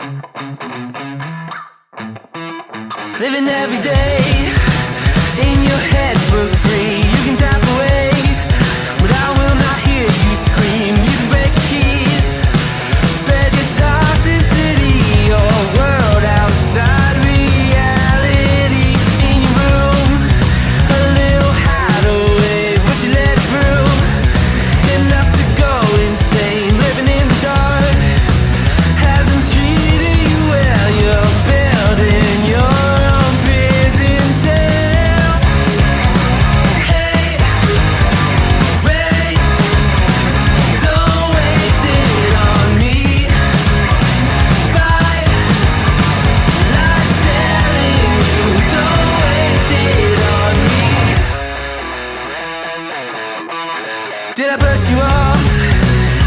Living every day in your head for free. You can tap away, but I will not hear you scream. You can break the keys, spread your toxicity, your world outside reality. In your room, a little hideaway, but you let it through. Enough to go insane. Living in the dark hasn't treated you well. You're building your own prison cell. Hey, wait, don't waste it on me. Spite, life's telling you, don't waste it on me. Did I brush you off?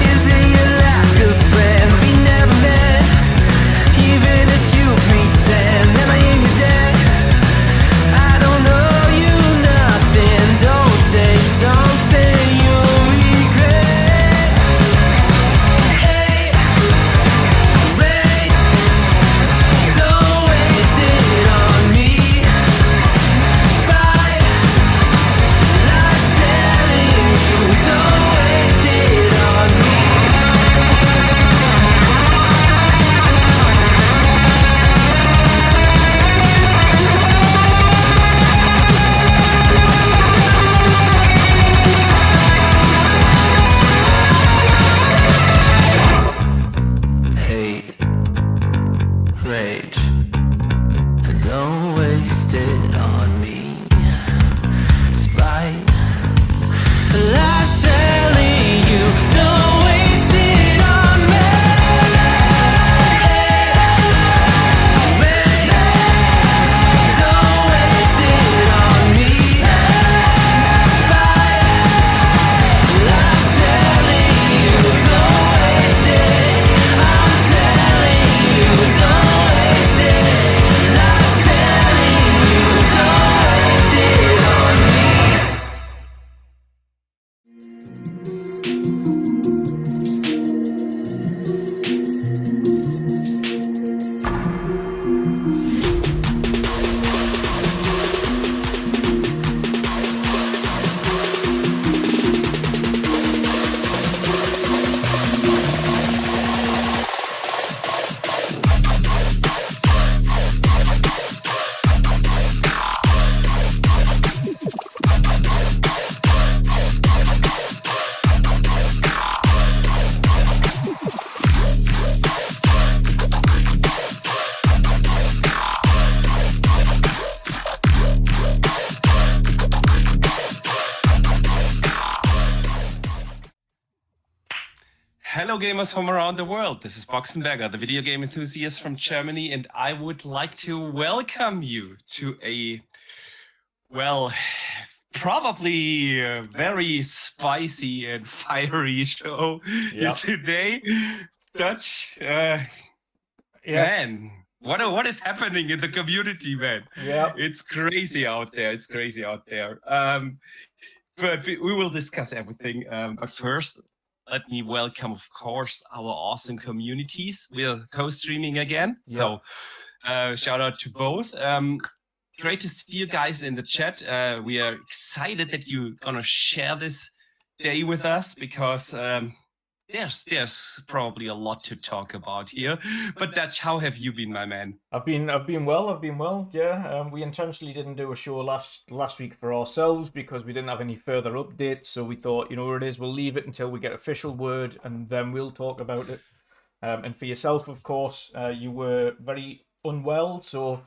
Is it your lack of friends? We never met, even if you pretend. Am I in your debt? I don't owe you nothing. Don't say something you'll regret. Hey, wait, don't waste it on me. Spite, life's telling you, don't waste it on me. Hate, rage, don't waste it on me. Spite, life's telling you, don't waste it on me. Rage, don't waste it on me. Spite, life's telling you, don't waste it. I'm telling you, don't waste it. Life's telling you, don't waste it on me. Hello gamers from around the world, this is Boxenberger, the video game enthusiast from Germany, and I would like to welcome you to a, well, probably a very spicy and fiery show Yep. today. Dutch, Yes. man, what is happening in the community, man? Yep. It's crazy out there, it's crazy out there. But we will discuss everything, but first, let me welcome, of course, our awesome communities. We're co-streaming again, so shout out to both. Great to see you guys in the chat. We are excited that you're gonna share this day with us because there's probably a lot to talk about here. But Dutch, how have you been, my man? I've been well. Yeah. We intentionally didn't do a show last week for ourselves because we didn't have any further updates. So we thought, you know what it is, we'll leave it until we get official word and then we'll talk about it. And for yourself, of course, you were very unwell, so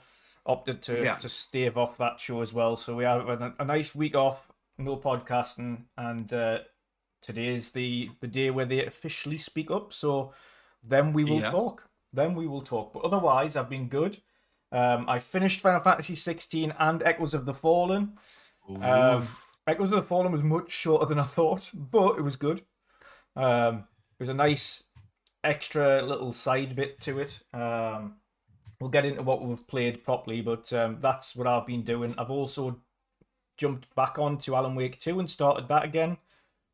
opted to stave off that show as well. So we have a nice week off, no podcasting, and today is the day where they officially speak up. So then we will talk. But otherwise, I've been good. I finished Final Fantasy 16 and Echoes of the Fallen. Echoes of the Fallen was much shorter than I thought, but it was good. It was a nice extra little side bit to it. We'll get into what we've played properly, but that's what I've been doing. I've also jumped back onto Alan Wake 2 and started that again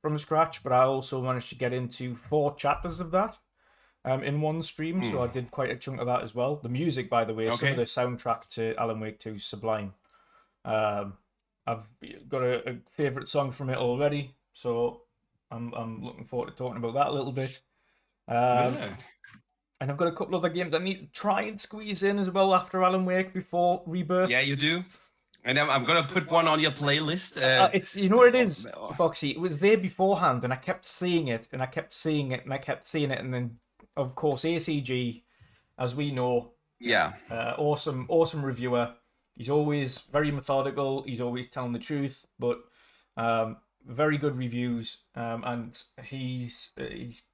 from scratch, but I also managed to get into 4 chapters of that. in one stream, so I did quite a chunk of that as well. The music, by the way, some of Okay. the soundtrack to Alan Wake 2 is sublime. I've got a favorite song from it already, so I'm looking forward to talking about that a little bit. Good. And I've got a couple other games I need to try and squeeze in as well after Alan Wake before Rebirth. Yeah, you do. And I'm gonna put one on your playlist. It's you know what it oh, is, oh, Boxy. It was there beforehand, and I kept seeing it, and I kept seeing it, and I kept seeing it, and then of course ACG, as we know, yeah. awesome reviewer. He's always very methodical. He's always telling the truth, but very good reviews. And he's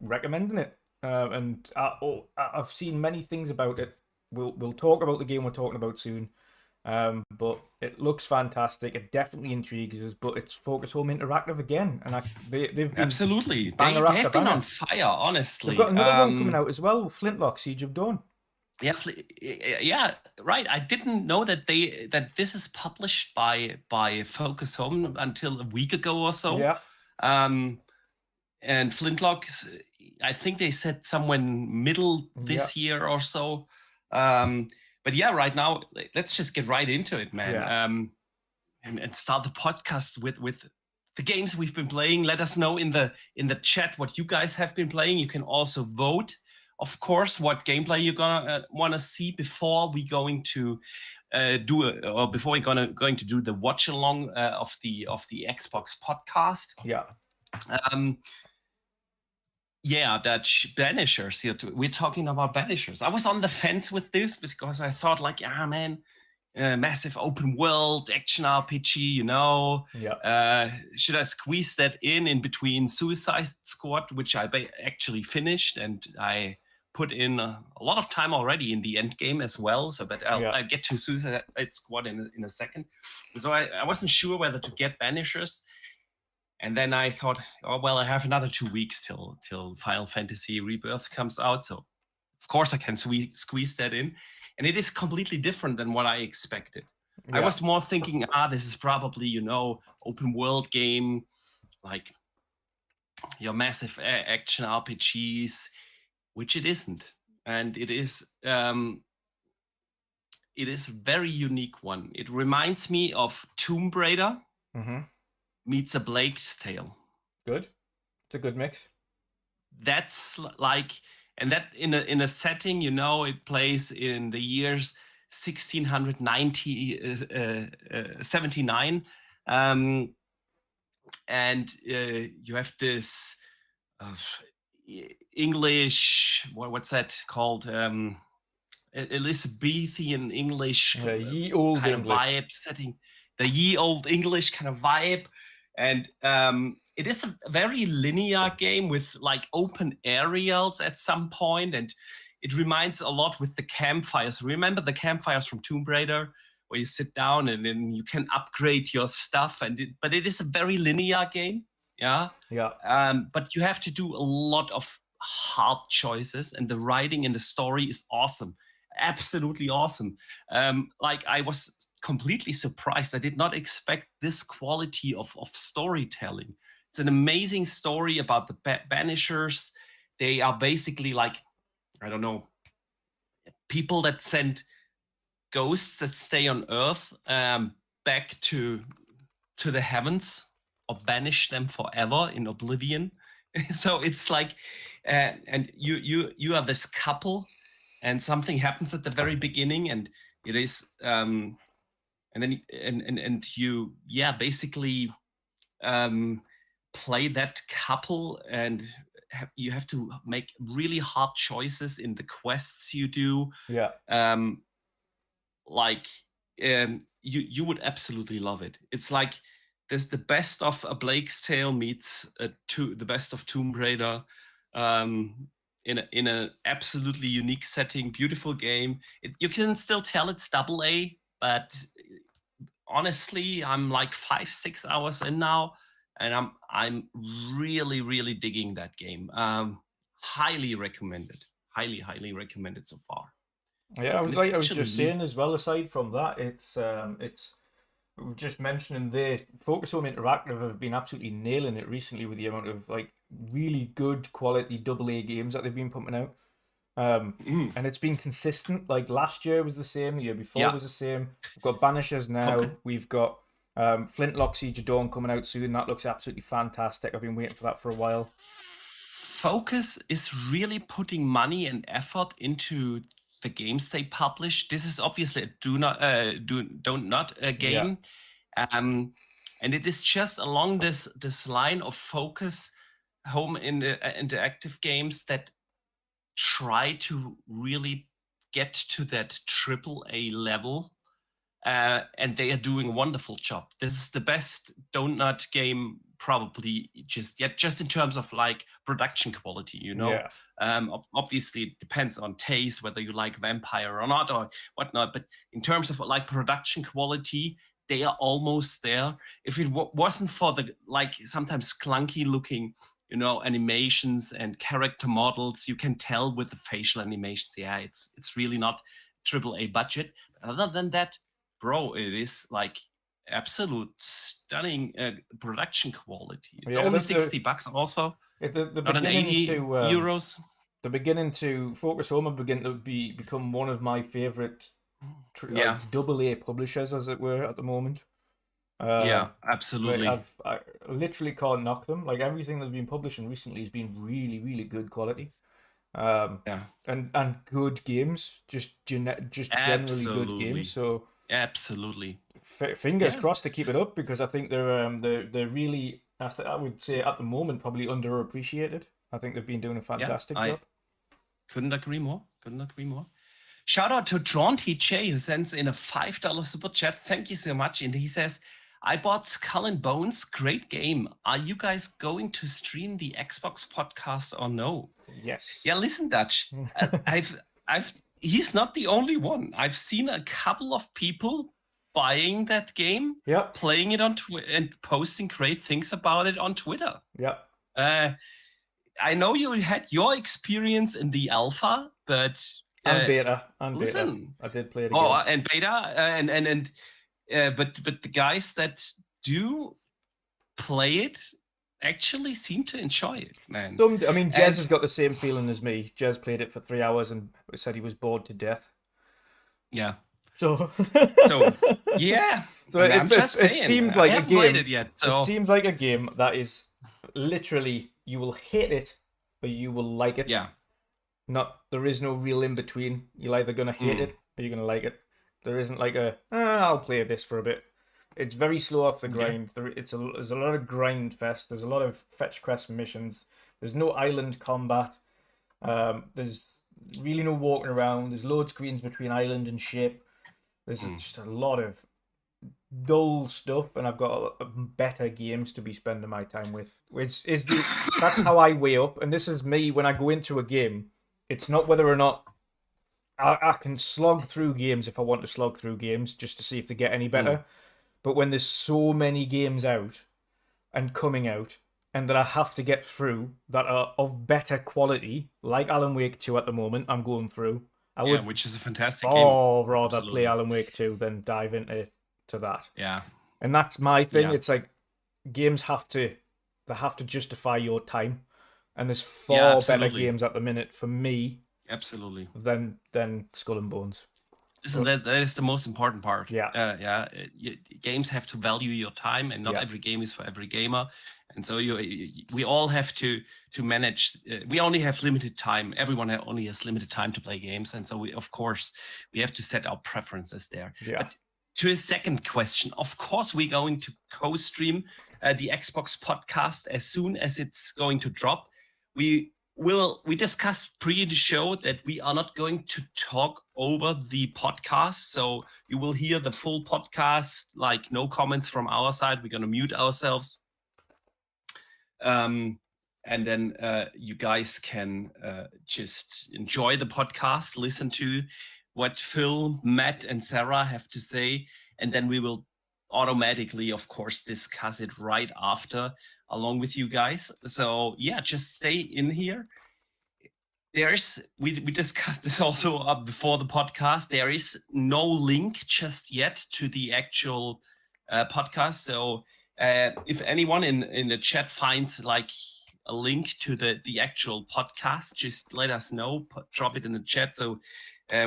recommending it. And I've seen many things about it. We'll talk about the game we're talking about soon. But it looks fantastic. It definitely intrigues us. But it's Focus Home Interactive again, and they've been Absolutely. banger They after have been banger. on fire, honestly. They've got another one coming out as well, Flintlock Siege of Dawn. Yeah, yeah, right. I didn't know that this is published by Focus Home until a week ago or so. Yeah. And Flintlock, I think they said somewhere in middle this year or so. But yeah, right now, let's just get right into it, man. Yeah. And start the podcast with the games we've been playing. Let us know in the chat what you guys have been playing. You can also vote, of course, what gameplay you're gonna want to see before we going to before we're going to do the watch along of the Xbox podcast. Yeah. Yeah, Dutch Banishers. We're talking about Banishers. I was on the fence with this because I thought, like, man, massive open world action RPG, you know. Yeah. Should I squeeze that in between Suicide Squad, which I actually finished, and I put in a lot of time already in the end game as well. So, but I'll get to Suicide Squad in a second. So I wasn't sure whether to get Banishers. And then I thought, oh, well, I have another 2 weeks till Final Fantasy Rebirth comes out. So, of course, I can squeeze that in. And it is completely different than what I expected. Yeah. I was more thinking, this is probably, you know, open world game, like your massive action RPGs, which it isn't. And it is a very unique one. It reminds me of Tomb Raider. Mm-hmm. Meets A Blake's Tale. Good. It's a good mix. That's like, and that in a setting, you know, it plays in the years 79, and you have this English, what's that called? Elizabethan English ye old kind English of vibe setting. The ye old English kind of vibe. And it is a very linear game with like open areas at some point, and it reminds a lot with the campfires. Remember the campfires from Tomb Raider, where you sit down and then you can upgrade your stuff. But it is a very linear game, yeah. But you have to do a lot of hard choices, and the writing and the story is awesome, absolutely awesome. Like I was completely surprised. I did not expect this quality of storytelling. It's an amazing story about the Banishers. They are basically like, I don't know, people that send ghosts that stay on Earth back to the heavens, or banish them forever in oblivion. So it's like, and you are this couple, and something happens at the very beginning, and it is and then you basically play that couple, and you have to make really hard choices in the quests you do. You would absolutely love it. It's like there's the best of A Blake's Tale meets the best of Tomb Raider in an absolutely unique setting. Beautiful game. You can still tell it's AA, but honestly, I'm like 5-6 hours in now, and I'm really, really digging that game. Highly recommended. Highly recommended so far. Yeah, I was just saying as well, aside from that, it's we were just mentioning the Focus Home Interactive have been absolutely nailing it recently with the amount of like really good quality AA games that they've been pumping out. And it's been consistent. Like last year was the same, the year before was the same. We've got Banishers now. We've got Flintlock Siege of Dawn coming out soon. That looks absolutely fantastic. I've been waiting for that for a while. Focus is really putting money and effort into the games they publish. This is obviously a don't not a game, and it is just along this line of Focus home in the interactive games that try to really get to that AAA level, and they are doing a wonderful job. This is the best donut game probably just yet, just in terms of like production quality, you know. Obviously it depends on taste, whether you like vampire or not or whatnot, but in terms of like production quality, they are almost there. If it wasn't for the like sometimes clunky looking, you know, animations and character models, you can tell with the facial animations, it's really not AAA budget. But other than that, bro, it is like absolute stunning production quality. It's only $60 also. Not an 80 euros. They're beginning to Focus Home and begin to become one of my favorite AA publishers, as it were, at the moment. Absolutely. I literally can't knock them. Like everything that's been publishing recently has been really, really good quality. And good games, just generally good games. So absolutely, fingers crossed to keep it up, because I think they're really, I would say at the moment, probably underappreciated. I think they've been doing a fantastic job. Couldn't agree more. Shout out to Jaunty J, who sends in a $5 super chat. Thank you so much. And he says, I bought Skull and Bones. Great game. Are you guys going to stream the Xbox podcast or no? Yes. Yeah, listen, Dutch. He's not the only one. I've seen a couple of people buying that game, playing it on Twitter and posting great things about it on Twitter. I know you had your experience in the alpha, but and beta. Listen, I did play it again. And beta, but the guys that do play it actually seem to enjoy it, man. Jez has got the same feeling as me. Jez played it for 3 hours and said he was bored to death. Yeah. So yeah. So it seems like a game. It yet, so. It seems like a game that is literally, you will hate it or you will like it. Yeah. There is no real in between. You're either gonna hate it or you're gonna like it. There isn't like I'll play this for a bit. It's very slow off the grind. There's a lot of grind fest. There's a lot of fetch quest missions. There's no island combat. There's really no walking around. There's load screens between island and ship. There's just a lot of dull stuff, and I've got better games to be spending my time with. That's how I weigh up, and this is me when I go into a game. It's not whether or not I can slog through games if I want to slog through games just to see if they get any better. But when there's so many games out and coming out, and that I have to get through that are of better quality, like Alan Wake 2 at the moment, I'm going through. Which is a fantastic game. Rather Absolutely. Play Alan Wake 2 than dive into that. Yeah. And that's my thing. Yeah. It's like games have to justify your time. And there's far better games at the minute for me. Absolutely. Than Skull and Bones. Listen, that is the most important part. Games have to value your time, and not every game is for every gamer. And so we all have to manage. We only have limited time. Everyone only has limited time to play games, and so we have to set our preferences there. Yeah. But to a second question, of course, we're going to co-stream the Xbox podcast as soon as it's going to drop. We discussed pre the show that we are not going to talk over the podcast, so you will hear the full podcast, like no comments from our side. We're going to mute ourselves. And then you guys can just enjoy the podcast, listen to what Phil, Matt, and Sarah have to say, and then we will automatically, of course, discuss it right after, along with you guys. So yeah, just stay in here. We discussed this also before the podcast. There is no link just yet to the actual podcast. So if anyone in the chat finds like a link to the actual podcast, just let us know. Drop it in the chat so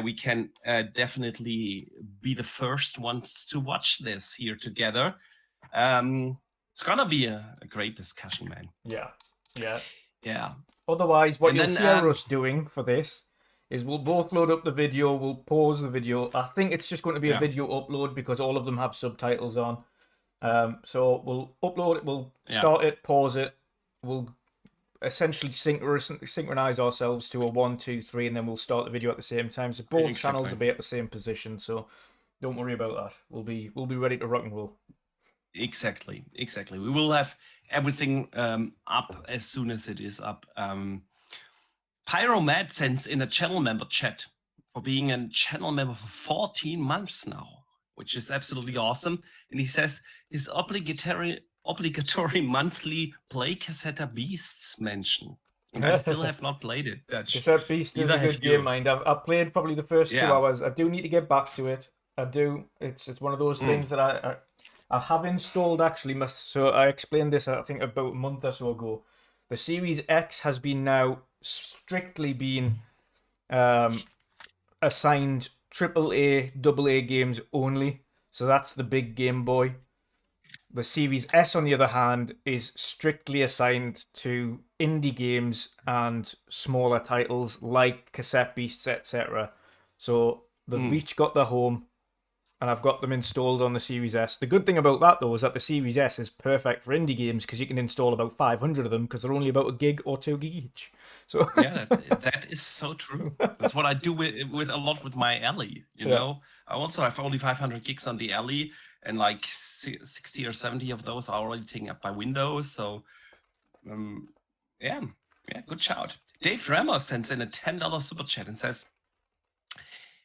we can definitely be the first ones to watch this here together. It's gonna be a great discussion, man. Yeah. Otherwise, what And you'll then, hear us doing for this is we'll both load up the video, we'll pause the video. I think it's just going to be a video upload because all of them have subtitles on. So we'll upload it, we'll start it, pause it, we'll essentially synchronize ourselves to a 1, 2, 3, and then we'll start the video at the same time. So both channels will be at the same position, so don't worry about that. We'll be ready to rock and roll. Exactly. We will have everything up as soon as it is up. Pyromad sends in a channel member chat for being a channel member for 14 months now, which is absolutely awesome. And he says his obligatory monthly play Cassetta Beasts mention. And I still have not played it, Dutch. Cassette Beast is a good game, mind. I've played probably the first 2 hours. I do need to get back to it. I do. It's one of those things that I have installed actually. So I explained this, I think, about a month or so ago. The Series X has been now strictly been assigned AAA, AA games only. So that's the big Game Boy. The Series S, on the other hand, is strictly assigned to indie games and smaller titles like Cassette Beasts, etc. So they've each got their home, and I've got them installed on the Series S. The good thing about that, though, is that the Series S is perfect for indie games because you can install about 500 of them because they're only about 1 gig or 2 gig each. So yeah, that is so true. That's what I do with a lot with my Alley. You know, I also have only 500 gigs on the Alley, and like 60 or 70 of those are already taken up by Windows. So, yeah, good shout. Dave Ramos sends in a $10 super chat and says,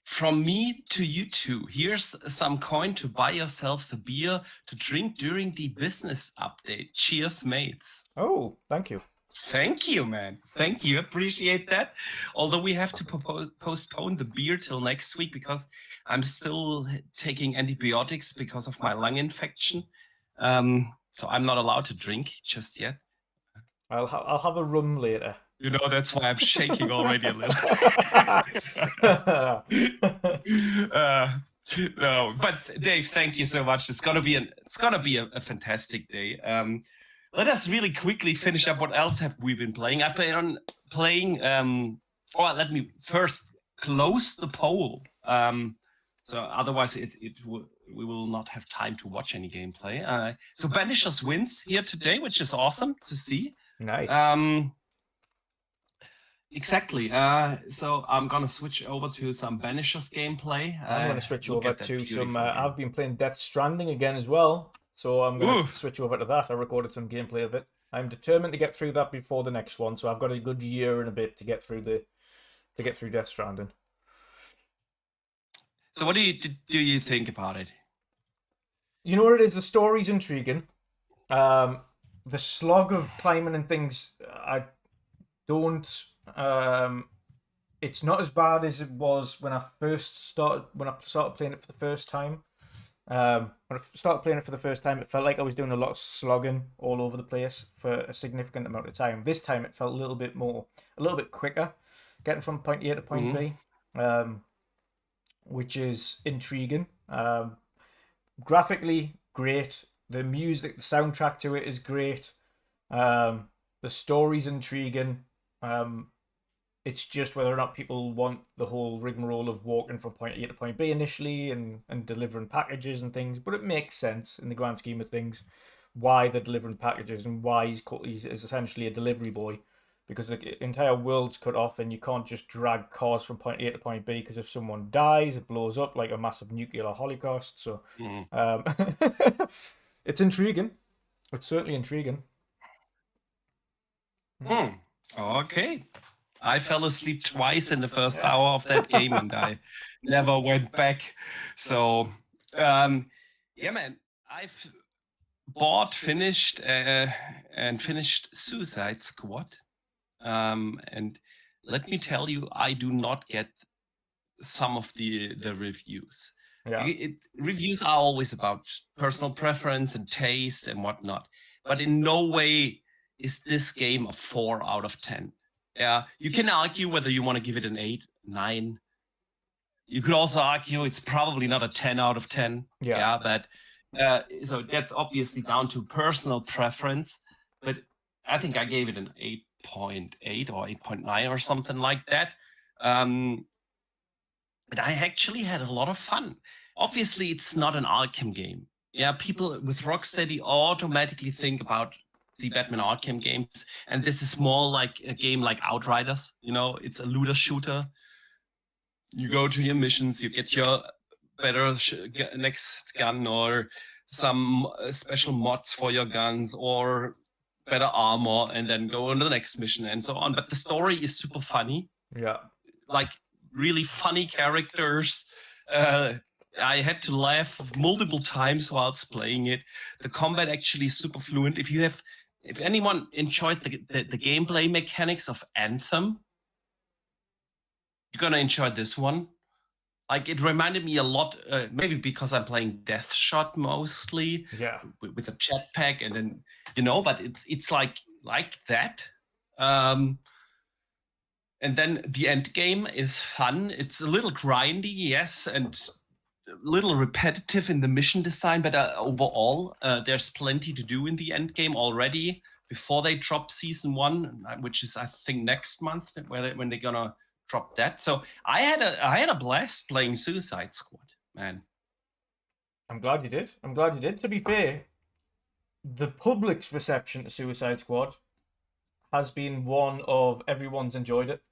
"From me to you two, here's some coin to buy yourselves a beer to drink during the business update. Cheers, mates." Oh, thank you. Thank you, man. Thank you. Appreciate that. Although we have to postpone the beer till next week because I'm still taking antibiotics because of my lung infection. So I'm not allowed to drink just yet. I'll have a rum later. You know, that's why I'm shaking already a little. No, but Dave, thank you so much. It's gonna be a fantastic day. Let us really quickly finish up. What else have we been playing? I've been playing. Let me first close the poll. So otherwise, we will not have time to watch any gameplay. So Banishers wins here today, which is awesome to see. Nice. Exactly. So I'm gonna switch over to some Banishers gameplay. I'm gonna switch over to some. I've been playing Death Stranding again as well, so I'm gonna switch over to that. I recorded some gameplay of it. I'm determined to get through that before the next one, so I've got a good year and a bit to get through Death Stranding. So what do you think about it? You know what it is? The story's intriguing. The slog of climbing and things, I don't. It's not as bad as it was when I started playing it for the first time. When I started playing it for the first time, it felt like I was doing a lot of slogging all over the place for a significant amount of time. This time, it felt a little bit quicker, getting from point A to point B, which is intriguing. Graphically, great. The music, the soundtrack to it is great. The story's intriguing. It's just whether or not people want the whole rigmarole of walking from point A to point B initially and delivering packages and things. But it makes sense in the grand scheme of things why they're delivering packages and why he's essentially a delivery boy, because the entire world's cut off and you can't just drag cars from point A to point B, because if someone dies, it blows up like a massive nuclear holocaust. So it's intriguing. It's certainly intriguing. Okay. I fell asleep twice in the first hour of that game and I never went back. So, yeah, man, I've finished Suicide Squad. And let me tell you, I do not get some of the reviews. Yeah. Reviews are always about personal preference and taste and whatnot, but in no way is this game a 4 out of 10? Yeah, you can argue whether you want to give it an 8, 9. You could also argue it's probably not a 10 out of 10. Yeah. But so that's obviously down to personal preference. But I think I gave it an 8.8 or 8.9 or something like that. And I actually had a lot of fun. Obviously, it's not an Arkham game. Yeah, people with Rocksteady automatically think about the Batman Arkham games, and this is more like a game like Outriders. You know, it's a looter shooter. You go to your missions, you get your better next gun or some special mods for your guns or better armor, and then go on to the next mission and so on. But the story is super funny. Yeah. Like really funny characters. I had to laugh multiple times whilst playing it. The combat actually is super fluent. If anyone enjoyed the gameplay mechanics of Anthem, you're gonna enjoy this one. Like it reminded me a lot, maybe because I'm playing Deathshot mostly. Yeah. With a jetpack, and then but it's like that. And then the end game is fun. It's a little grindy, yes, and a little repetitive in the mission design, but overall, there's plenty to do in the end game already before they drop season 1, which is I think next month when they're gonna drop that. So I had a blast playing Suicide Squad, man. I'm glad you did. To be fair, the public's reception to Suicide Squad has been one of everyone's enjoyed it.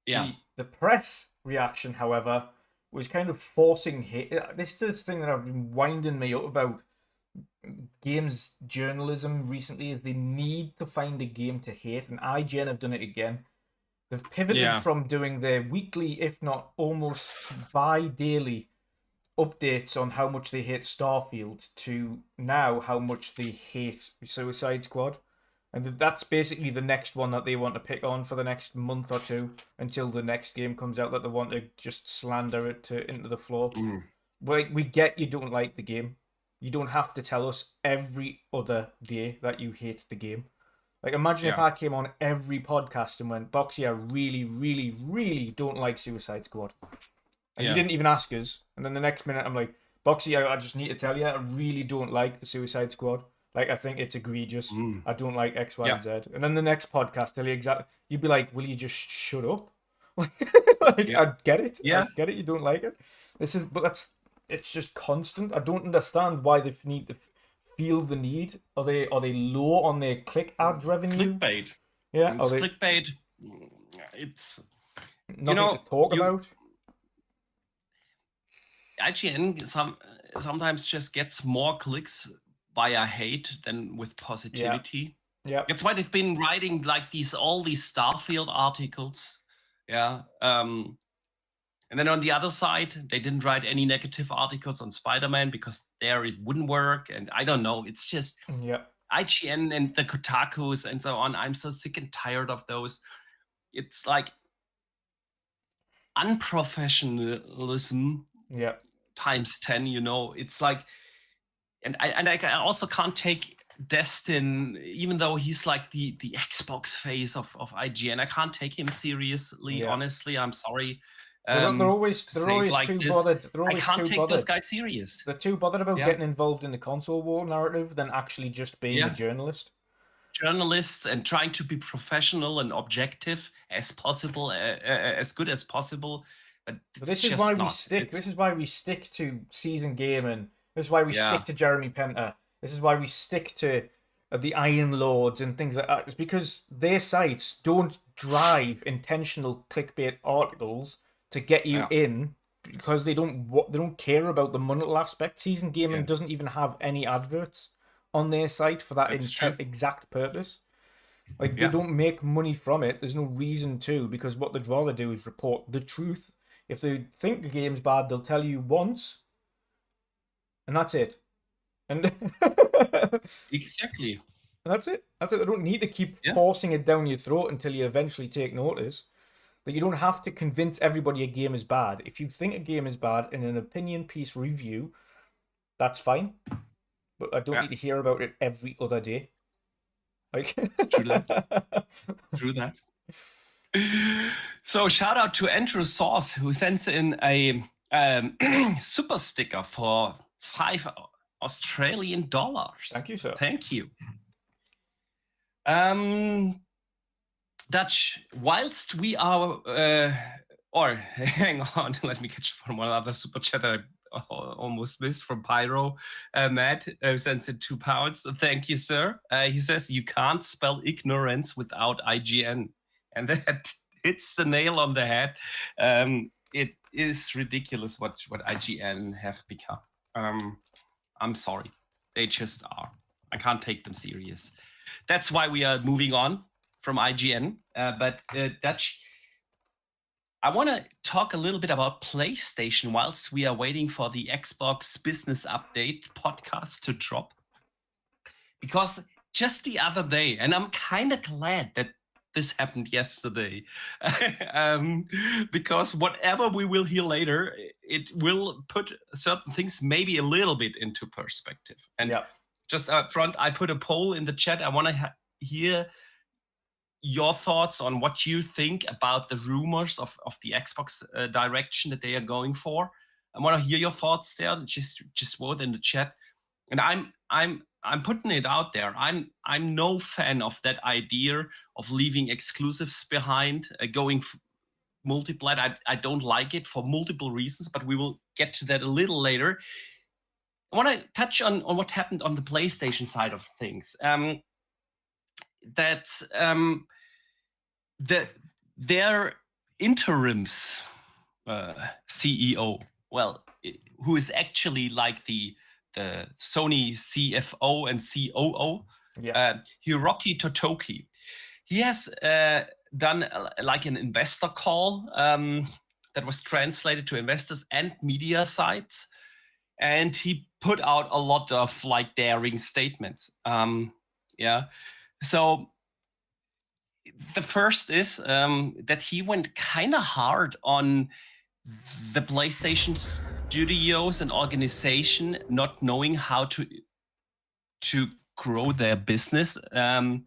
Yeah. The press reaction, however, was kind of forcing hate. This is the thing that I've been winding me up about games journalism recently, is they need to find a game to hate, and IGN have done it again. They've pivoted from doing their weekly, if not almost bi-daily updates on how much they hate Starfield to now how much they hate Suicide Squad. And that's basically the next one that they want to pick on for the next month or two until the next game comes out that they want to just slander it into the floor. We get you don't like the game. You don't have to tell us every other day that you hate the game. Like, imagine if I came on every podcast and went, Boxy, I really, really, really don't like Suicide Squad. And you didn't even ask us. And then the next minute I'm like, Boxy, I just need to tell you, I really don't like the Suicide Squad. Like, I think it's egregious. I don't like X, Y, and Z. And then the next podcast, tell you exactly. You'd be like, will you just shut up? I get it. I get it. You don't like it. It's just constant. I don't understand why they need to feel the need. Are they low on their click ads revenue? Clickbait. Yeah. It's clickbait. It's nothing to talk about. IGN sometimes just gets more clicks via hate than with positivity. Yeah. That's why they've been writing like all these Starfield articles. Yeah. And then on the other side, they didn't write any negative articles on Spider-Man because there it wouldn't work. And I don't know. It's just IGN and the Kotakus and so on. I'm so sick and tired of those. It's like unprofessionalism times 10, It's like, and I also can't take Destin, even though he's like the Xbox face of IGN. I can't take him seriously, honestly. I'm sorry. They're always like too this. bothered. I can't take those guys serious. They're too bothered about getting involved in the console war narrative than actually just being a journalist. Journalists and trying to be professional and objective as possible, as good as possible. But this is why we stick. This is why we stick to Season Gaming. This is why we stick to Jeremy Penter. This is why we stick to the Iron Lords and things like that. It's because their sites don't drive intentional clickbait articles to get you in, because they don't care about the monetary aspect. Season Gaming doesn't even have any adverts on their site for that exact purpose. Like, they don't make money from it. There's no reason to, because what they'd rather do is report the truth. If they think the game's bad, they'll tell you once, and that's it. And exactly. That's it. They don't need to keep forcing it down your throat until you eventually take notice. Like, you don't have to convince everybody a game is bad. If you think a game is bad in an opinion piece review, that's fine. But I don't need to hear about it every other day. Like, True that. True that. So shout out to Andrew Sauce, who sends in a super sticker for $5 Australian. Thank you, sir. Thank you. Dutch, whilst we are, or hang on, let me catch up on one other super chat that I almost missed from Pyro. Matt sends in £2. Thank you, sir. He says you can't spell ignorance without IGN, and that hits the nail on the head. It is ridiculous what IGN have become. I'm sorry, they just are. I can't take them serious. That's why we are moving on from IGN. But Dutch, I want to talk a little bit about PlayStation whilst we are waiting for the Xbox Business Update podcast to drop. Because just the other day, and I'm kind of glad that this happened yesterday, because whatever we will hear later, it will put certain things maybe a little bit into perspective. And just up front, I put a poll in the chat. I want to hear your thoughts on what you think about the rumors of the Xbox direction that they are going for. I want to hear your thoughts there. Just vote in the chat. And I'm putting it out there. I'm no fan of that idea of leaving exclusives behind, going multiplayer. I don't like it for multiple reasons, but we will get to that a little later. I want to touch on what happened on the PlayStation side of things. Their interims CEO, well, who is actually like the Sony CFO and COO, Hiroki Totoki. He has done like an investor call that was translated to investors and media sites, and he put out a lot of like daring statements. So the first is that he went kind of hard on the PlayStation studios and organization not knowing how to grow their business. Let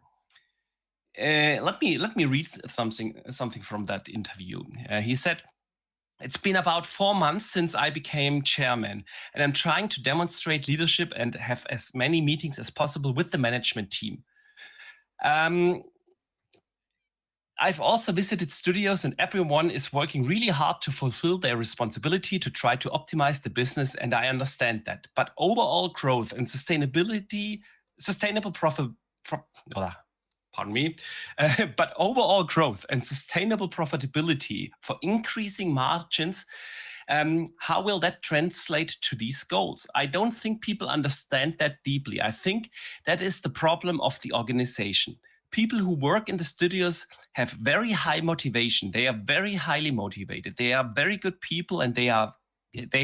me read something from that interview. He said, "It's been about 4 months since I became chairman, and I'm trying to demonstrate leadership and have as many meetings as possible with the management team. I've also visited studios, and everyone is working really hard to fulfill their responsibility to try to optimize the business, and I understand that. But overall growth and but overall growth and sustainable profitability for increasing margins, how will that translate to these goals? I don't think people understand that deeply. I think that is the problem of the organization. People who work in the studios have very high motivation. They are very highly motivated. They are very good people, and they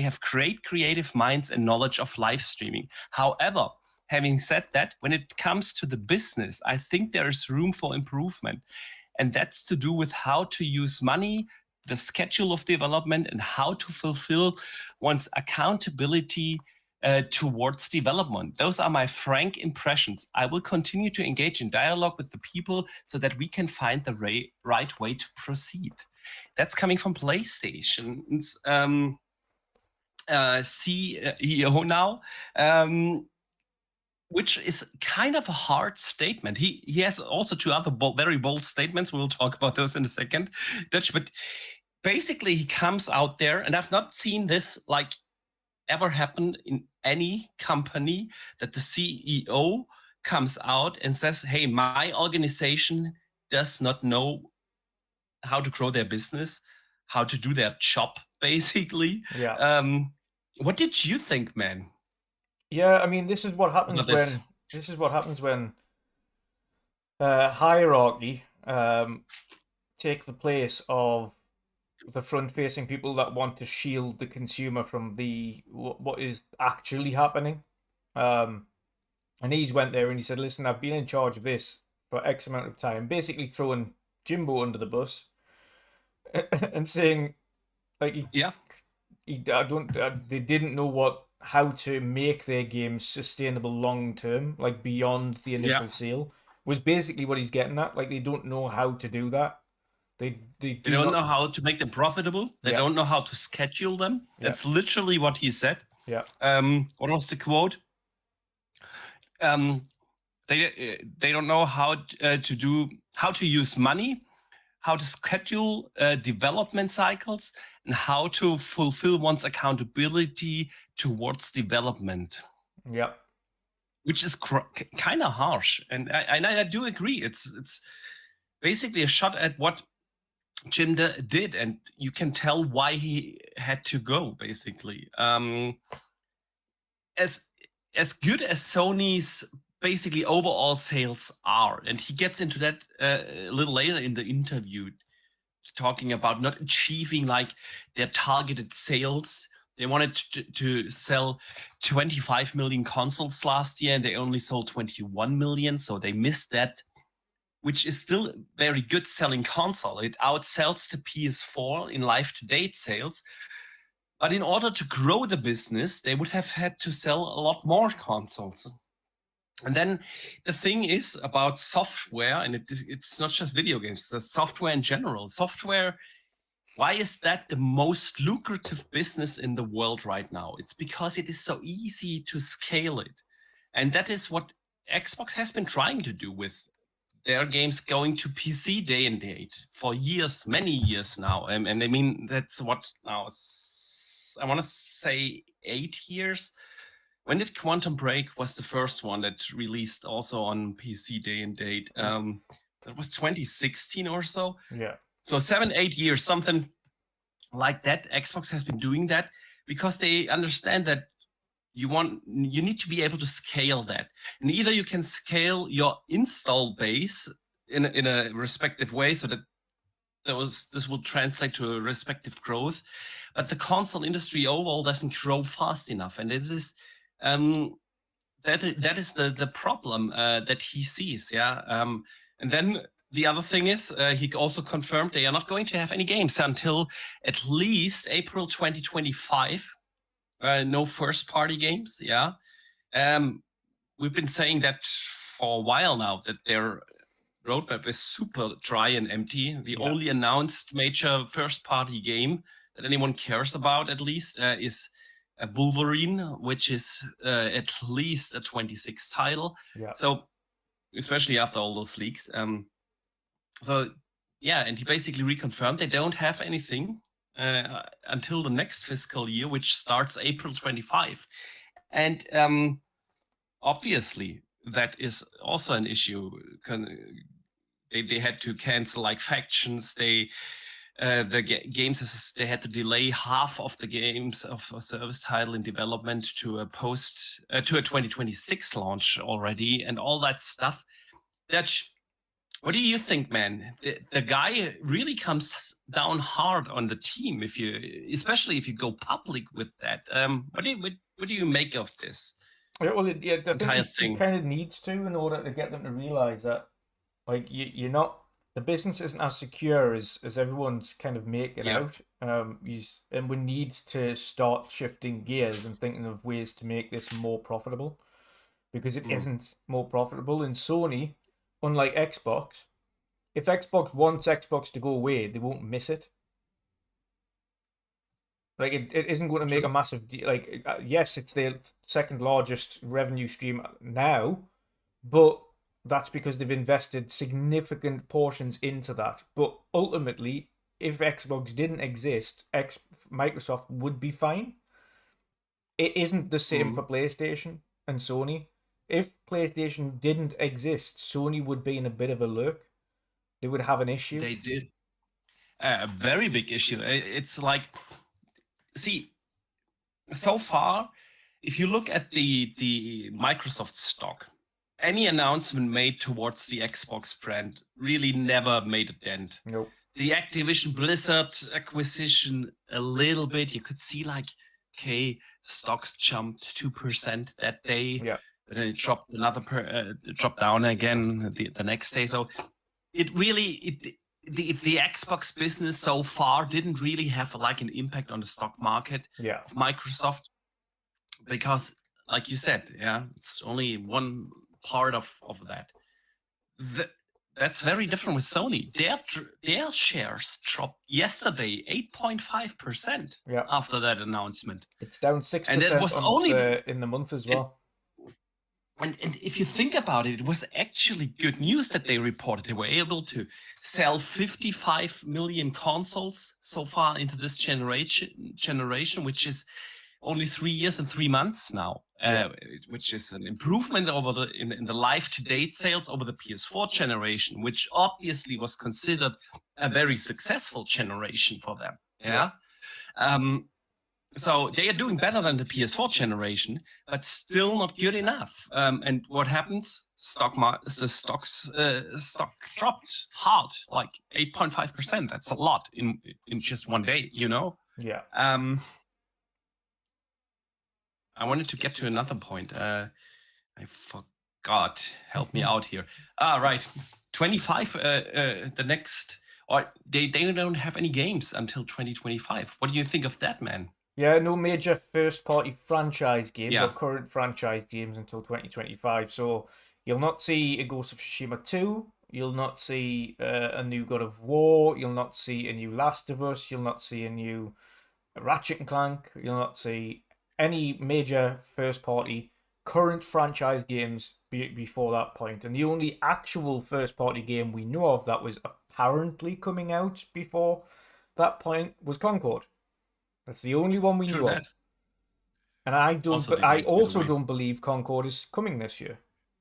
have great creative minds and knowledge of live streaming. However, having said that, when it comes to the business, I think there is room for improvement. And that's to do with how to use money, the schedule of development, and how to fulfill one's accountability towards development. Those are my frank impressions. I will continue to engage in dialogue with the people so that we can find the right way to proceed." That's coming from PlayStation's CEO now, which is kind of a hard statement. He has also two other very bold statements. We'll talk about those in a second, Dutch. But basically, he comes out there, and I've not seen this like ever happen in any company, that the CEO comes out and says, "Hey, my organization does not know how to grow their business, how to do their job," basically. What did you think, man? Yeah, I mean, this is what happens when hierarchy takes the place of the front-facing people that want to shield the consumer from what is actually happening. And he's went there and he said, "Listen, I've been in charge of this for X amount of time," basically throwing Jimbo under the bus and saying, like, they didn't know how to make their games sustainable long term, like beyond the initial sale. was basically what he's getting at. Like, they don't know how to do that. They They do don't not know how to make them profitable. They Yeah. don't know how to schedule them. Yeah. That's literally what he said. Yeah. What was the quote? They don't know how to use money, how to schedule development cycles, and how to fulfill one's accountability towards development. Yeah. Which is kind of harsh, and I do agree. It's basically a shot at what Jim did, and you can tell why he had to go. Basically, as good as Sony's basically overall sales are, and he gets into that a little later in the interview, talking about not achieving like their targeted sales. They wanted to sell 25 million consoles last year, and they only sold 21 million, so they missed that, which is still a very good selling console. It outsells the PS4 in life-to-date sales. But in order to grow the business, they would have had to sell a lot more consoles. And then the thing is about software, and it's not just video games, it's software in general. Software, why is that the most lucrative business in the world right now? It's because it is so easy to scale it. And that is what Xbox has been trying to do with their games going to PC day and date for years, many years now. And I mean, that's what now, I want to say 8 years. When did Quantum Break was the first one that released also on PC day and date? That was 2016 or so. Yeah. So 7-8 years, something like that. Xbox has been doing that because they understand that you need to be able to scale that, and either you can scale your install base in a respective way, so that this will translate to a respective growth. But the console industry overall doesn't grow fast enough, and this is that is the problem that he sees. Yeah, and then the other thing is he also confirmed they are not going to have any games until at least April 2025. No first-party games. Yeah, we've been saying that for a while now, that their roadmap is super dry and empty. The only announced major first-party game that anyone cares about, at least, is Wolverine, which is at least a 26 title. Yeah. So, especially after all those leaks. So, yeah, and he basically reconfirmed they don't have anything until the next fiscal year, which starts April 25. And obviously, that is also an issue. They had to cancel like factions. Games, they had to delay half of the games of a service title in development to a 2026 launch already, and all that stuff. What do you think, man? The guy really comes down hard on the team, especially if you go public with that. What do you make of this? Yeah, well, yeah, I entire think thing? he kind of needs to, in order to get them to realize that, like, you're not, the business isn't as secure as everyone's kind of making out. And we need to start shifting gears and thinking of ways to make this more profitable, because it isn't more profitable. And Sony, unlike Xbox, if Xbox wants Xbox to go away, they won't miss it. Like, it isn't going to make a massive yes, it's their second largest revenue stream now, but that's because they've invested significant portions into that. But ultimately, if Xbox didn't exist, Microsoft would be fine. It isn't the same for PlayStation and Sony. If PlayStation didn't exist, Sony would be in a bit of a lurk. They would have an issue. They did. A very big issue. It's like, see, so far, if you look at the Microsoft stock, any announcement made towards the Xbox brand really never made a dent. Nope. The Activision Blizzard acquisition, a little bit. You could see like, okay, stocks jumped 2% that day. Yeah. And then it dropped dropped down again the next day. So it really, the Xbox business so far didn't really have like an impact on the stock market of Microsoft, because, like you said, it's only one part of that. that's very different with Sony. Their shares dropped yesterday 8.5% Yeah. after that announcement. It's down 6% And it was only in the month as well. And if you think about it, it was actually good news that they reported they were able to sell 55 million consoles so far into this generation, which is only 3 years and 3 months now, which is an improvement over in the life to date sales over the PS4 generation, which obviously was considered a very successful generation for them. Yeah. So they are doing better than the PS4 generation, but still not good enough. And what happens? Stock dropped hard, like 8.5%. That's a lot in just one day, you know? Yeah. I wanted to get to another point. I forgot. Help me out here. Right. 25. The next, or they don't have any games until 2025. What do you think of that, man? Yeah, no major first-party franchise games or current franchise games until 2025. So you'll not see a Ghost of Tsushima 2. You'll not see a new God of War. You'll not see a new Last of Us. You'll not see a new Ratchet and Clank. You'll not see any major first-party current franchise games before that point. And the only actual first-party game we know of that was apparently coming out before that point was Concord. That's the only one we knew of. And I also don't believe Concord is coming this year.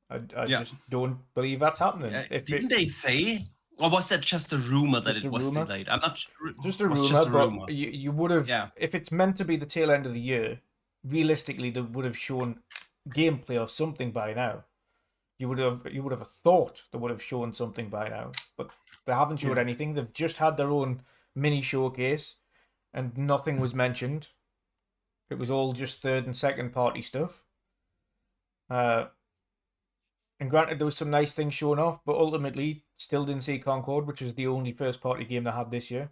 I just don't believe that's happening. Didn't they say? Or was that just a rumor that it was delayed? I'm not sure. Just a rumor, but you would have, if it's meant to be the tail end of the year, realistically, they would have shown gameplay or something by now. You would have thought they would have shown something by now, but they haven't showed anything. They've just had their own mini showcase, and nothing was mentioned. It was all just third and second party stuff. And granted, there was some nice things shown off, but ultimately, still didn't see Concord, which is the only first party game they had this year.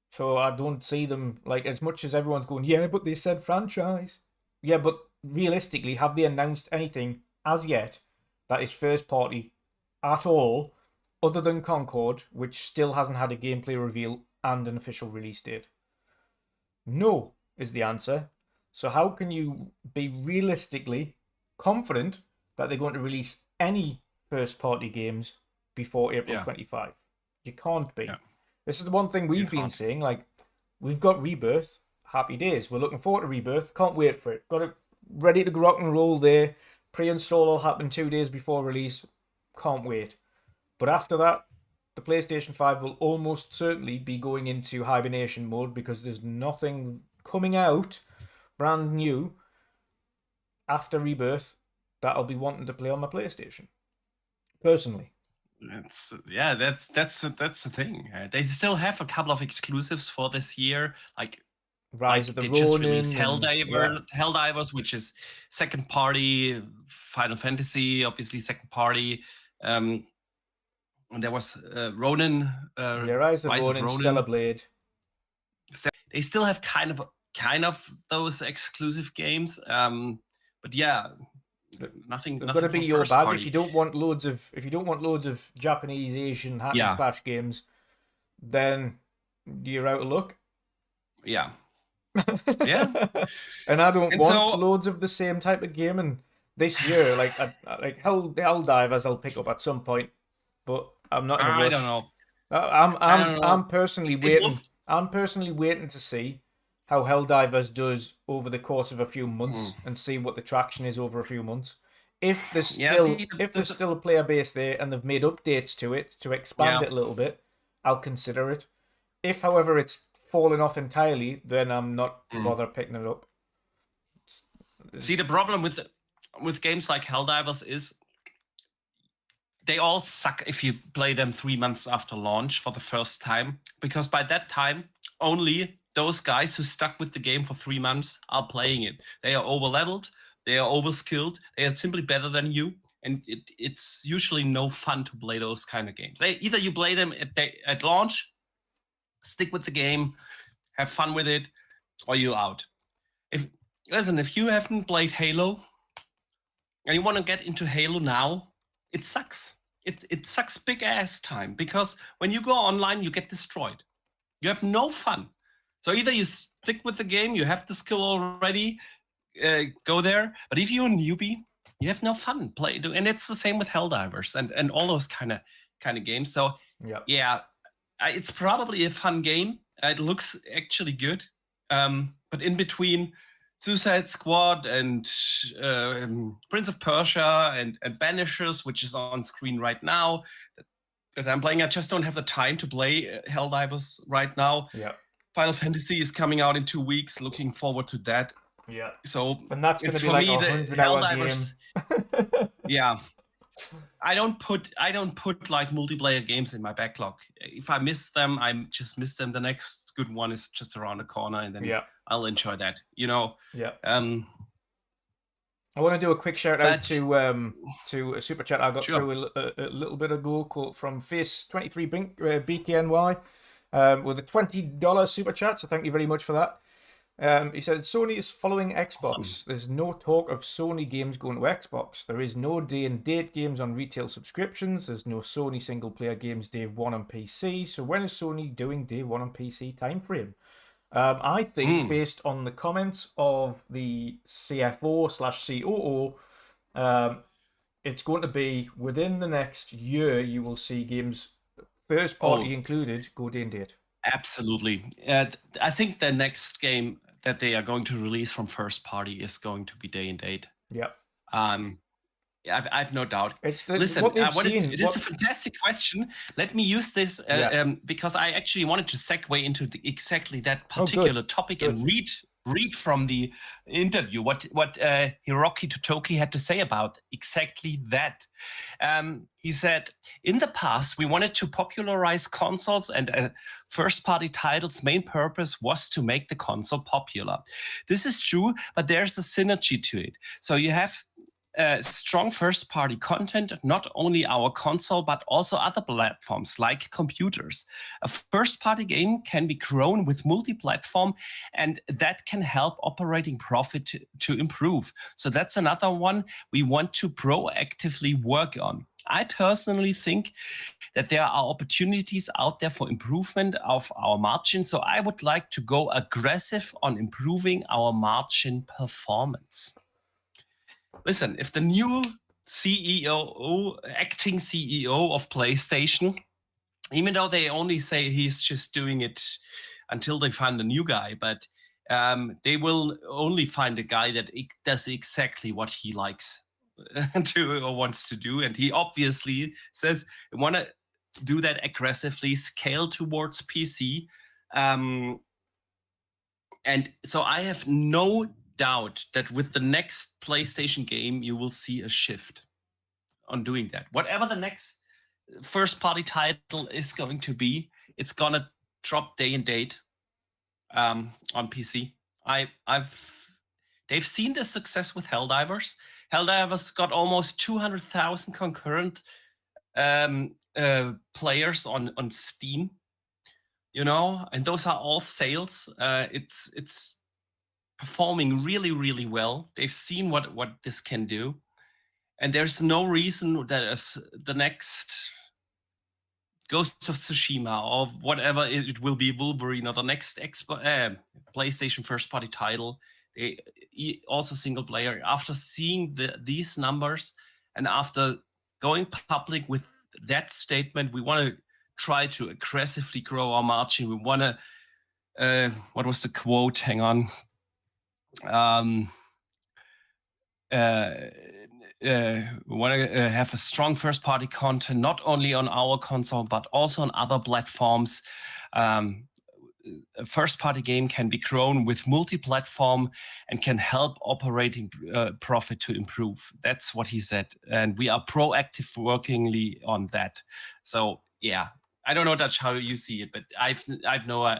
So I don't see them, like, as much as everyone's going, yeah, but they said franchise. Yeah, but realistically, have they announced anything as yet that is first party at all, other than Concord, which still hasn't had a gameplay reveal and an official release date? No, is the answer. So how can you be realistically confident that they're going to release any first party games before April 25? You can't be. This is the one thing we've been saying, like, we've got Rebirth, happy days. We're looking forward to Rebirth, can't wait for it. Got it ready to rock and roll there. Pre-install will happen 2 days before release, can't wait. But after that, the PlayStation 5 will almost certainly be going into hibernation mode because there's nothing coming out brand new after Rebirth that I'll be wanting to play on my PlayStation. Personally. That's the thing. They still have a couple of exclusives for this year, like Rise of the they Ronin. just released Helldivers, which is second party. Final Fantasy, obviously second party. And there was Ronin. Rise of Ronin, Stellar Blade. They still have kind of those exclusive games. But yeah, nothing. It's got to be your bag party. If you don't want loads of Japanese, Asian hack and slash games, then you're out of luck. Yeah. And I don't want loads of the same type of game. And this year, like Helldivers, I'll pick up at some point, but I'm not in a rush. I don't know. I'm personally waiting. I'm personally waiting to see how Helldivers does over the course of a few months and see what the traction is over a few months. If there's still a player base there and they've made updates to it to expand it a little bit, I'll consider it. If, however, it's fallen off entirely, then I'm not bother picking it up. See, the problem with games like Helldivers is they all suck if you play them 3 months after launch for the first time, because by that time only those guys who stuck with the game for 3 months are playing it. They are over-leveled, they are over-skilled, they are simply better than you, and it's usually no fun to play those kind of games. Either you play them at launch, stick with the game, have fun with it, or you're out. If you haven't played Halo, and you want to get into Halo now, it sucks. It sucks big ass time, because when you go online, you get destroyed. You have no fun. So either you stick with the game, you have the skill already, go there. But if you're a newbie, you have no fun play. And it's the same with Helldivers and all those kind of games. So yeah, it's probably a fun game. It looks actually good. But in between Suicide Squad and Prince of Persia and Banishers, which is on screen right now, that I'm playing, I just don't have the time to play Helldivers right now. Yeah. Final Fantasy is coming out in 2 weeks. Looking forward to that. Yeah. So And that's going to be for like me, a the 100-hour game. Helldivers. Yeah. I don't put like multiplayer games in my backlog. If I miss them, I just miss them. The next good one is just around the corner, and then I'll enjoy that. Yeah. I want to do a quick shout out to a super chat I got through a little bit ago from Face23 BKNY with a $20 super chat. So thank you very much for that. He said, Sony is following Xbox. Awesome. There's no talk of Sony games going to Xbox. There is no day-and-date games on retail subscriptions. There's no Sony single-player games day one on PC. So when is Sony doing day one on PC timeframe? I think based on the comments of the CFO/COO, it's going to be within the next year you will see games, first party included, go day-and-date. Absolutely. I think the next game that they are going to release from first party is going to be day and date. Yeah. I've no doubt. Listen, it is a fantastic question. Let me use this because I actually wanted to segue into exactly that particular topic and read from the interview what Hiroki Totoki had to say about exactly that. He said, in the past, we wanted to popularize consoles, and first-party titles' main purpose was to make the console popular. This is true, but there's a synergy to it. So you have strong first-party content, not only our console, but also other platforms like computers. A first-party game can be grown with multi-platform, and that can help operating profit to improve. So that's another one we want to proactively work on. I personally think that there are opportunities out there for improvement of our margin. So I would like to go aggressive on improving our margin performance. Listen, if the new acting CEO of PlayStation, even though they only say he's just doing it until they find a new guy, but they will only find a guy that does exactly what he likes to or wants to do. And he obviously says, I want to do that aggressively, scale towards PC. And so I have no doubt that with the next PlayStation game, you will see a shift on doing that. Whatever the next first-party title is going to be, it's going to drop day and date on PC. They've seen the success with Helldivers. Helldivers got almost 200,000 concurrent players on Steam, and those are all sales. It's performing really, really well. They've seen what this can do, and there's no reason that the next Ghost of Tsushima or whatever it will be, Wolverine, or the next PlayStation first-party title, also single player, after seeing these numbers and after going public with that statement, we want to try to aggressively grow our margin. We want to, what was the quote? Hang on. We want to have a strong first-party content, not only on our console, but also on other platforms. A first-party game can be grown with multi-platform and can help operating profit to improve. That's what he said. And we are proactive workingly on that. So, yeah, I don't know, Dutch, how you see it, but I've no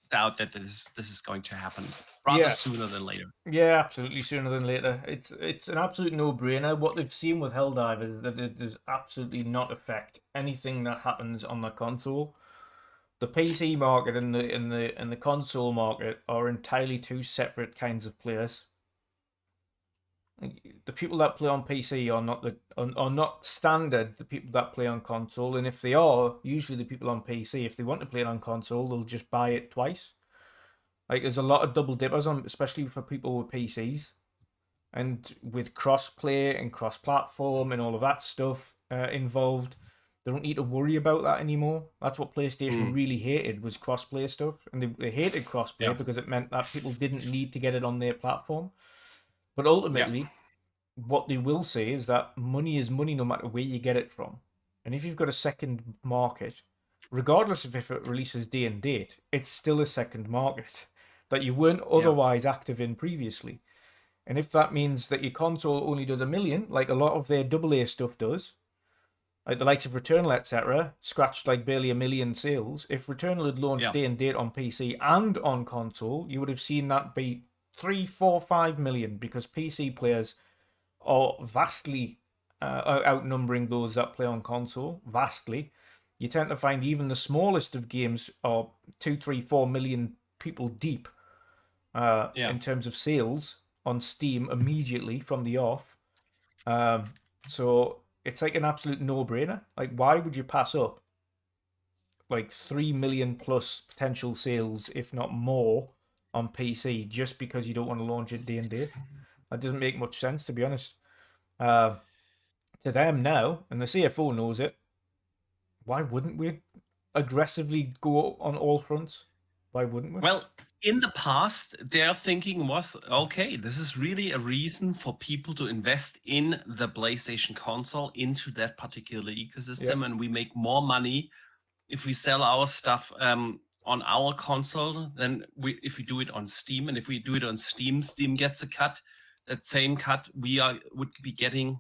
doubt that this is going to happen rather sooner than later. Yeah, absolutely sooner than later. It's an absolute no-brainer. What they've seen with Helldivers is that it does absolutely not affect anything that happens on the console. The PC market and the console market are entirely two separate kinds of players. the people that play on PC are not standard the people that play on console, and if they are, usually the people on PC, if they want to play it on console, they'll just buy it twice. Like there's a lot of double dippers on, especially for people with PCs, and with cross-play and cross-platform and all of that stuff involved. They don't need to worry about that anymore. That's what PlayStation really hated, was cross-play stuff, and they hated cross-play because it meant that people didn't need to get it on their platform. But ultimately, what they will say is that money is money no matter where you get it from. And if you've got a second market, regardless of if it releases day and date, it's still a second market that you weren't otherwise active in previously. And if that means that your console only does 1 million, like a lot of their AA stuff does, like the likes of Returnal, etc., scratched like barely 1 million sales. If Returnal had launched day and date on PC and on console, you would have seen that be 3, 4, 5 million, because PC players are vastly outnumbering those that play on console. Vastly. You tend to find even the smallest of games are 2, 3, 4 million people deep in terms of sales on Steam immediately from the off. So it's like an absolute no-brainer. Like, why would you pass up like 3 million plus potential sales, if not more, on PC just because you don't want to launch it day and date? That doesn't make much sense, to be honest. To them now, and the CFO knows it, why wouldn't we aggressively go on all fronts? Why wouldn't we? Well, in the past, their thinking was, okay, this is really a reason for people to invest in the PlayStation console, into that particular ecosystem, and we make more money if we sell our stuff on our console than if we do it on Steam. And if we do it on Steam, Steam gets a cut. That same cut would be getting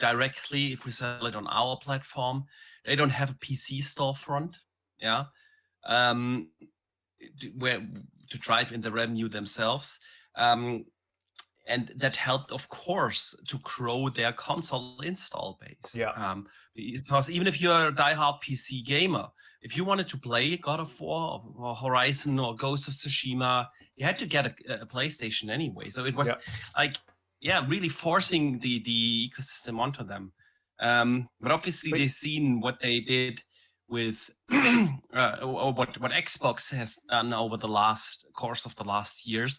directly if we sell it on our platform. They don't have a PC storefront, where to drive in the revenue themselves, and that helped, of course, to grow their console install base. Because even if you're a diehard PC gamer, if you wanted to play God of War or Horizon or Ghost of Tsushima, you had to get a PlayStation anyway. So it was really forcing the ecosystem onto them. But obviously they've seen what they did with or what Xbox has done over the course of the last years,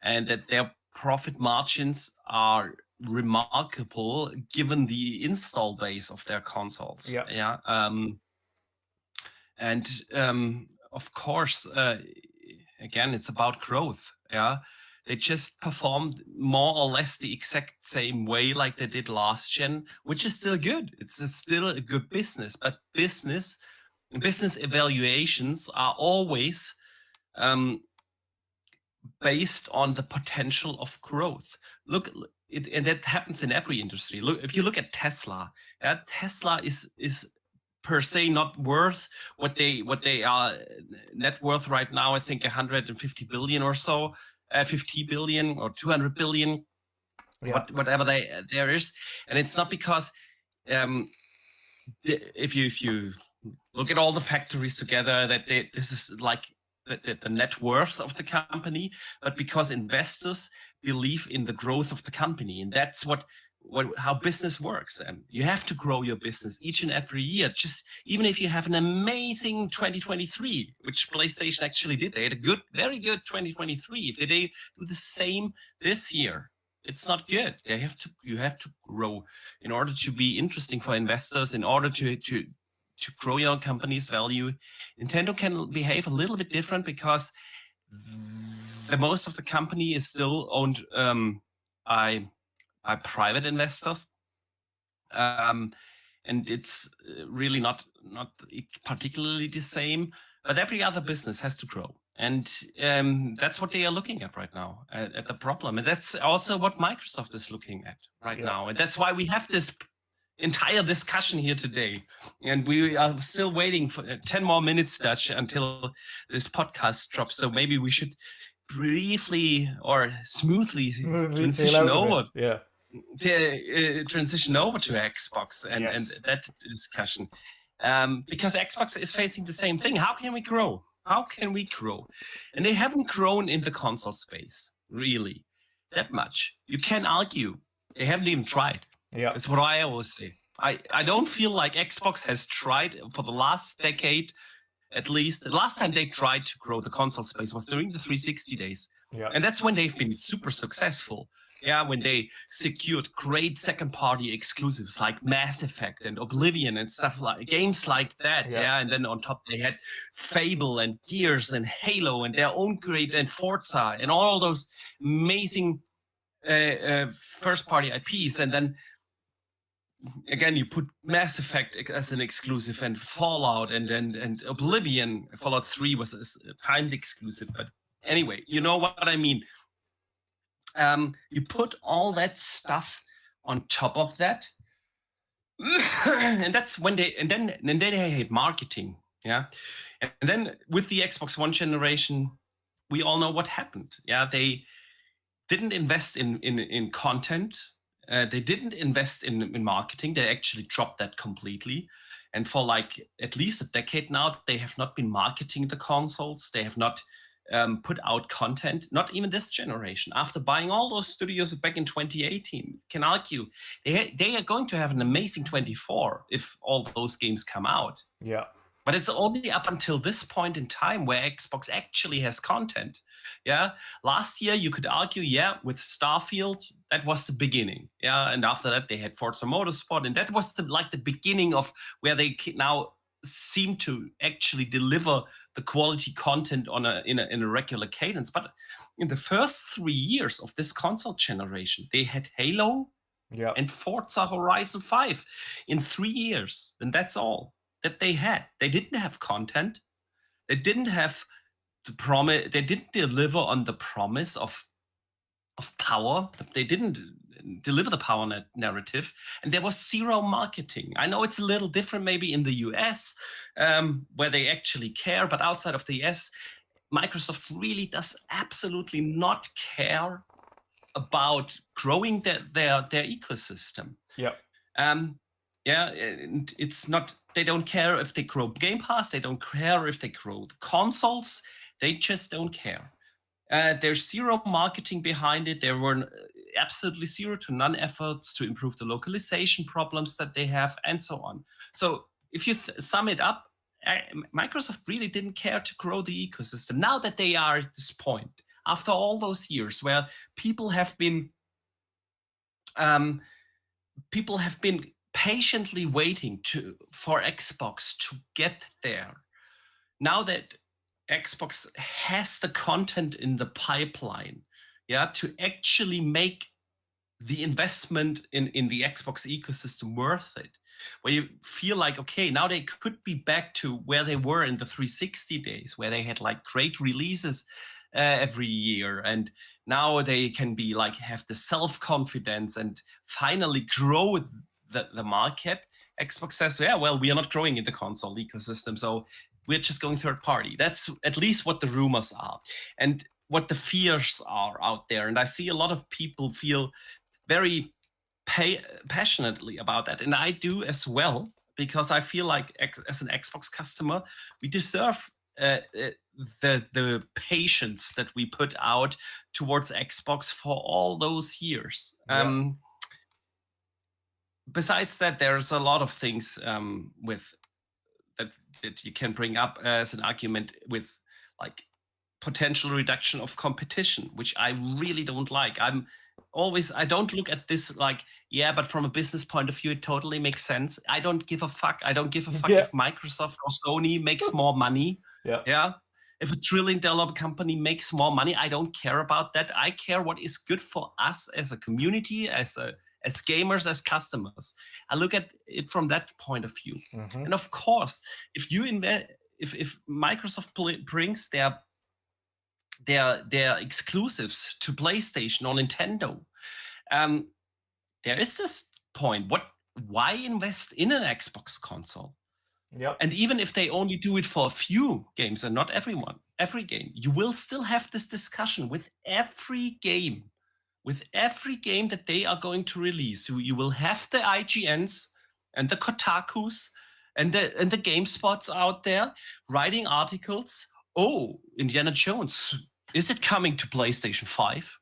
and that their profit margins are remarkable given the install base of their consoles. Of course, again, it's about growth. They just performed more or less the exact same way like they did last gen, which is still good. It's still a good business, but business evaluations are always based on the potential of growth. And that happens in every industry. Look, if you look at Tesla, Tesla is per se not worth what they are net worth right now. I think 150 billion or so. 50 billion or 200 billion, whatever there is. And it's not because if you look at all the factories together, that this is like the net worth of the company, but because investors believe in the growth of the company. And that's how business works. And you have to grow your business each and every year. Just even if you have an amazing 2023, which PlayStation actually did, they had a very good 2023. If they do the same this year, it's not good. You have to grow in order to be interesting for investors, in order to grow your company's value. Nintendo can behave a little bit different because the most of the company is still owned by private investors, and it's really not particularly the same. But every other business has to grow, and that's what they are looking at right now, at the problem. And that's also what Microsoft is looking at right now, and that's why we have this entire discussion here today. And we are still waiting for 10 more minutes, Dutch, until this podcast drops. So maybe we should briefly or smoothly transition over. Transition over to Xbox and that discussion, because Xbox is facing the same thing. How can we grow? And they haven't grown in the console space, really. that much. You can't argue. They haven't even tried. Yeah. That's what I always say. I don't feel like Xbox has tried for the last decade, at least. The last time they tried to grow the console space was during the 360 days. Yeah. And that's when they've been super successful. Yeah, when they secured great second-party exclusives like Mass Effect and Oblivion and stuff like games like that. Yeah. And then on top they had Fable and Gears and Halo and their own great and Forza and all those amazing first-party IPs. And then again, you put Mass Effect as an exclusive and Fallout and Oblivion. Fallout 3 was a timed exclusive, but anyway, you know what I mean. You put all that stuff on top of that, and that's when then they hate marketing, yeah. And then with the Xbox One generation, we all know what happened. Yeah, they didn't invest in content. They didn't invest in marketing. They actually dropped that completely. And for like at least a decade now, they have not been marketing the consoles. They have not put out content, not even this generation. After buying all those studios back in 2018, can argue they are going to have an amazing 24 if all those games come out. Yeah. But it's only up until this point in time where Xbox actually has content. Yeah. Last year, you could argue, yeah, with Starfield, that was the beginning. Yeah. And after that, they had Forza Motorsport. And that was the beginning of where they now seem to actually deliver the quality content in a regular cadence. But in the first 3 years of this console generation, they had Halo and Forza Horizon 5 in 3 years. And that's all that they had. They didn't have content. They didn't have the promise. They didn't deliver on the promise of power. They didn't deliver the power narrative, and there was zero marketing. I know it's a little different maybe in the US, where they actually care, but outside of the US, Microsoft really does absolutely not care about growing their ecosystem. Yeah. Yeah, and it's not, they don't care if they grow Gamepass, they don't care if they grow the consoles, they just don't care. There's zero marketing behind it. There were absolutely zero to none efforts to improve the localization problems that they have, and so on. So if you sum it up, Microsoft really didn't care to grow the ecosystem. Now that they are at this point, after all those years where people have been patiently waiting for Xbox to get there, now that Xbox has the content in the pipeline, yeah, to actually make the investment in the Xbox ecosystem worth it, where you feel like, okay, now they could be back to where they were in the 360 days, where they had like great releases every year, and now they can be like have the self-confidence and finally grow the market. Xbox says, yeah, well, we are not growing in the console ecosystem, so we're just going third party. That's at least what the rumors are and what the fears are out there. And I see a lot of people feel very passionately about that. And I do as well, because I feel like as an Xbox customer, we deserve the patience that we put out towards Xbox for all those years. Yeah. Besides that, there's a lot of things with that you can bring up as an argument with like potential reduction of competition, which I really don't like. I don't look at this like, yeah, but from a business point of view, it totally makes sense. I don't give a fuck. I don't give a fuck if Microsoft or Sony makes more money. Yeah. If a $1 trillion company makes more money, I don't care about that. I care what is good for us as a community, as gamers, as customers. I look at it from that point of view. Mm-hmm. And of course, if Microsoft brings their exclusives to PlayStation or Nintendo, there is this point. Why invest in an Xbox console? Yep. And even if they only do it for a few games and not every game, you will still have this discussion with every game. With every game that they are going to release, you will have the IGNs and the Kotakus and the GameSpots out there writing articles. Oh, Indiana Jones, is it coming to PlayStation 5?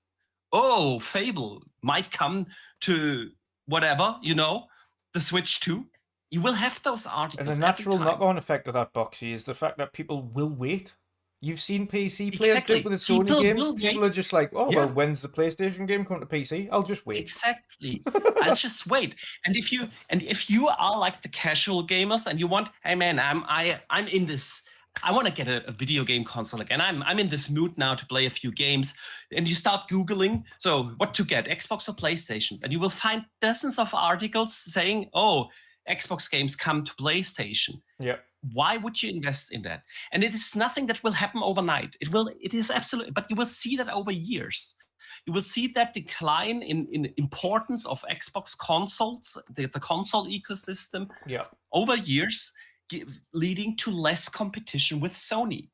oh, Fable might come to whatever, the Switch 2. You will have those And articles the every natural time. knock-on effect of that, Boxy, is the fact that people will wait. You've seen PC players do Exactly. it with the Sony People games. will People wait. are just like, oh, Yeah. well, when's the PlayStation game coming to PC? I'll just wait. Exactly. I'll just wait. And if you are like the casual gamers and you want, hey man, I'm in this. I want to get a video game console again. I'm in this mood now to play a few games. And you start Googling, so what to get, Xbox or PlayStations? And you will find dozens of articles saying, oh, Xbox games come to PlayStation. Yeah. Why would you invest in that? And it is nothing that will happen overnight. It is absolutely, but you will see that over years. You will see that decline in importance of Xbox consoles, the console ecosystem, Yeah. over years, leading to less competition with Sony.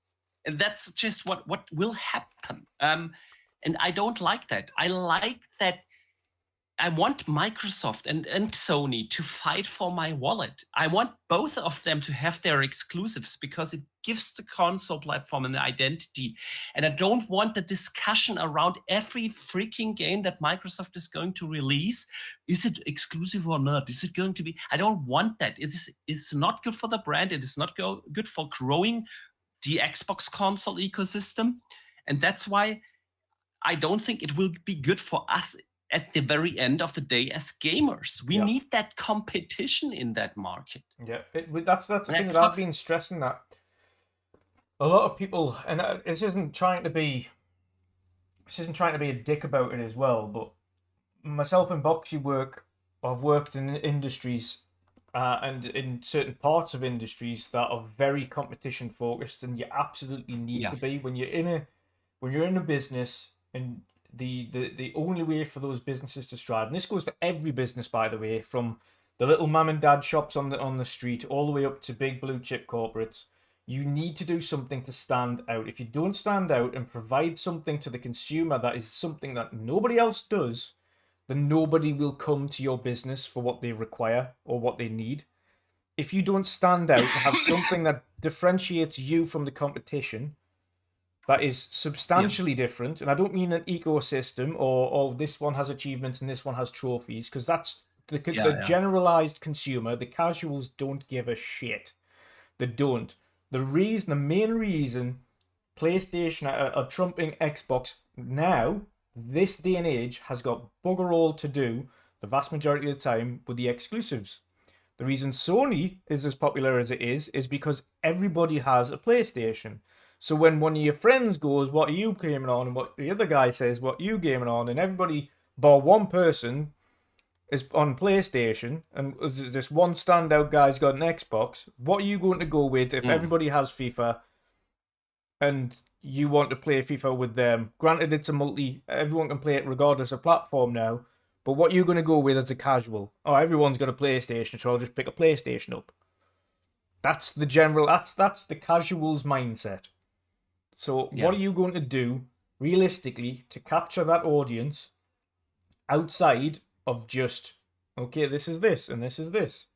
And that's just what will happen. And I don't like that. I like that. I want Microsoft and Sony to fight for my wallet. I want both of them to have their exclusives because it gives the console platform an identity. And I don't want the discussion around every freaking game that Microsoft is going to release. Is it exclusive or not? Is it going to be? I don't want that. It's not good for the brand. It is not good for growing the Xbox console ecosystem. And that's why I don't think it will be good for us at the very end of the day as gamers. We need that competition in that market. Yeah, that's the thing that I've been stressing, that a lot of people, and this isn't trying to be a dick about it as well, but myself and Boxy I've worked in industries and in certain parts of industries that are very competition focused, and you absolutely need to be when you're in a business. And the only way for those businesses to strive, and this goes for every business, by the way, from the little mum and dad shops on the street all the way up to big blue chip corporates, you need to do something to stand out. If you don't stand out and provide something to the consumer that is something that nobody else does, then nobody will come to your business for what they require or what they need. If you don't stand out and have something that differentiates you from the competition, that is substantially different, and I don't mean an ecosystem or this one has achievements and this one has trophies, because that's the generalized consumer. The casuals don't give a shit. They don't. The main reason PlayStation are trumping Xbox now, this day and age, has got bugger all to do, the vast majority of the time, with the exclusives. The reason Sony is as popular as it is because everybody has a PlayStation. So when one of your friends goes, what are you gaming on? And what the other guy says, what are you gaming on? And everybody, bar one person, is on PlayStation, and this one standout guy's got an Xbox, what are you going to go with if everybody has FIFA and you want to play FIFA with them? Granted, it's a everyone can play it regardless of platform now, but what are you going to go with as a casual? Oh, everyone's got a PlayStation, so I'll just pick a PlayStation up. That's the casual's mindset. So what are you going to do realistically to capture that audience outside of just, okay, this is this and this is this?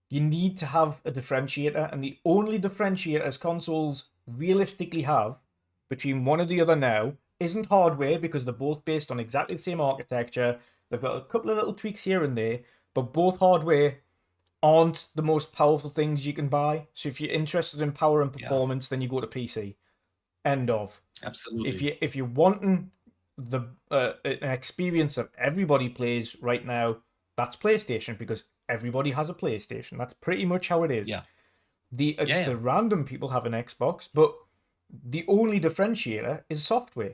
You need to have a differentiator, and the only differentiator as consoles realistically have between one or the other now isn't hardware, because they're both based on exactly the same architecture. They've got a couple of little tweaks here and there, but both hardware aren't the most powerful things you can buy. So if you're interested in power and performance, then you go to PC. End of. Absolutely. If you're wanting the an experience that everybody plays right now, that's PlayStation, because everybody has a PlayStation. That's pretty much how it is. Yeah. The random people have an Xbox, but the only differentiator is software.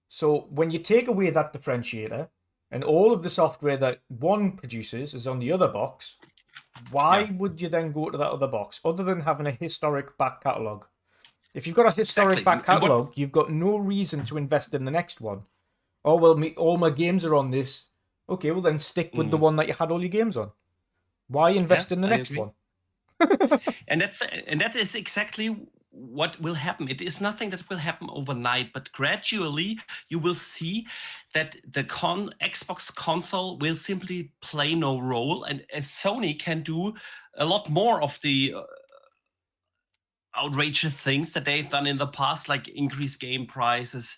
So when you take away that differentiator and all of the software that one produces is on the other box, why would you then go to that other box other than having a historic back catalogue? If you've got a historic back catalogue, you've got no reason to invest in the next one. Oh, well, all my games are on this. Okay, well then stick with the one that you had all your games on. Why invest in the next one? And that is exactly what will happen. It is nothing that will happen overnight, but gradually you will see that the Xbox console will simply play no role, and as Sony can do a lot more of the outrageous things that they've done in the past, like increase game prices,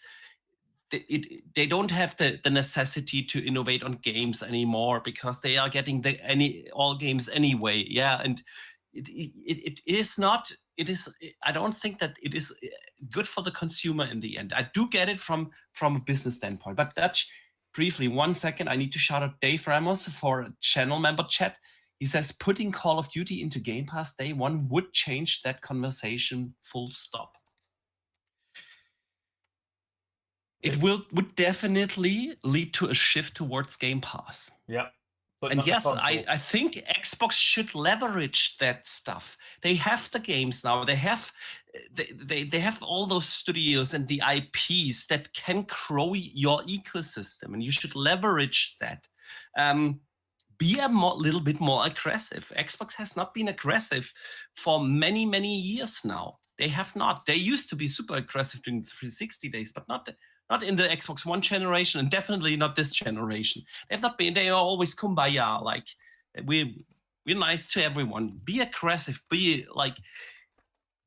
they don't have the necessity to innovate on games anymore because they are getting all games anyway. Yeah, and it is not. It is. I don't think that it is good for the consumer in the end. I do get it from a business standpoint, but Dutch, briefly, 1 second. I need to shout out Dave Ramos for a channel member chat. He says putting Call of Duty into Game Pass day one would change that conversation. Full stop. It would definitely lead to a shift towards Game Pass. Yeah. And yes, I think Xbox should leverage that stuff. They have the games now. They have all those studios and the IPs that can grow your ecosystem, and you should leverage that. Be a little bit more aggressive. Xbox has not been aggressive for many, many years now. They have not. They used to be super aggressive during the 360 days, but not in the Xbox One generation, and definitely not this generation. They've not been. They are always kumbaya, like we're nice to everyone. Be aggressive. Be like,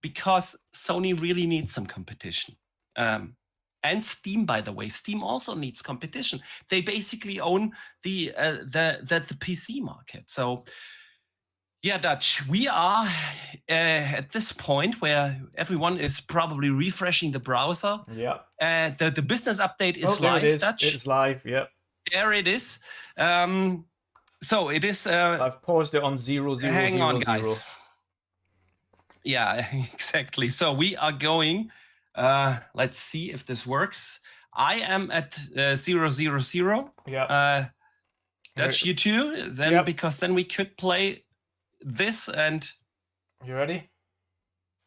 because Sony really needs some competition. And Steam, by the way, Steam also needs competition. They basically own the PC market. So, yeah, Dutch, we are at this point where everyone is probably refreshing the browser. Yeah. The business update is live, it is. Dutch. It's live, yeah. There it is. So it is... I've paused it on 0, 0, hang 0, on, 0. guys. Yeah, exactly. So we are going... let's see if this works. I am at 0, 0, 0. Yeah. Dutch, you too? Then, yep. Because then we could play this and... You ready?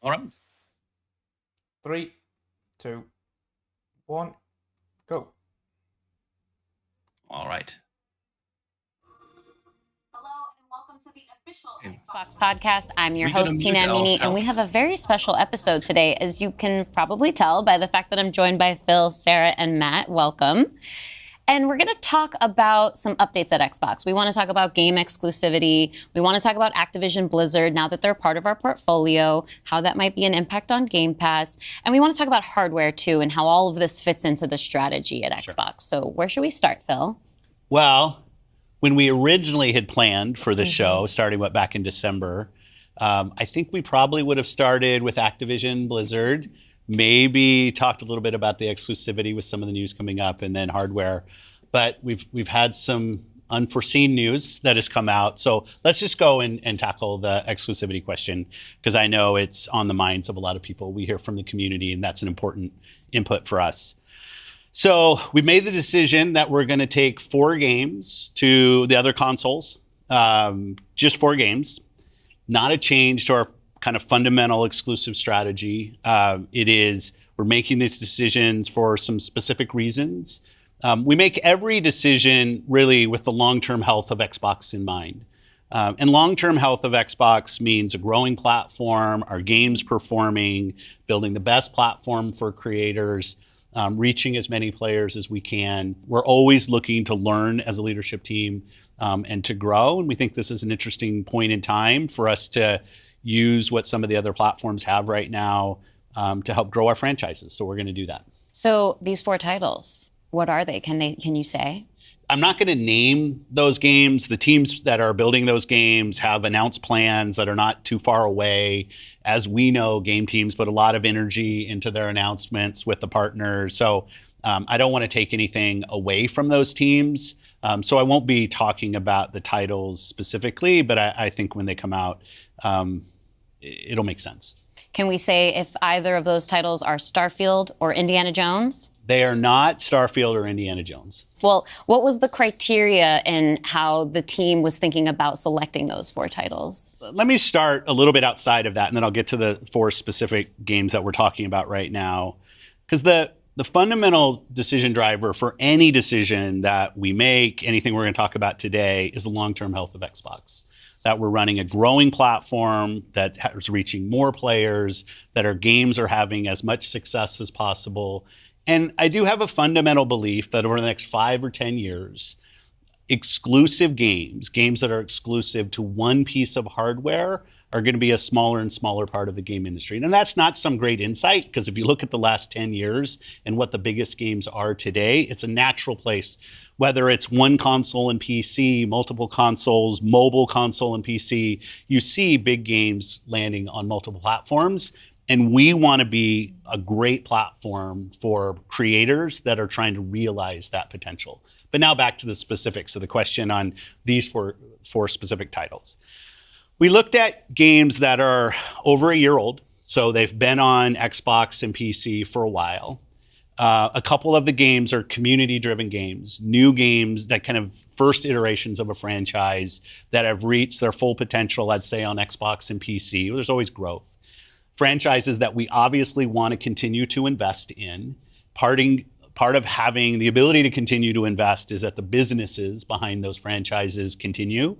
All right. 3, 2, 1, go. All right. Hello and welcome to the official Xbox podcast. I'm your host, Tina Amini, and we have a very special episode today, as you can probably tell by the fact that I'm joined by Phil, Sarah, and Matt. Welcome. And we're going to talk about some updates at Xbox. We want to talk about game exclusivity. We want to talk about Activision Blizzard, now that they're part of our portfolio, how that might be an impact on Game Pass. And we want to talk about hardware, too, and how all of this fits into the strategy at Xbox. So where should we start, Phil? Well, when we originally had planned for the show, starting back in December, I think we probably would have started with Activision Blizzard, maybe talked a little bit about the exclusivity with some of the news coming up, and then hardware. But we've had some unforeseen news that has come out. So let's just go and tackle the exclusivity question, because I know it's on the minds of a lot of people. We hear from the community, and that's an important input for us. So we made the decision that we're going to take 4 games to the other consoles, just 4 games, not a change to our kind of fundamental exclusive strategy. We're making these decisions for some specific reasons. We make every decision really with the long-term health of Xbox in mind. And long-term health of Xbox means a growing platform, our games performing, building the best platform for creators, reaching as many players as we can. We're always looking to learn as a leadership team and to grow. And we think this is an interesting point in time for us to use what some of the other platforms have right now to help grow our franchises. So we're going to do that. So these 4 titles, what are they? Can you say? I'm not going to name those games. The teams that are building those games have announced plans that are not too far away. As we know, game teams put a lot of energy into their announcements with the partners. So I don't want to take anything away from those teams. So I won't be talking about the titles specifically, but I think when they come out, it'll make sense. Can we say if either of those titles are Starfield or Indiana Jones? They are not Starfield or Indiana Jones. Well, what was the criteria in how the team was thinking about selecting those 4 titles? Let me start a little bit outside of that, and then I'll get to the 4 specific games that we're talking about right now. Because the fundamental decision driver for any decision that we make, anything we're going to talk about today, is the long-term health of Xbox. That we're running a growing platform that is reaching more players, that our games are having as much success as possible. And I do have a fundamental belief that over the next 5 or 10 years, exclusive games that are exclusive to one piece of hardware, are going to be a smaller and smaller part of the game industry. And that's not some great insight, because if you look at the last 10 years and what the biggest games are today, it's a natural place, whether it's one console and PC, multiple consoles, mobile console and PC, you see big games landing on multiple platforms. And we want to be a great platform for creators that are trying to realize that potential. But now back to the specifics of the question on these four specific titles. We looked at games that are over a year old, so they've been on Xbox and PC for a while. A couple of the games are community-driven games, new games that kind of first iterations of a franchise that have reached their full potential, I'd say, on Xbox and PC. There's always growth. Franchises that we obviously want to continue to invest in. Part of having the ability to continue to invest is that the businesses behind those franchises continue.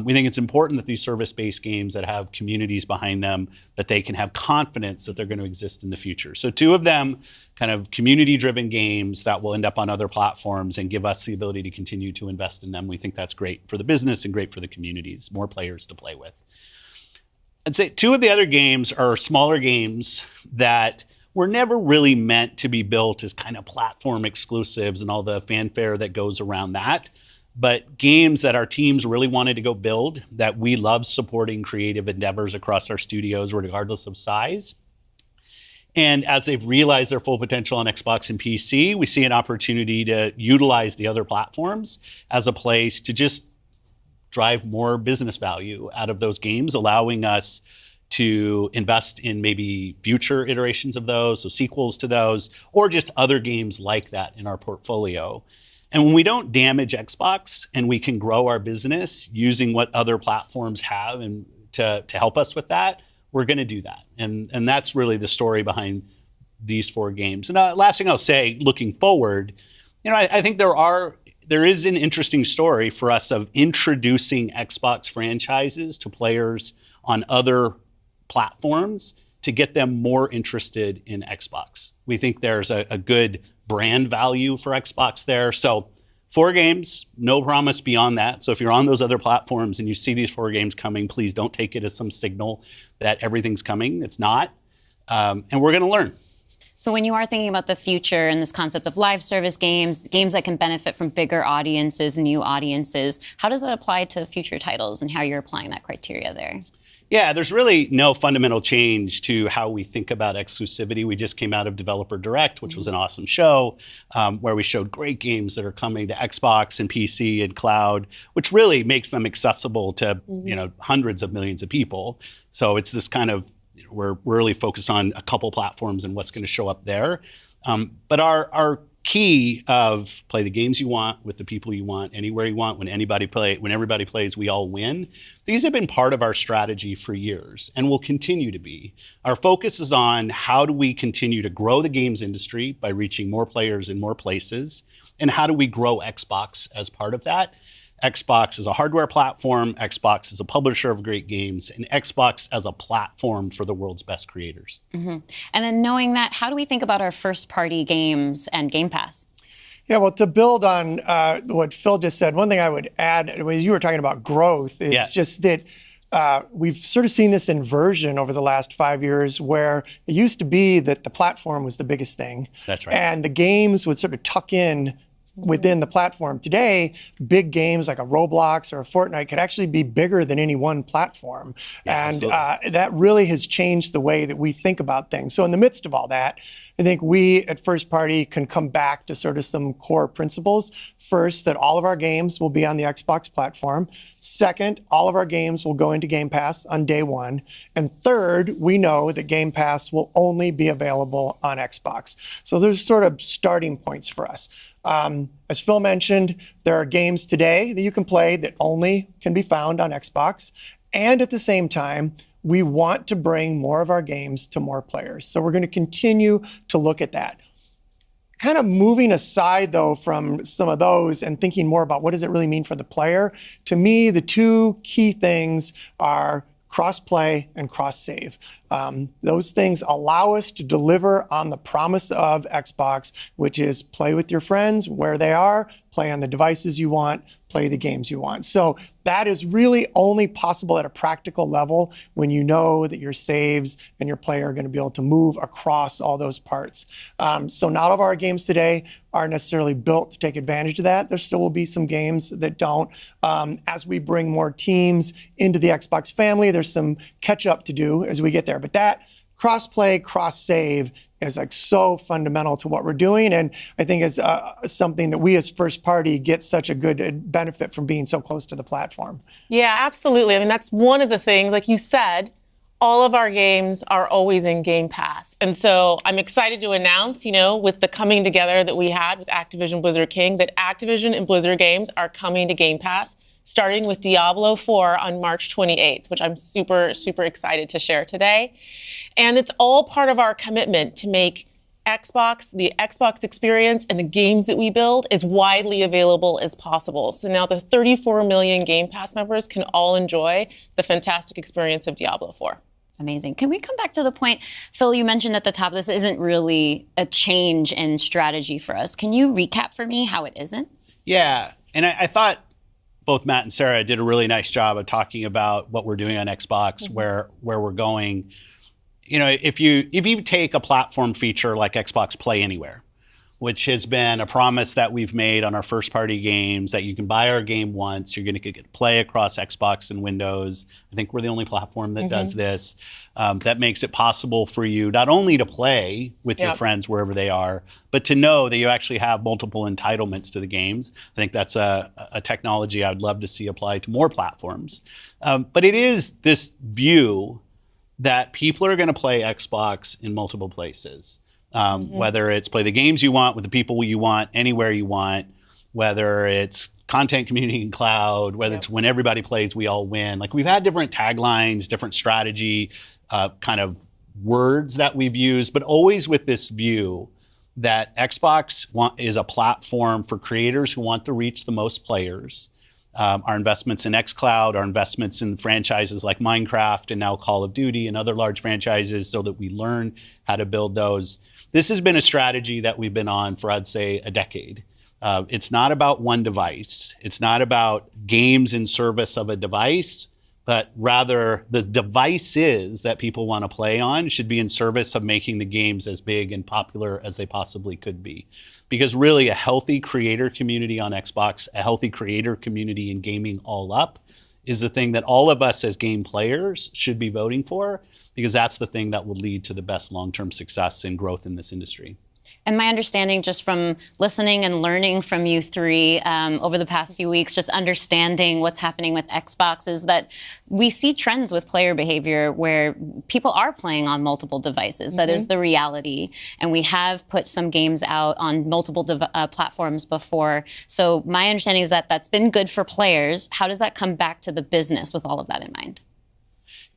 We think it's important that these service-based games that have communities behind them, that they can have confidence that they're going to exist in the future. So 2 of them, kind of community-driven games that will end up on other platforms and give us the ability to continue to invest in them. We think that's great for the business and great for the communities, more players to play with. I'd say 2 of the other games are smaller games that were never really meant to be built as kind of platform exclusives and all the fanfare that goes around that. But games that our teams really wanted to go build, that we love supporting creative endeavors across our studios, regardless of size. And as they've realized their full potential on Xbox and PC, we see an opportunity to utilize the other platforms as a place to just drive more business value out of those games, allowing us to invest in maybe future iterations of those, so sequels to those, or just other games like that in our portfolio. And when we don't damage Xbox and we can grow our business using what other platforms have and to help us with that, we're going to do that. And that's really the story behind these 4 games. And last thing I'll say, looking forward, I think there is an interesting story for us of introducing Xbox franchises to players on other platforms to get them more interested in Xbox. We think there's a good brand value for Xbox there. So 4 games, no promise beyond that. So if you're on those other platforms and you see these 4 games coming, please don't take it as some signal that everything's coming. It's not. And we're going to learn. So when you are thinking about the future and this concept of live service games, games that can benefit from bigger audiences, new audiences, how does that apply to future titles and how you're applying that criteria there? Yeah, there's really no fundamental change to how we think about exclusivity. We just came out of Developer Direct, which was an awesome show, where we showed great games that are coming to Xbox and PC and cloud, which really makes them accessible to hundreds of millions of people. So it's this kind of, we're really focused on a couple platforms and what's going to show up there. But our key of play the games you want with the people you want, anywhere you want, when everybody plays, we all win. These have been part of our strategy for years and will continue to be. Our focus is on how do we continue to grow the games industry by reaching more players in more places, and how do we grow Xbox as part of that. Xbox is a hardware platform, Xbox is a publisher of great games, and Xbox as a platform for the world's best creators. Mm-hmm. And then knowing that, how do we think about our first-party games and Gamepass? Yeah, well, to build on what Phil just said, one thing I would add, as you were talking about growth, is just that we've sort of seen this inversion over the last 5 years where it used to be that the platform was the biggest thing. That's right. And the games would sort of tuck in within the platform. Today, big games like a Roblox or a Fortnite could actually be bigger than any one platform. Yeah, and that really has changed the way that we think about things. So in the midst of all that, I think we at First Party can come back to sort of some core principles. First, that all of our games will be on the Xbox platform. Second, all of our games will go into Game Pass on day 1. And third, we know that Game Pass will only be available on Xbox. So there's sort of starting points for us. As Phil mentioned, there are games today that you can play that only can be found on Xbox. And at the same time, we want to bring more of our games to more players. So we're going to continue to look at that. Kind of moving aside, though, from some of those and thinking more about what does it really mean for the player, to me, the 2 key things are cross-play and cross-save. Those things allow us to deliver on the promise of Xbox, which is play with your friends where they are, play on the devices you want, play the games you want. So that is really only possible at a practical level when you know that your saves and your player are going to be able to move across all those parts. So not all of our games today are necessarily built to take advantage of that. There still will be some games that don't. As we bring more teams into the Xbox family, there's some catch up to do as we get there. But that cross-play, cross-save is like so fundamental to what we're doing. And I think is something that we as first party get such a good benefit from being so close to the platform. Yeah, absolutely. I mean, that's one of the things, like you said, all of our games are always in Game Pass. And so I'm excited to announce, with the coming together that we had with Activision Blizzard King, that Activision and Blizzard games are coming to Game Pass, starting with Diablo 4 on March 28th, which I'm super, super excited to share today. And it's all part of our commitment to make Xbox, the Xbox experience, and the games that we build as widely available as possible. So now the 34 million Game Pass members can all enjoy the fantastic experience of Diablo 4. Amazing. Can we come back to the point, Phil, you mentioned at the top, this isn't really a change in strategy for us. Can you recap for me how it isn't? Yeah, and I thought both Matt and Sarah did a really nice job of talking about what we're doing on Xbox, where we're going. If you take a platform feature like Xbox Play Anywhere, which has been a promise that we've made on our first party games, that you can buy our game once, you're going to get to play across Xbox and Windows. I think we're the only platform that does this. That makes it possible for you not only to play with your friends wherever they are, but to know that you actually have multiple entitlements to the games. I think that's a technology I would love to see applied to more platforms. But it is this view that people are going to play Xbox in multiple places. Whether it's play the games you want with the people you want, anywhere you want, whether it's content, community, and cloud, whether it's when everybody plays, we all win. Like, we've had different taglines, different strategy, kind of words that we've used, but always with this view that Xbox is a platform for creators who want to reach the most players. Our investments in xCloud, our investments in franchises like Minecraft and now Call of Duty and other large franchises so that we learn how to build those. This has been a strategy that we've been on for, I'd say, a decade. It's not about one device. It's not about games in service of a device, but rather the devices that people want to play on should be in service of making the games as big and popular as they possibly could be. Because really, a healthy creator community on Xbox, a healthy creator community in gaming all up, is the thing that all of us as game players should be voting for, because that's the thing that will lead to the best long-term success and growth in this industry. And my understanding, just from listening and learning from you three over the past few weeks, just understanding what's happening with Xbox, is that we see trends with player behavior where people are playing on multiple devices. That is the reality. And we have put some games out on multiple platforms before. So my understanding is that that's been good for players. How does that come back to the business with all of that in mind?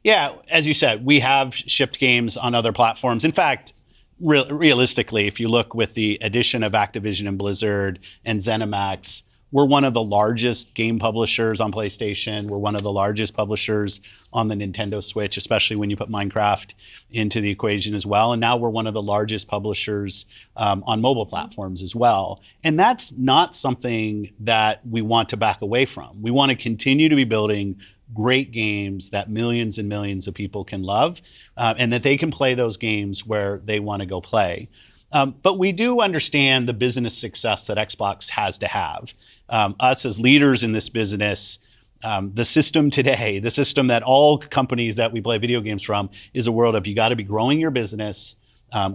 Yeah, as you said, we have shipped games on other platforms. In fact, realistically, if you look with the addition of Activision and Blizzard and ZeniMax, we're one of the largest game publishers on PlayStation. We're one of the largest publishers on the Nintendo Switch, especially when you put Minecraft into the equation as well. And now we're one of the largest publishers on mobile platforms as well. And that's not something that we want to back away from. We want to continue to be building great games that millions and millions of people can love, and that they can play those games where they want to go play. But we do understand the business success that Xbox has to have. Us as leaders in this business, the system today, the system that all companies that we play video games from, is a world of you got to be growing your business.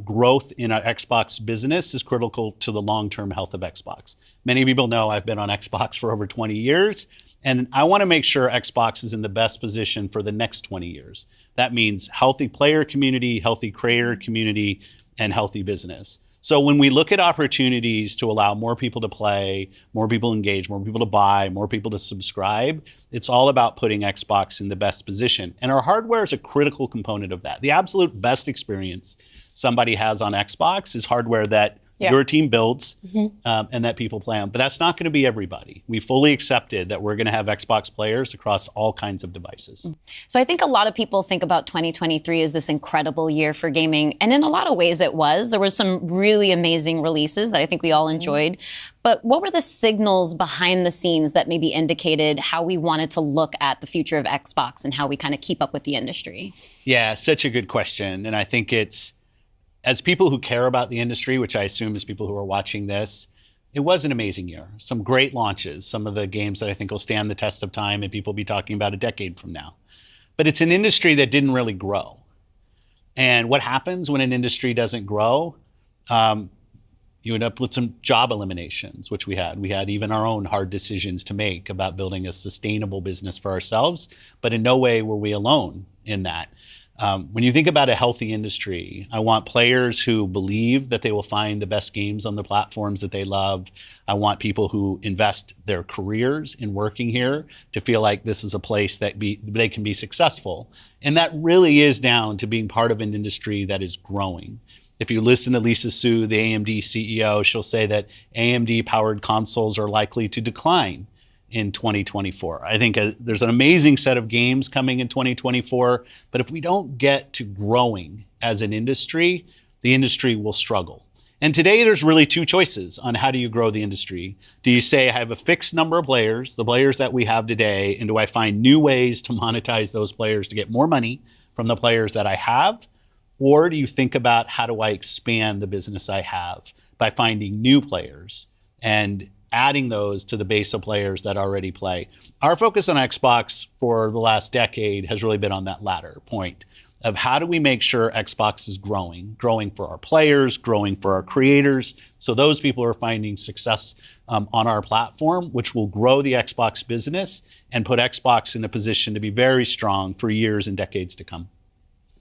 Growth in our Xbox business is critical to the long-term health of Xbox. Many people know I've been on Xbox for over 20 years. And I want to make sure Xbox is in the best position for the next 20 years. That means healthy player community, healthy creator community, and healthy business. So when we look at opportunities to allow more people to play, more people engage, more people to buy, more people to subscribe, it's all about putting Xbox in the best position. And our hardware is a critical component of that. The absolute best experience somebody has on Xbox is hardware that Yeah. Your team builds, and that people play on. But that's not going to be everybody. We fully accepted that we're going to have Xbox players across all kinds of devices. So I think a lot of people think about 2023 as this incredible year for gaming. And in a lot of ways it was. There was some really amazing releases that I think we all enjoyed. But what were the signals behind the scenes that maybe indicated how we wanted to look at the future of Xbox and how we kind of keep up with the industry? Yeah, such a good question. And I think it's, as people who care about the industry, which I assume is people who are watching this, it was an amazing year. Some great launches, some of the games that I think will stand the test of time and people will be talking about a decade from now. But it's an industry that didn't really grow. And what happens when an industry doesn't grow? You end up with some job eliminations, which we had. We had even our own hard decisions to make about building a sustainable business for ourselves, but in no way were we alone in that. When you think about a healthy industry, I want players who believe that they will find the best games on the platforms that they love. I want people who invest their careers in working here to feel like this is a place that they can be successful. And that really is down to being part of an industry that is growing. If you listen to Lisa Su, the AMD CEO, she'll say that AMD-powered consoles are likely to decline in 2024. I think there's an amazing set of games coming in 2024, but if we don't get to growing as an industry, the industry will struggle. And today there's really two choices on how do you grow the industry. Do you say I have a fixed number of players, the players that we have today, and do I find new ways to monetize those players to get more money from the players that I have? Or do you think about how do I expand the business I have by finding new players and adding those to the base of players that already play? Our focus on Xbox for the last decade has really been on that latter point of how do we make sure Xbox is growing for our players, growing for our creators, so those people are finding success on our platform, which will grow the Xbox business and put Xbox in a position to be very strong for years and decades to come.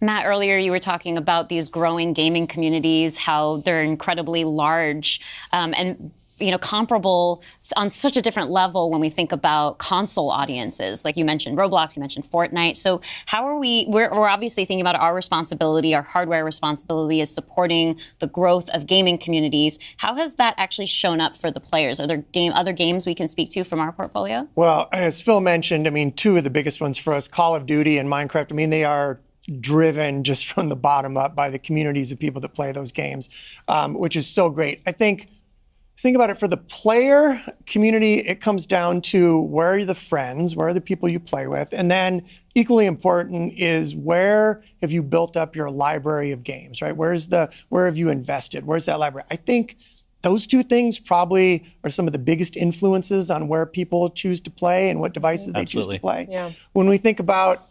Matt, earlier you were talking about these growing gaming communities, how they're incredibly large and comparable on such a different level when we think about console audiences. Like you mentioned Roblox, you mentioned Fortnite. So how are we're obviously thinking about our responsibility, our hardware responsibility is supporting the growth of gaming communities. How has that actually shown up for the players? Are there other games we can speak to from our portfolio? Well, as Phil mentioned, two of the biggest ones for us, Call of Duty and Minecraft, they are driven just from the bottom up by the communities of people that play those games, which is so great. I think about it for the player community, it comes down to where are the friends, where are the people you play with, and then equally important is where have you built up your library of games, right? Where have you invested? Where's that library? I think those two things probably are some of the biggest influences on where people choose to play and what devices they choose to play. Yeah. When we think about,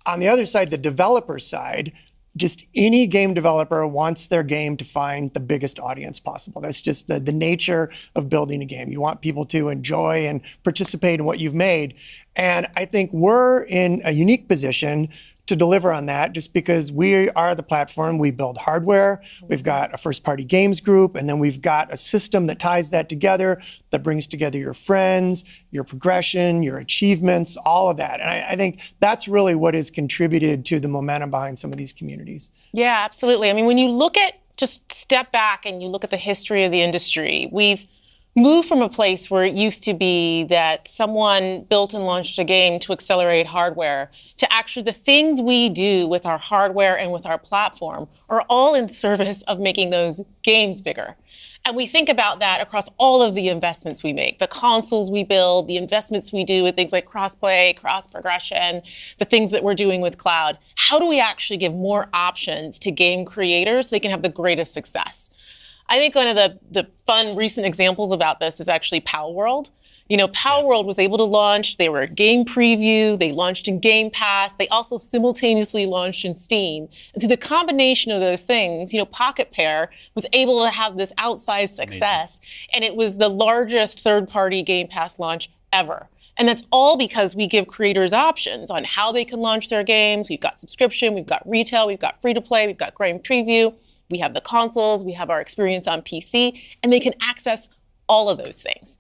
on the other side, the developer side, just any game developer wants their game to find the biggest audience possible. That's just the nature of building a game. You want people to enjoy and participate in what you've made. And I think we're in a unique position to deliver on that just because we are the platform. We build hardware, we've got a first-party games group, and then we've got a system that ties that together, that brings together your friends, your progression, your achievements, all of that. And I think that's really what has contributed to the momentum behind some of these communities. Yeah, absolutely. When you look at, just step back and you look at the history of the industry, we've moved from a place where it used to be that someone built and launched a game to accelerate hardware to actually the things we do with our hardware and with our platform are all in service of making those games bigger. And we think about that across all of the investments we make, the consoles we build, the investments we do with things like cross-play, cross-progression, the things that we're doing with cloud. How do we actually give more options to game creators so they can have the greatest success? I think one of the fun recent examples about this is actually Palworld. Palworld was able to launch, they were a game preview, they launched in Gamepass, they also simultaneously launched in Steam. And through the combination of those things, Pocket Pair was able to have this outsized success. And it was the largest third-party Game Pass launch ever. And that's all because we give creators options on how they can launch their games. We've got subscription, we've got retail, we've got free-to-play, we've got game preview. We have the consoles, we have our experience on PC, and they can access all of those things.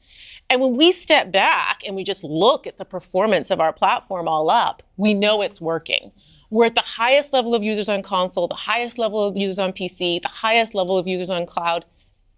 And when we step back and we just look at the performance of our platform all up, we know it's working. We're at the highest level of users on console, the highest level of users on PC, the highest level of users on cloud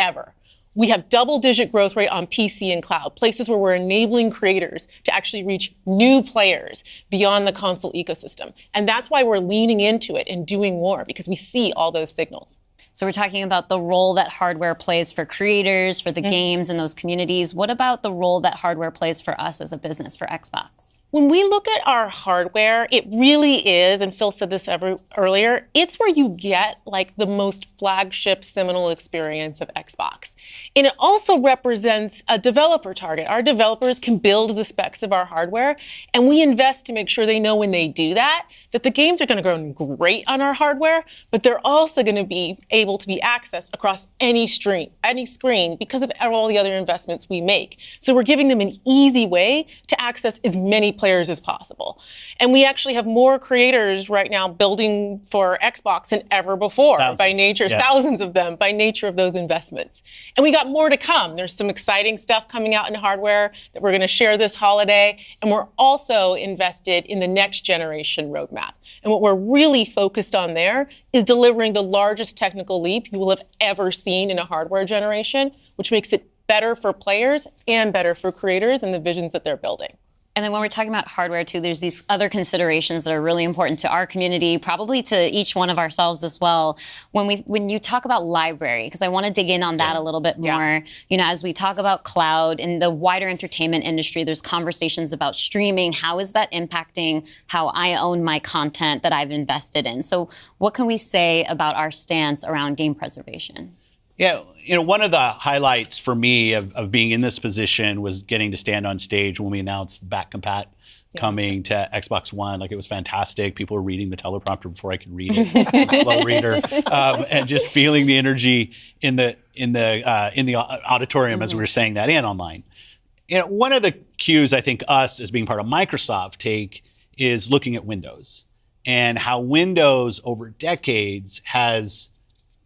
ever. We have double-digit growth rate on PC and cloud, places where we're enabling creators to actually reach new players beyond the console ecosystem. And that's why we're leaning into it and doing more, because we see all those signals. So we're talking about the role that hardware plays for creators, for the games and those communities. What about the role that hardware plays for us as a business, for Xbox? When we look at our hardware, it really is, and Phil said this earlier, it's where you get like the most flagship seminal experience of Xbox. And it also represents a developer target. Our developers can build the specs of our hardware, and we invest to make sure they know when they do that the games are going to run great on our hardware, but they're also going to be able to be accessed across any screen because of all the other investments we make. So we're giving them an easy way to access as many players as possible. And we actually have more creators right now building for Xbox than ever before by nature, thousands of them by nature of those investments. And we got more to come. There's some exciting stuff coming out in hardware that we're going to share this holiday. And we're also invested in the next generation roadmap. And what we're really focused on there is delivering the largest technical leap you will have ever seen in a hardware generation, which makes it better for players and better for creators and the visions that they're building. And then when we're talking about hardware too, there's these other considerations that are really important to our community, probably to each one of ourselves as well. When you talk about library, because I want to dig in on that a little bit more. You know, as we talk about cloud in the wider entertainment industry, there's conversations about streaming. How is that impacting how I own my content that I've invested in? So what can we say about our stance around game preservation? Yeah, you know, one of the highlights for me of being in this position was getting to stand on stage when we announced the back compat coming to Xbox One. Like, it was fantastic. People were reading the teleprompter before I could read it. I'm a slow reader, and just feeling the energy in the auditorium as we were saying that and online. You know, one of the cues I think us as being part of Microsoft take is looking at Windows and how Windows over decades has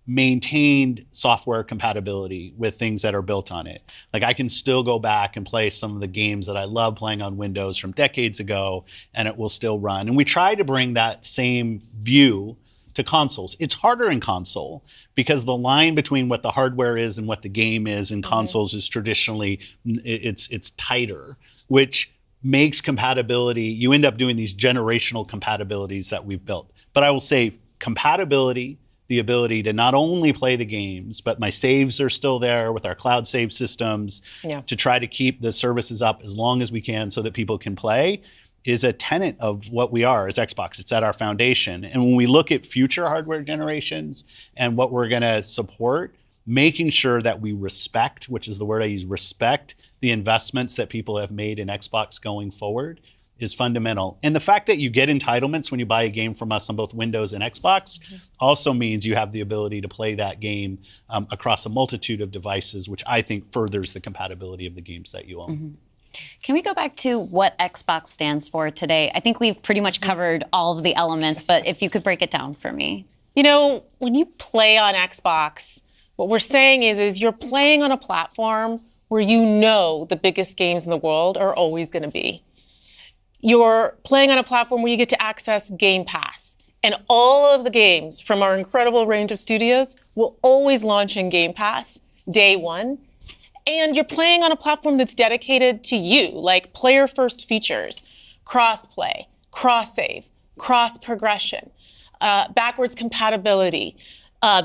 maintained software compatibility with things that are built on it. Like, I can still go back and play some of the games that I love playing on Windows from decades ago, and it will still run. And we try to bring that same view to consoles. It's harder in console because the line between what the hardware is and what the game is in consoles is traditionally, it's tighter, which makes compatibility, you end up doing these generational compatibilities that we've built. But I will say compatibility, the ability to not only play the games, but my saves are still there with our cloud save systems to try to keep the services up as long as we can so that people can play, is a tenet of what we are as Xbox. It's at our foundation. And when we look at future hardware generations and what we're going to support, making sure that we respect, which is the word I use, respect the investments that people have made in Xbox going forward is fundamental. And the fact that you get entitlements when you buy a game from us on both Windows and Xbox also means you have the ability to play that game across a multitude of devices, which I think furthers the compatibility of the games that you own. Can we go back to what Xbox stands for today? I think we've pretty much covered all of the elements, but if you could break it down for me. You know, when you play on Xbox, what we're saying is you're playing on a platform where you know the biggest games in the world are always going to be. You're playing on a platform where you get to access Gamepass. And all of the games from our incredible range of studios will always launch in Gamepass day one. And you're playing on a platform that's dedicated to you, like player-first features, cross-play, cross-save, cross-progression, backwards compatibility,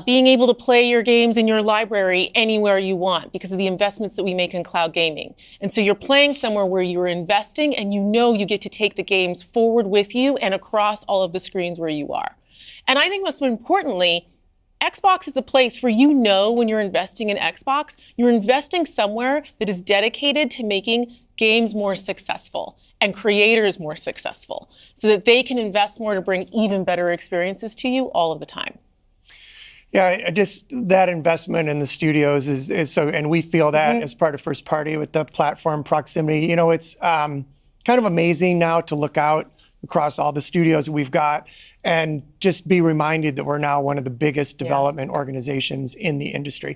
being able to play your games in your library anywhere you want because of the investments that we make in cloud gaming. And so you're playing somewhere where you're investing and you know you get to take the games forward with you and across all of the screens where you are. And I think most importantly, Xbox is a place where you know when you're investing in Xbox, you're investing somewhere that is dedicated to making games more successful and creators more successful so that they can invest more to bring even better experiences to you all of the time. Yeah, just that investment in the studios is so, and we feel that as part of first party with the platform proximity. You know, it's kind of amazing now to look out across all the studios we've got and just be reminded that we're now one of the biggest development organizations in the industry.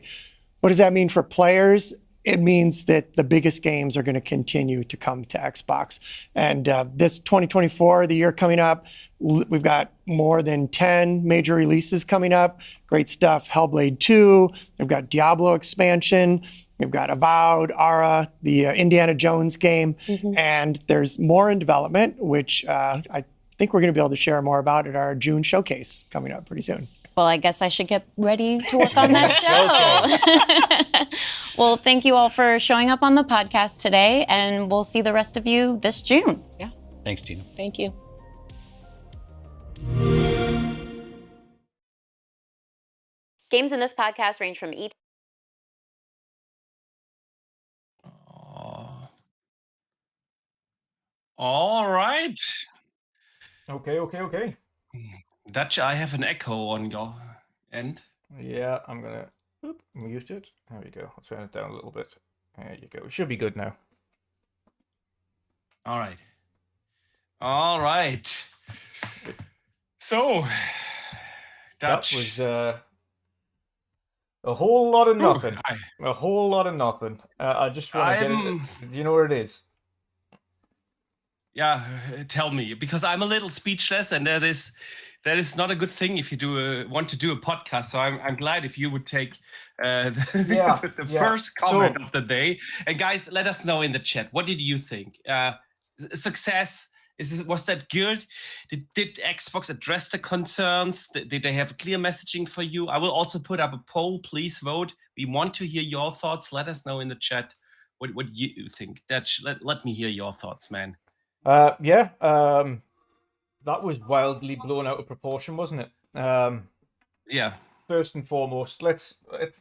What does that mean for players? it means that the biggest games are going to continue to come to Xbox. And this 2024, the year coming up, we've got more than 10 major releases coming up. Great stuff. Hellblade 2. We've got Diablo expansion. We've got Avowed, Ara, the Indiana Jones game. And there's more in development, which I think we're going to be able to share more about at our June showcase coming up pretty soon. Well, I guess I should get ready to work on that show. Well, thank you all for showing up on the podcast today, and we'll see the rest of you this June. Yeah. Thanks, Tina. Thank you. Games in this podcast range from All right. Okay. Dutch, I have an echo on your end. Yeah, I'm gonna mute it. There we go. I'll turn it down a little bit. There you go. It should be good now. All right. All right. So, Dutch. That was a whole lot of nothing. Hi. A whole lot of nothing. I just want to get it. Do you know where it is? Yeah, tell me, because I'm a little speechless, and that is not a good thing if you want to do a podcast. So I'm glad if you would take the first comment of the day. And guys, let us know in the chat, what did you think? Success. Was that good? Did Xbox address the concerns? Did they have clear messaging for you? I will also put up a poll. Please vote. We want to hear your thoughts. Let us know in the chat what you think. Let me hear your thoughts, man. That was wildly blown out of proportion, wasn't it? Yeah. First and foremost, let's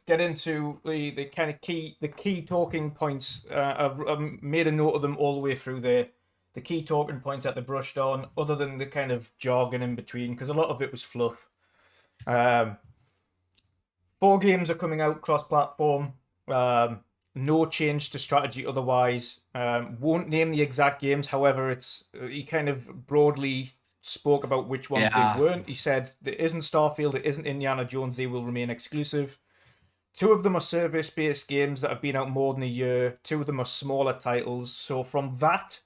get into the kind of key talking points. I've made a note of them all the way through there. The key talking points that they brushed on, other than the kind of jargon in between, because a lot of it was fluff. 4 games are coming out cross-platform. No change to strategy otherwise. Won't name the exact games. However, he kind of broadly spoke about which ones they weren't. He said there isn't Starfield, it isn't Indiana Jones. They will remain exclusive. 2 of them are service-based games that have been out more than a year. 2 of them are smaller titles. So from that,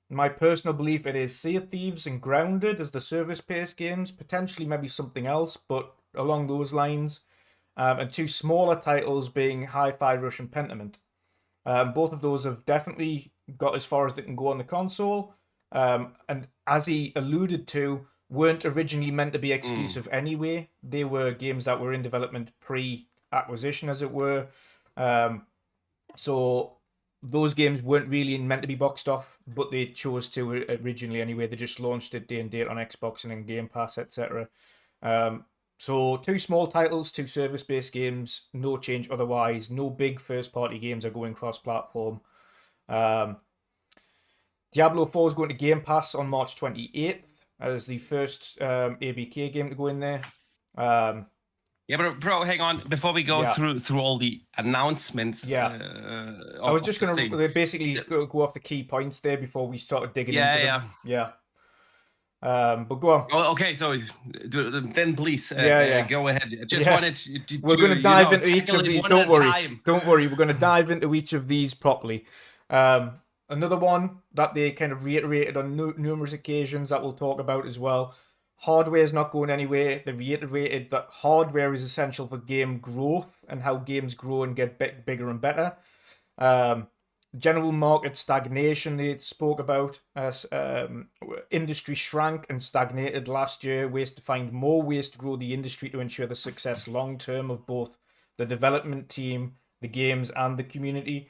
my personal belief, it is Sea of Thieves and Grounded as the service-based games. Potentially maybe something else, but along those lines. And 2 smaller titles being Hi-Fi Rush and Pentiment. Both of those have definitely got as far as they can go on the console. And as he alluded to, weren't originally meant to be exclusive anyway. They were games that were in development pre-acquisition, as it were. So those games weren't really meant to be boxed off, but they chose to originally anyway. They just launched it day and date on Xbox and then Gamepass, etc. So 2 small titles, 2 service-based games, no change otherwise. No big first-party games are going cross-platform. Diablo 4 is going to Game Pass on March 28th as the first ABK game to go in there. Yeah, but bro, hang on. Before we go through all the announcements. I was just going to basically go off the key points there before we started digging into them. Yeah. But go on. Oh, okay, so then please go ahead. I just wanted to we're going to dive into each of these. Don't worry. We're going to dive into each of these properly. Another one that they kind of reiterated on numerous occasions that we'll talk about as well. Hardware is not going anywhere. They reiterated that hardware is essential for game growth and how games grow and get bigger and better. General market stagnation they spoke about. Industry shrank and stagnated last year. Ways to find more ways to grow the industry to ensure the success long term of both the development team, the games, and the community.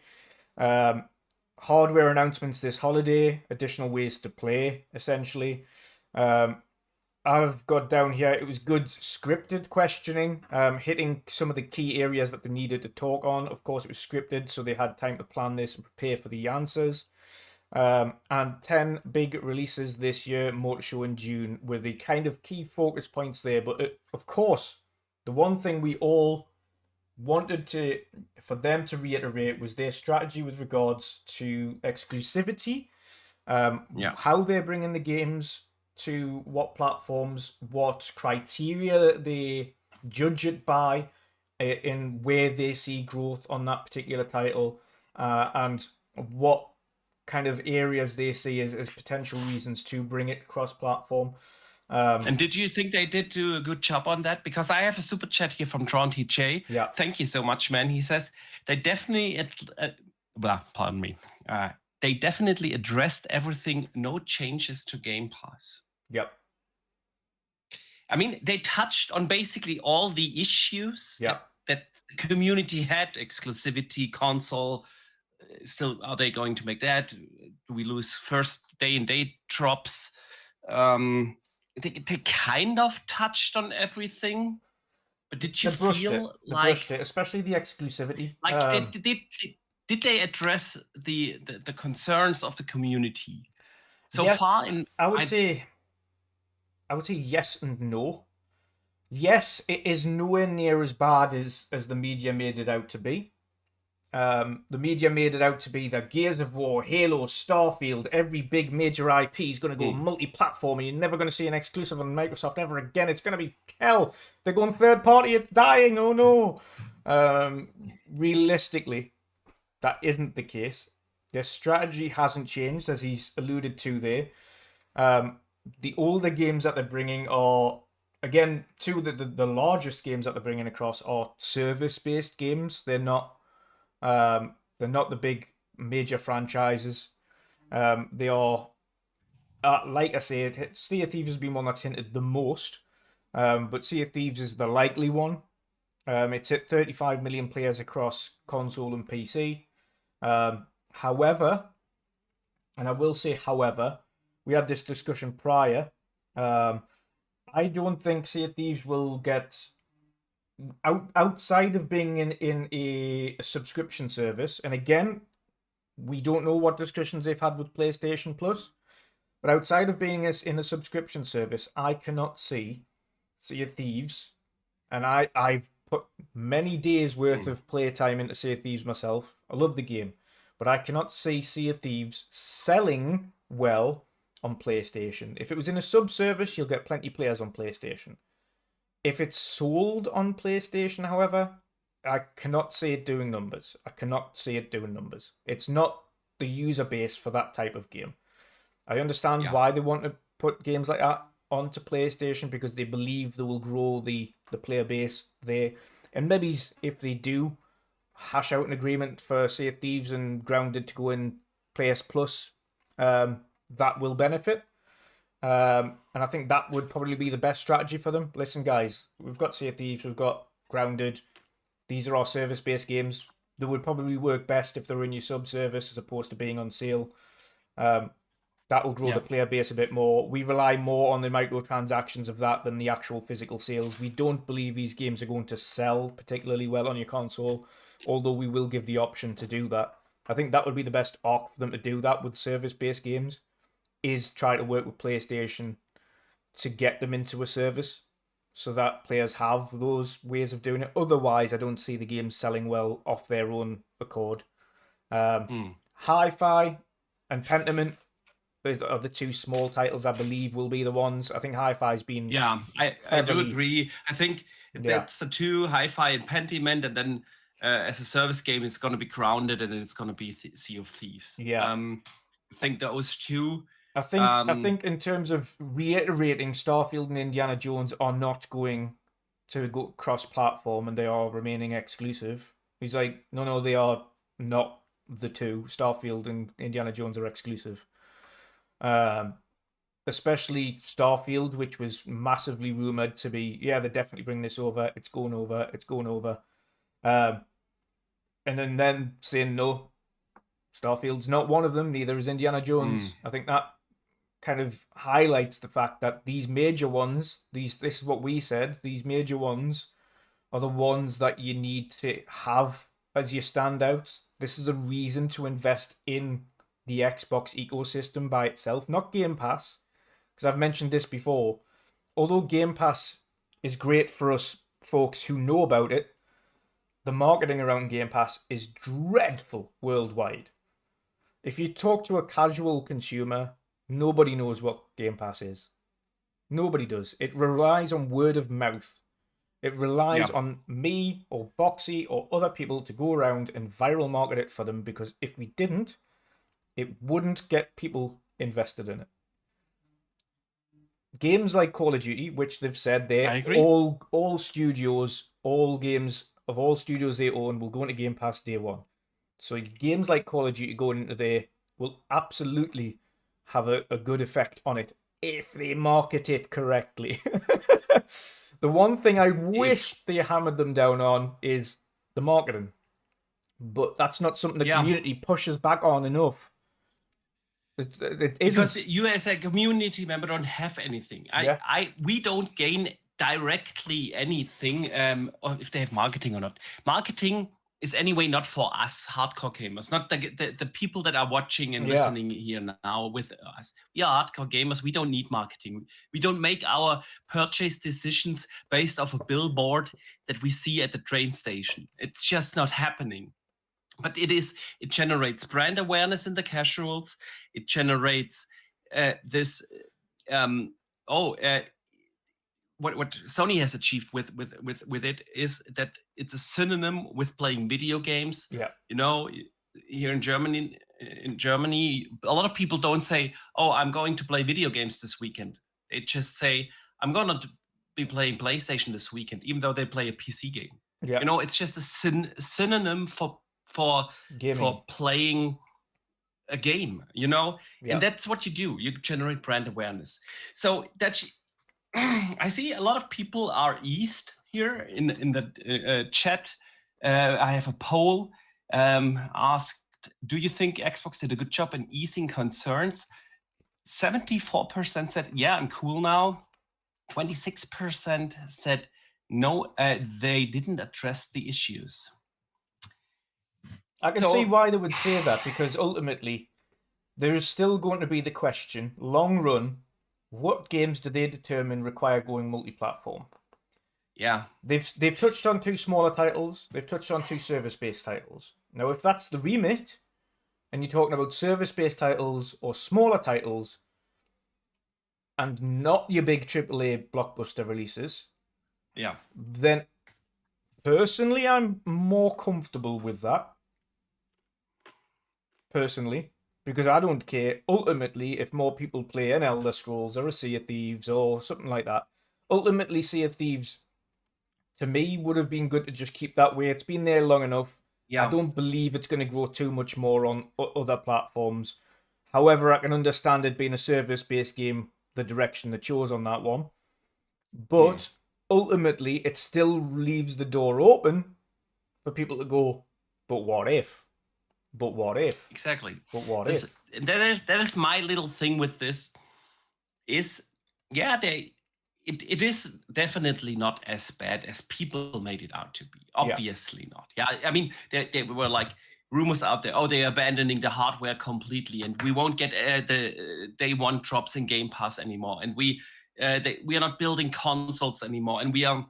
Hardware announcements this holiday. Additional ways to play, essentially. I've got down here, it was good scripted questioning, hitting some of the key areas that they needed to talk on. Of course, it was scripted, so they had time to plan this and prepare for the answers. And 10 big releases this year, more to show in June, were the kind of key focus points there. But of course, the one thing we all wanted for them to reiterate was their strategy with regards to exclusivity, how they're bringing the games to what platforms, what criteria they judge it by, in where they see growth on that particular title. and what kind of areas they see as potential reasons to bring it cross-platform. And did you think they did do a good job on that? Because I have a super chat here from Tron TJ. Yeah. Thank you so much, man. He says they definitely, pardon me. They definitely addressed everything. No changes to Game Pass. Yep. I mean, they touched on basically all the issues Yeah. that the community had. Exclusivity, console. Still, are they going to make that? Do we lose first day and date drops? They kind of touched on everything, but did you feel They like brushed it, especially the exclusivity? like did they address the concerns of the community so Yeah, far? In I would say yes and no. Yes, it is nowhere near as bad as the media made it out to be. The media made it out to be that Gears of War, Halo, Starfield, every big major IP is going to go multi-platform, and you're never going to see an exclusive on Microsoft ever again. It's going to be hell. They're going third party. It's dying. Oh no. Realistically, that isn't the case. Their strategy hasn't changed, as he's alluded to there. The older games that they're bringing are, again, two of the largest games that they're bringing across are service-based games. They're not the big major franchises. They are, like I said, Sea of Thieves has been one that's hinted the most, but Sea of Thieves is the likely one. It's at 35 million players across console and PC. However, and I will say however, we had this discussion prior. I don't think Sea of Thieves will get outside of being in a subscription service. And again, we don't know what discussions they've had with PlayStation Plus, but outside of being in a subscription service, I cannot see Sea of Thieves, and I've put many days worth of playtime into Sea of Thieves myself. I love the game, but I cannot see Sea of Thieves selling well on PlayStation. If it was in a sub-service, you'll get plenty of players on PlayStation. If it's sold on PlayStation, however, I cannot see it doing numbers. It's not the user base for that type of game. I understand why they want to put games like that onto PlayStation, because they believe they will grow the player base there. And maybe if they do hash out an agreement for Sea of Thieves and Grounded to go in PS Plus, that will benefit. And I think that would probably be the best strategy for them. Listen, guys, we've got Sea of Thieves, we've got Grounded. These are our service-based games. They would probably work best if they're in your sub-service as opposed to being on sale. That will grow the player base a bit more. We rely more on the microtransactions of that than the actual physical sales. We don't believe these games are going to sell particularly well on your console, although we will give the option to do that. I think that would be the best arc for them to do that with service-based games, is try to work with PlayStation to get them into a service so that players have those ways of doing it. Otherwise, I don't see the games selling well off their own accord. Hi-Fi and Pentiment are the two small titles I believe will be the ones. I think Hi-Fi's been... Yeah, I do agree. I think that's the two, Hi-Fi and Pentiment, and then as a service game, it's going to be Grounded, and then it's going to be Sea of Thieves. Yeah. I think those two... I think in terms of reiterating, Starfield and Indiana Jones are not going to go cross-platform, and they are remaining exclusive. He's like, no, they are not the two. Starfield and Indiana Jones are exclusive. Especially Starfield, which was massively rumored to be, they're definitely bringing this over. It's going over. And then saying no, Starfield's not one of them. Neither is Indiana Jones. I think that kind of highlights the fact that these major ones, this is what we said, these major ones are the ones that you need to have as your standout. This is a reason to invest in the Xbox ecosystem by itself, not Game Pass. Because I've mentioned this before. Although Game Pass is great for us folks who know about it, the marketing around Game Pass is dreadful worldwide. If you talk to a casual consumer, nobody knows what Game Pass is. Nobody does. It relies on word of mouth. It relies Yeah. on me or Boxy or other people to go around and viral market it for them, because if we didn't, it wouldn't get people invested in it. Games like Call of Duty, which they've said I they agree. all studios, all games of all studios they own will go into Game Pass day one. So games like Call of Duty going into there will absolutely have a good effect on it if they market it correctly. The one thing I wish they hammered them down on is the marketing. But that's not something the Yeah. community pushes back on enough. It isn't. Because you as a community member don't have anything. Yeah. We don't gain directly anything or if they have marketing or not. Marketing is anyway not for us hardcore gamers, not the people that are watching and Yeah. listening here now with us. We are hardcore gamers. We don't need marketing. We don't make our purchase decisions based off a billboard that we see at the train station. It's just not happening. But it generates brand awareness in the casuals. It generates this what Sony has achieved with it is that it's a synonym with playing video games. Yeah. You know, here in Germany, a lot of people don't say, "Oh, I'm going to play video games this weekend." They just say, "I'm going to be playing PlayStation this weekend," even though they play a PC game. Yeah. You know, it's just a synonym for Gaming. playing a game, you know. Yeah. And that's what you do. You generate brand awareness. So that I see a lot of people are eased here in the chat. I have a poll asked, do you think Xbox did a good job in easing concerns? 74% said, yeah, I'm cool now. 26% said, no, they didn't address the issues. I can see why they would say that, because ultimately there is still going to be the question, long run, what games do they determine require going multi-platform? Yeah. They've touched on 2 smaller titles, they've touched on 2 service-based titles. Now, if that's the remit, and you're talking about service-based titles or smaller titles, and not your big AAA blockbuster releases, yeah, then personally I'm more comfortable with that. Personally, because I don't care ultimately if more people play an Elder Scrolls or a Sea of Thieves or something like that. Ultimately, Sea of Thieves to me would have been good to just keep that way. It's been there long enough. Yeah. I don't believe it's going to grow too much more on other platforms. However, I can understand it being a service-based game, the direction they chose on that one. But ultimately, it still leaves the door open for people to go, but what if? But what if? Exactly. But what if? That is my little thing with this. It is definitely not as bad as people made it out to be. Obviously not. Yeah, I mean, there were like rumors out there. Oh, they're abandoning the hardware completely, and we won't get the day one drops in Game Pass anymore, and we are not building consoles anymore, and we are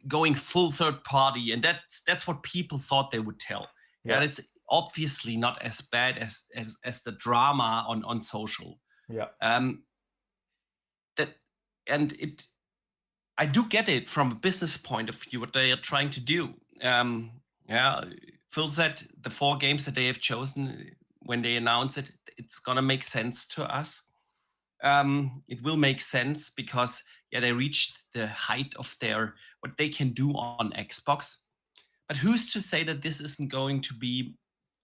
going full third party, and that's what people thought they would tell. Yeah, it's obviously not as bad as the drama on social. Yeah. I do get it from a business point of view what they are trying to do. Phil said the 4 games that they have chosen when they announce it, it's gonna make sense to us. It will make sense because they reached the height of what they can do on Xbox. But who's to say that this isn't going to be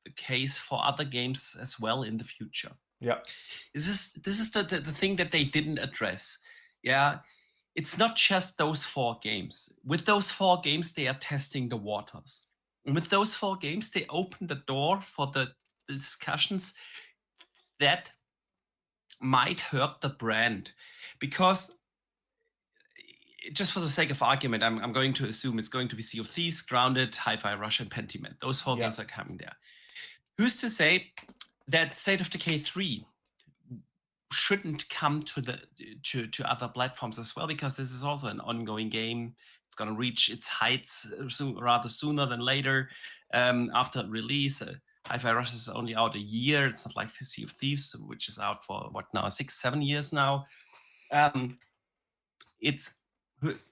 the case for other games as well in the future? Yeah. This is the thing that they didn't address. Yeah. It's not just those 4 games. With those 4 games, they are testing the waters. And with those 4 games, they open the door for the discussions that might hurt the brand. Because just for the sake of argument, I'm going to assume it's going to be Sea of Thieves, Grounded, Hi-Fi Rush, and Pentiment. Those 4 games are coming there. Who's to say that State of Decay 3 shouldn't come to other platforms as well? Because this is also an ongoing game. It's going to reach its heights rather sooner than later after release. Hi-Fi Rush is only out a year. It's not like Sea of Thieves, which is out for 6-7 years now.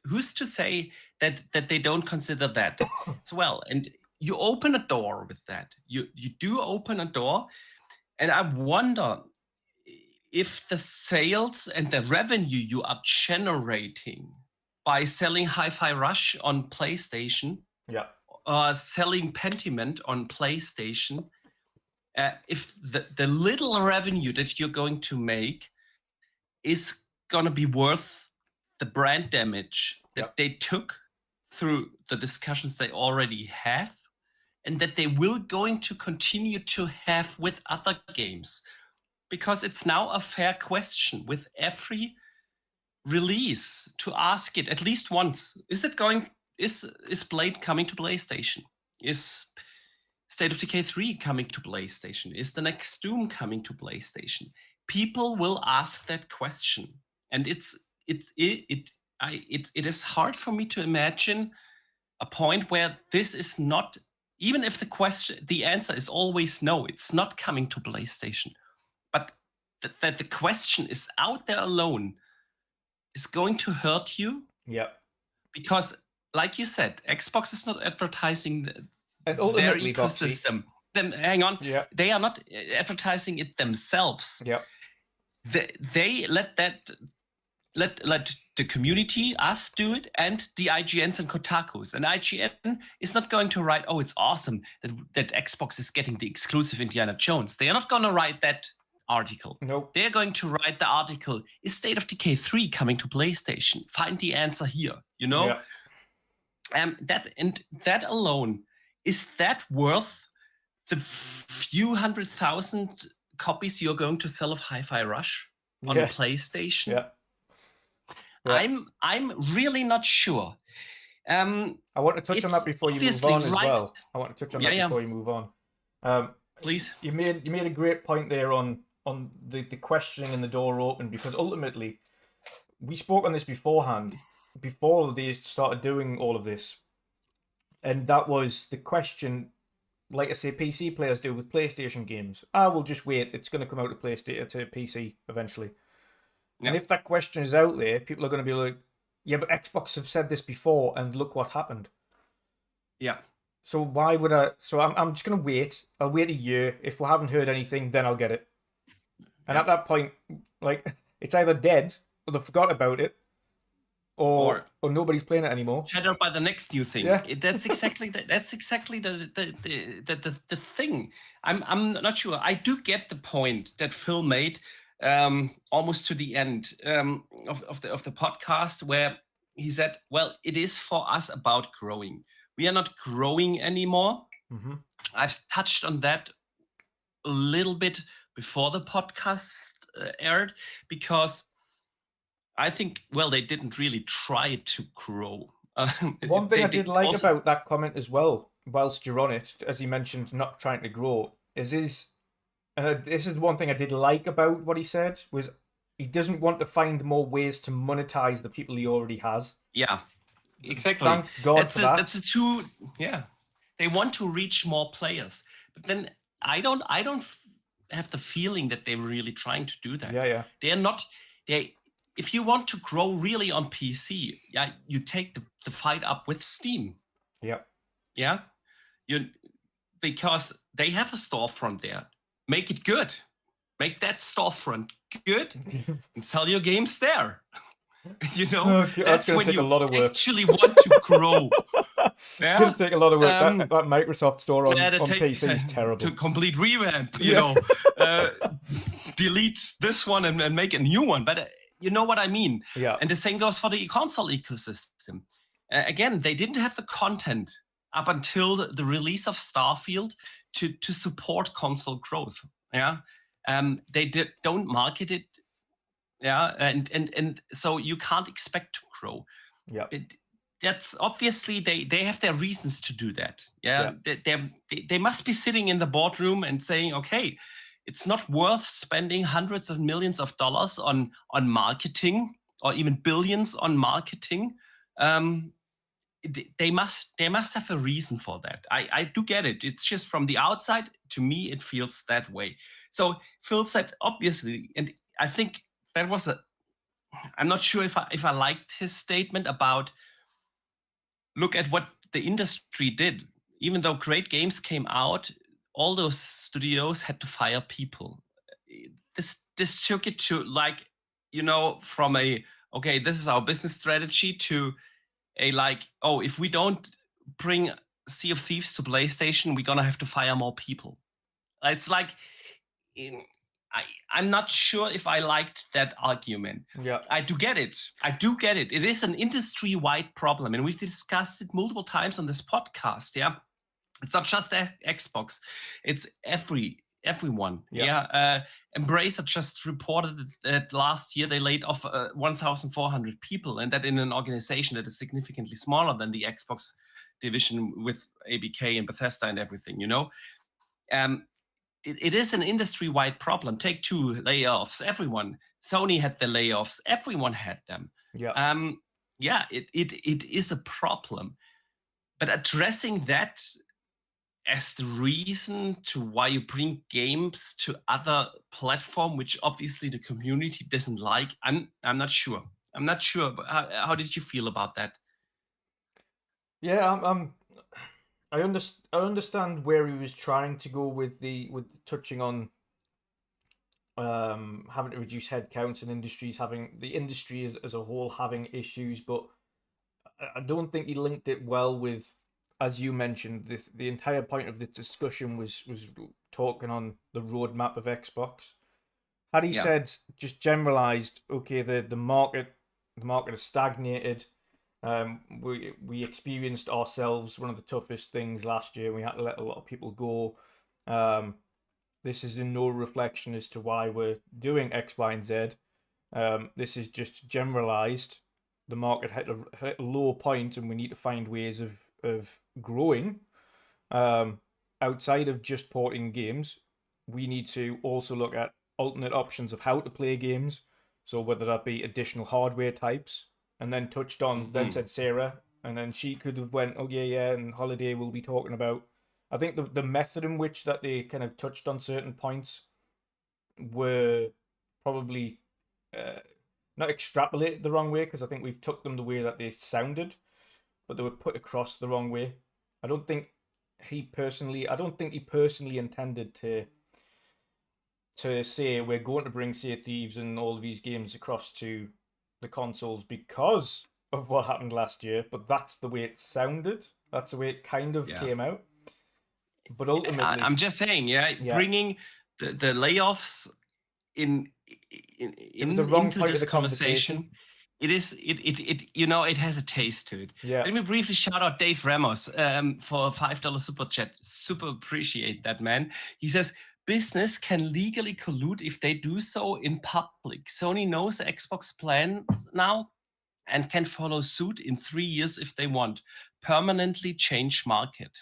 who's to say that they don't consider that as well? And you open a door with that. You do open a door, and I wonder if the sales and the revenue you are generating by selling Hi-Fi Rush on PlayStation, selling Pentiment on PlayStation, if the little revenue that you're going to make is going to be worth the brand damage that they took through the discussions they already have, and that they will going to continue to have with other games. Because it's now a fair question with every release to ask it at least once. Is Blade coming to PlayStation? Is State of Decay 3 coming to PlayStation? Is the next Doom coming to PlayStation? People will ask that question. And it is hard for me to imagine a point where this is not, even if the answer is always no, it's not coming to PlayStation. But that the question is out there alone is going to hurt you. Yeah. Because, like you said, Xbox is not advertising their ecosystem. Hang on. Yeah. They are not advertising it themselves. Yeah. They let the community, us, do it, and the IGNs and Kotakus. And IGN is not going to write, oh, it's awesome that Xbox is getting the exclusive Indiana Jones. They are not going to write that article. Nope. They're going to write the article, is State of Decay 3 coming to PlayStation? Find the answer here, you know? Yeah. That alone, is that worth the few 100,000 copies you're going to sell of Hi-Fi Rush on PlayStation? Yeah. Yeah. I'm really not sure. I want to touch on that before you move on as well. I want to touch on that before you move on. Please. You made a great point there on the questioning and the door open, because ultimately we spoke on this beforehand, before they started doing all of this, and that was the question, like I say, PC players do with PlayStation games. We'll just wait, it's going to come out to PlayStation, to PC eventually. Yep. And if that question is out there, people are going to be like, yeah, but Xbox have said this before, and look what happened. Yeah. So why would I? So I'm just going to wait. I'll wait a year. If we haven't heard anything, then I'll get it. And at that point, like, it's either dead, or they've forgot about it, or nobody's playing it anymore. Shadowed by the next new thing. Yeah. That's exactly the thing. I'm not sure. I do get the point that Phil made almost to the end of the podcast, where he said, well, it is for us about growing. We are not growing anymore. Mm-hmm. I've touched on that a little bit before the podcast aired, because I think, well, they didn't really try to grow. One thing I did like about that comment as well, whilst you're on it, as he mentioned, not trying to grow, is this is one thing I did like about what he said, was he doesn't want to find more ways to monetize the people he already has. Yeah, exactly. Thank God for that. That's a two. Yeah, they want to reach more players, but then I don't have the feeling that they're really trying to do that. Yeah. They are not. If you want to grow really on PC, you take the fight up with Steam. Yeah. Because they have a storefront there. Make it good. Make that storefront good and sell your games there. You know, that's when you actually want to grow. It's going to take a lot of work. That Microsoft store on PC is terrible. To complete revamp, you know, delete this one and make a new one. But you know what I mean? Yeah. And the same goes for the console ecosystem. Again, they didn't have the content up until the release of Starfield to support console growth. Yeah. They don't market it. Yeah. And so you can't expect to grow. Yeah. That's obviously they have their reasons to do that. Yeah. They must be sitting in the boardroom and saying, okay, it's not worth spending hundreds of millions of dollars on marketing, or even billions on marketing. They must have a reason for that. I do get it. It's just from the outside, to me, it feels that way. So Phil said, obviously, and I think that was I'm not sure if I liked his statement about look at what the industry did. Even though great games came out, all those studios had to fire people. This took it to like, from a okay, this is our business strategy to a like, oh, if we don't bring Sea of Thieves to PlayStation, we're gonna have to fire more people. It's like I'm not sure if I liked that argument. Yeah. I do get it. It is an industry-wide problem, and we've discussed it multiple times on this podcast. Yeah, it's not just Xbox; it's everyone. Yeah. Embracer just reported that last year they laid off 1,400 people, and that in an organization that is significantly smaller than the Xbox division with ABK and Bethesda and everything. It is an industry-wide problem. Take-Two layoffs. Everyone. Sony had the layoffs. Everyone had them. Yeah. It is a problem. But addressing that as the reason to why you bring games to other platform, which obviously the community doesn't like, I'm not sure. I'm not sure. But how did you feel about that? Yeah, I understand where he was trying to go with touching on having to reduce headcounts and the industry as a whole having issues, but I don't think he linked it well with, as you mentioned, the entire point of the discussion was talking on the roadmap of Xbox. Had he said just generalized, okay, the market has stagnated. We experienced ourselves one of the toughest things last year. We had to let a lot of people go. This is in no reflection as to why we're doing X, Y, and Z. This is just generalized. The market hit a low point, and we need to find ways of growing. Outside of just porting games, we need to also look at alternate options of how to play games. So whether that be additional hardware types. And then touched on, then said Sarah, and then she could have went, oh yeah, and Holiday will be talking about. I think the method in which that they kind of touched on certain points were probably not extrapolated the wrong way, because I think we've took them the way that they sounded, but they were put across the wrong way. I don't think he personally intended to say we're going to bring Sea of Thieves and all of these games across to the consoles because of what happened last year, but that's the way it sounded. That's the way it kind of came out. But ultimately, I'm just saying, bringing the layoffs into this conversation. It has a taste to it. Yeah. Let me briefly shout out Dave Ramos for a $5 super chat. Super appreciate that, man. He says, business can legally collude if they do so in public. Sony knows the Xbox plan now and can follow suit in 3 years if they want. Permanently change market.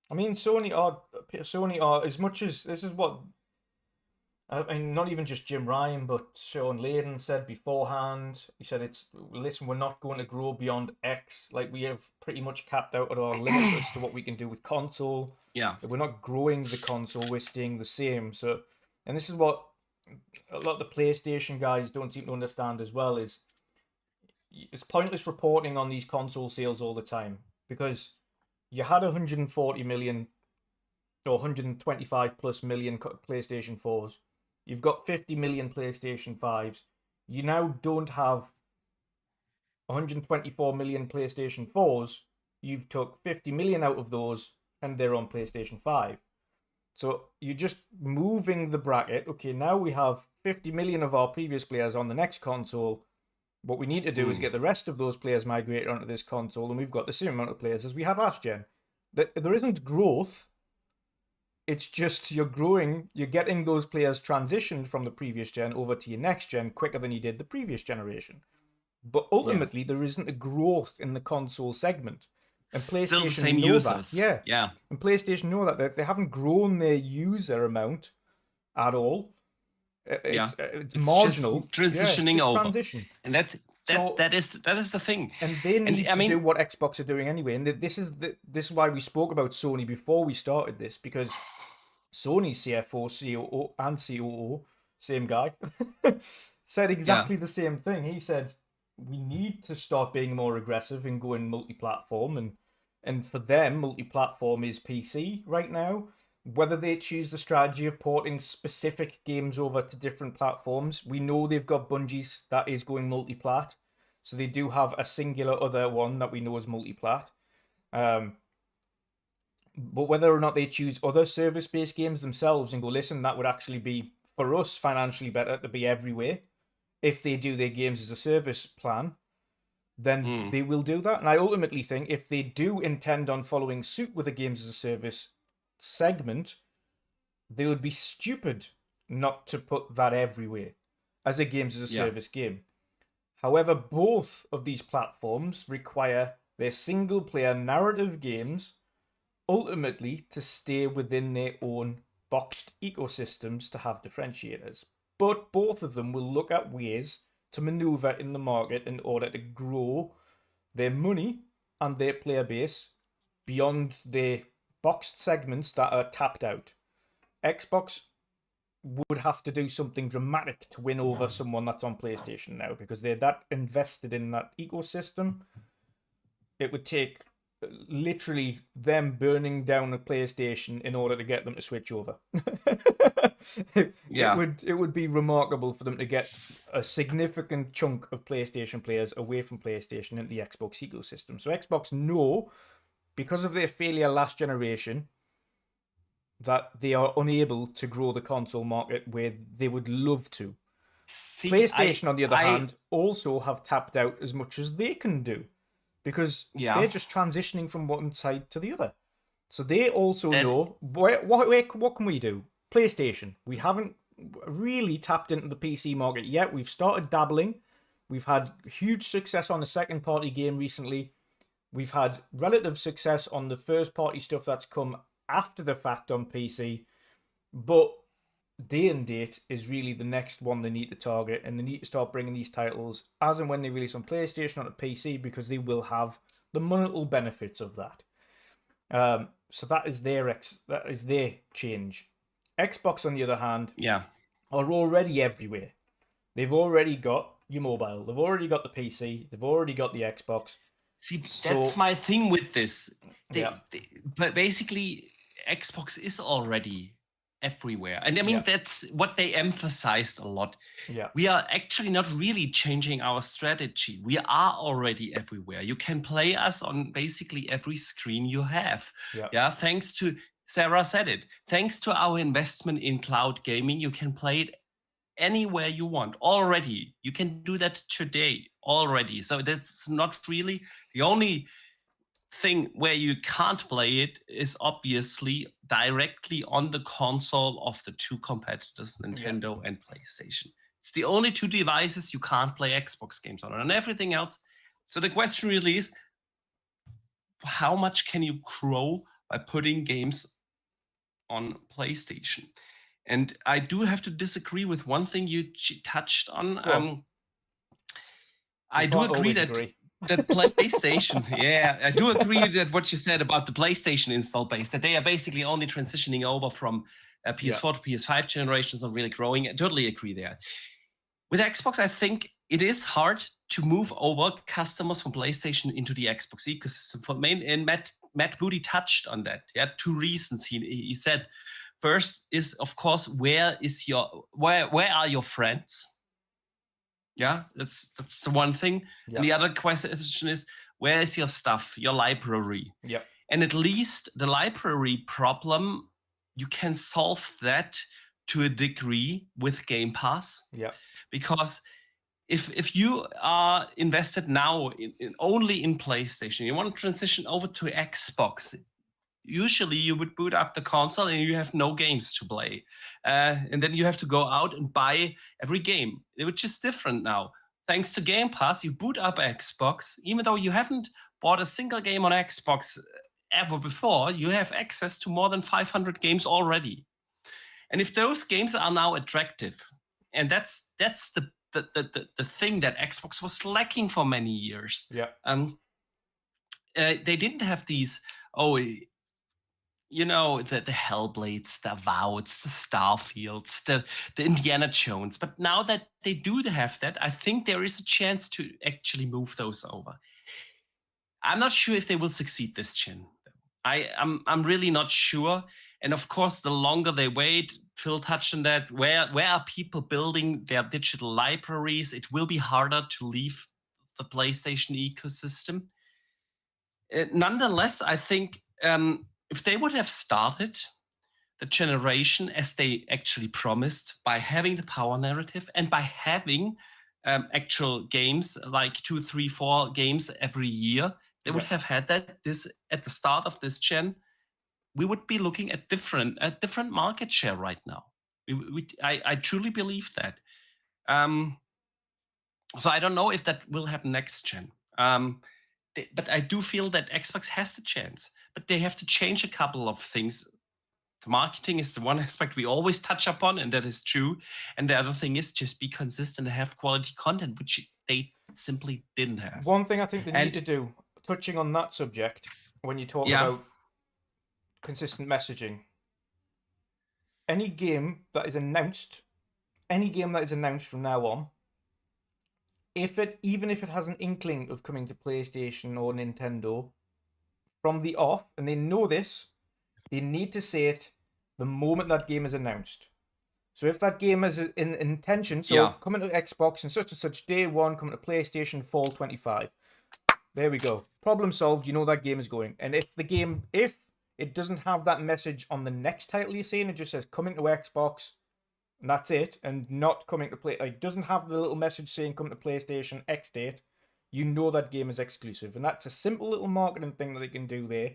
I mean, Sony are as much as this is what I mean, not even just Jim Ryan, but Sean Layden said beforehand. He said, listen, we're not going to grow beyond X. Like, we have pretty much capped out at our limit as to what we can do with console. Yeah. We're not growing the console, we're staying the same. So, and this is what a lot of the PlayStation guys don't seem to understand as well, is it's pointless reporting on these console sales all the time, because you had 140 million or 125 plus million PlayStation 4s. You've got 50 million PlayStation 5s. You now don't have 124 million PlayStation 4s. You've took 50 million out of those, and they're on PlayStation 5. So you're just moving the bracket. Okay, now we have 50 million of our previous players on the next console. What we need to do is get the rest of those players migrated onto this console, and we've got the same amount of players as we had last gen. There isn't growth. It's just you're growing, you're getting those players transitioned from the previous gen over to your next gen quicker than you did the previous generation. But ultimately, there isn't a growth in the console segment. And PlayStation Still the same know users. that. Yeah. And PlayStation know that. They haven't grown their user amount at all. It's marginal. Just transitioning over. Transition. And that is the thing. And they need to do what Xbox are doing anyway. And this is why we spoke about Sony before we started this, because Sony's CFO, COO, and COO, same guy, said exactly the same thing. He said, we need to start being more aggressive and going multi-platform. And for them, multi-platform is PC right now. Whether they choose the strategy of porting specific games over to different platforms, we know they've got Bungie's that is going multi-plat. So they do have a singular other one that we know is multi-plat. But whether or not they choose other service-based games themselves and go, listen, that would actually be, for us, financially better to be everywhere. If they do their games as a service plan, then they will do that. And I ultimately think if they do intend on following suit with the games as a service segment, they would be stupid not to put that everywhere as a games as a service game. However, both of these platforms require their single-player narrative games ultimately to stay within their own boxed ecosystems to have differentiators. But both of them will look at ways to maneuver in the market in order to grow their money and their player base beyond their boxed segments that are tapped out. Xbox would have to do something dramatic to win over someone that's on PlayStation now, because they're that invested in that ecosystem. It would take literally them burning down a PlayStation in order to get them to switch over. It would be remarkable for them to get a significant chunk of PlayStation players away from PlayStation into the Xbox ecosystem. So Xbox know, because of their failure last generation, that they are unable to grow the console market where they would love to. PlayStation, on the other hand, also have tapped out as much as they can do, because they're just transitioning from one side to the other. So they also know, what can we do? PlayStation, we haven't really tapped into the PC market yet. We've started dabbling. We've had huge success on the second-party game recently. We've had relative success on the first-party stuff that's come after the fact on PC. But Day and Date is really the next one they need to target, and they need to start bringing these titles as and when they release on PlayStation onto PC, because they will have the monetary benefits of that. So that is their change. Xbox, on the other hand, are already everywhere. They've already got your mobile. They've already got the PC. They've already got the Xbox. See, that's my thing with this. But basically, Xbox is already everywhere. And I mean, that's what they emphasized a lot. We are actually not really changing our strategy. We are already everywhere. You can play us on basically every screen you have. Thanks to, Sarah said it, thanks to our investment in cloud gaming, you can play it anywhere you want already. You can do that today already. So that's not really the only thing where you can't play it is obviously directly on the console of the two competitors, Nintendo and PlayStation. It's the only two devices you can't play Xbox games on, and everything else. So the question really is, how much can you grow by putting games on PlayStation? And I do have to disagree with one thing you touched on. I do agree that PlayStation, I do agree that what you said about the PlayStation install base, that they are basically only transitioning over from PS4 to PS5 generations and really growing. I totally agree there. With Xbox, I think it is hard to move over customers from PlayStation into the Xbox ecosystem. And Matt Booty touched on that. Two reasons. He said, first is, of course, where are your friends? That's the one thing. And the other question is, where is your stuff, your library? And at least the library problem, you can solve that to a degree with Gamepass. Because if you are invested now only in PlayStation, you want to transition over to Xbox, usually you would boot up the console and you have no games to play. And then you have to go out and buy every game, which is different now. Thanks to Game Pass, you boot up Xbox, even though you haven't bought a single game on Xbox ever before, you have access to more than 500 games already. And if those games are now attractive, and that's the thing that Xbox was lacking for many years. They didn't have these, you know, the Hellblades, the Avoweds, the Starfields, the Indiana Jones. But now that they do have that, I think there is a chance to actually move those over. I'm not sure if they will succeed this gen. I'm really not sure. And of course, the longer they wait, Phil touched on that. Where are people building their digital libraries? It will be harder to leave the PlayStation ecosystem. Nonetheless, I think if they would have started the generation as they actually promised, by having the power narrative and by having actual games like 2, 3, 4 games every year, they would have had this at the start of this gen. We would be looking at different market share right now. I truly believe that. So I don't know if that will happen next gen. But I do feel that Xbox has the chance, but they have to change a couple of things. The marketing is the one aspect we always touch upon, and that is true. And the other thing is just be consistent and have quality content, which they simply didn't have. One thing I think they need to do, touching on that subject, when you talk about consistent messaging, any game that is announced from now on, even if it has an inkling of coming to PlayStation or Nintendo, from the off, and they know this, they need to say it the moment that game is announced. So if that game is in intention, coming to Xbox and such day one, coming to PlayStation fall 25. There we go. Problem solved. You know that game is going. And if it doesn't have that message on the next title you're saying, it just says coming to Xbox, and that's it, and not coming to play. Like, doesn't have the little message saying come to PlayStation X date. You know that game is exclusive, and that's a simple little marketing thing that they can do there,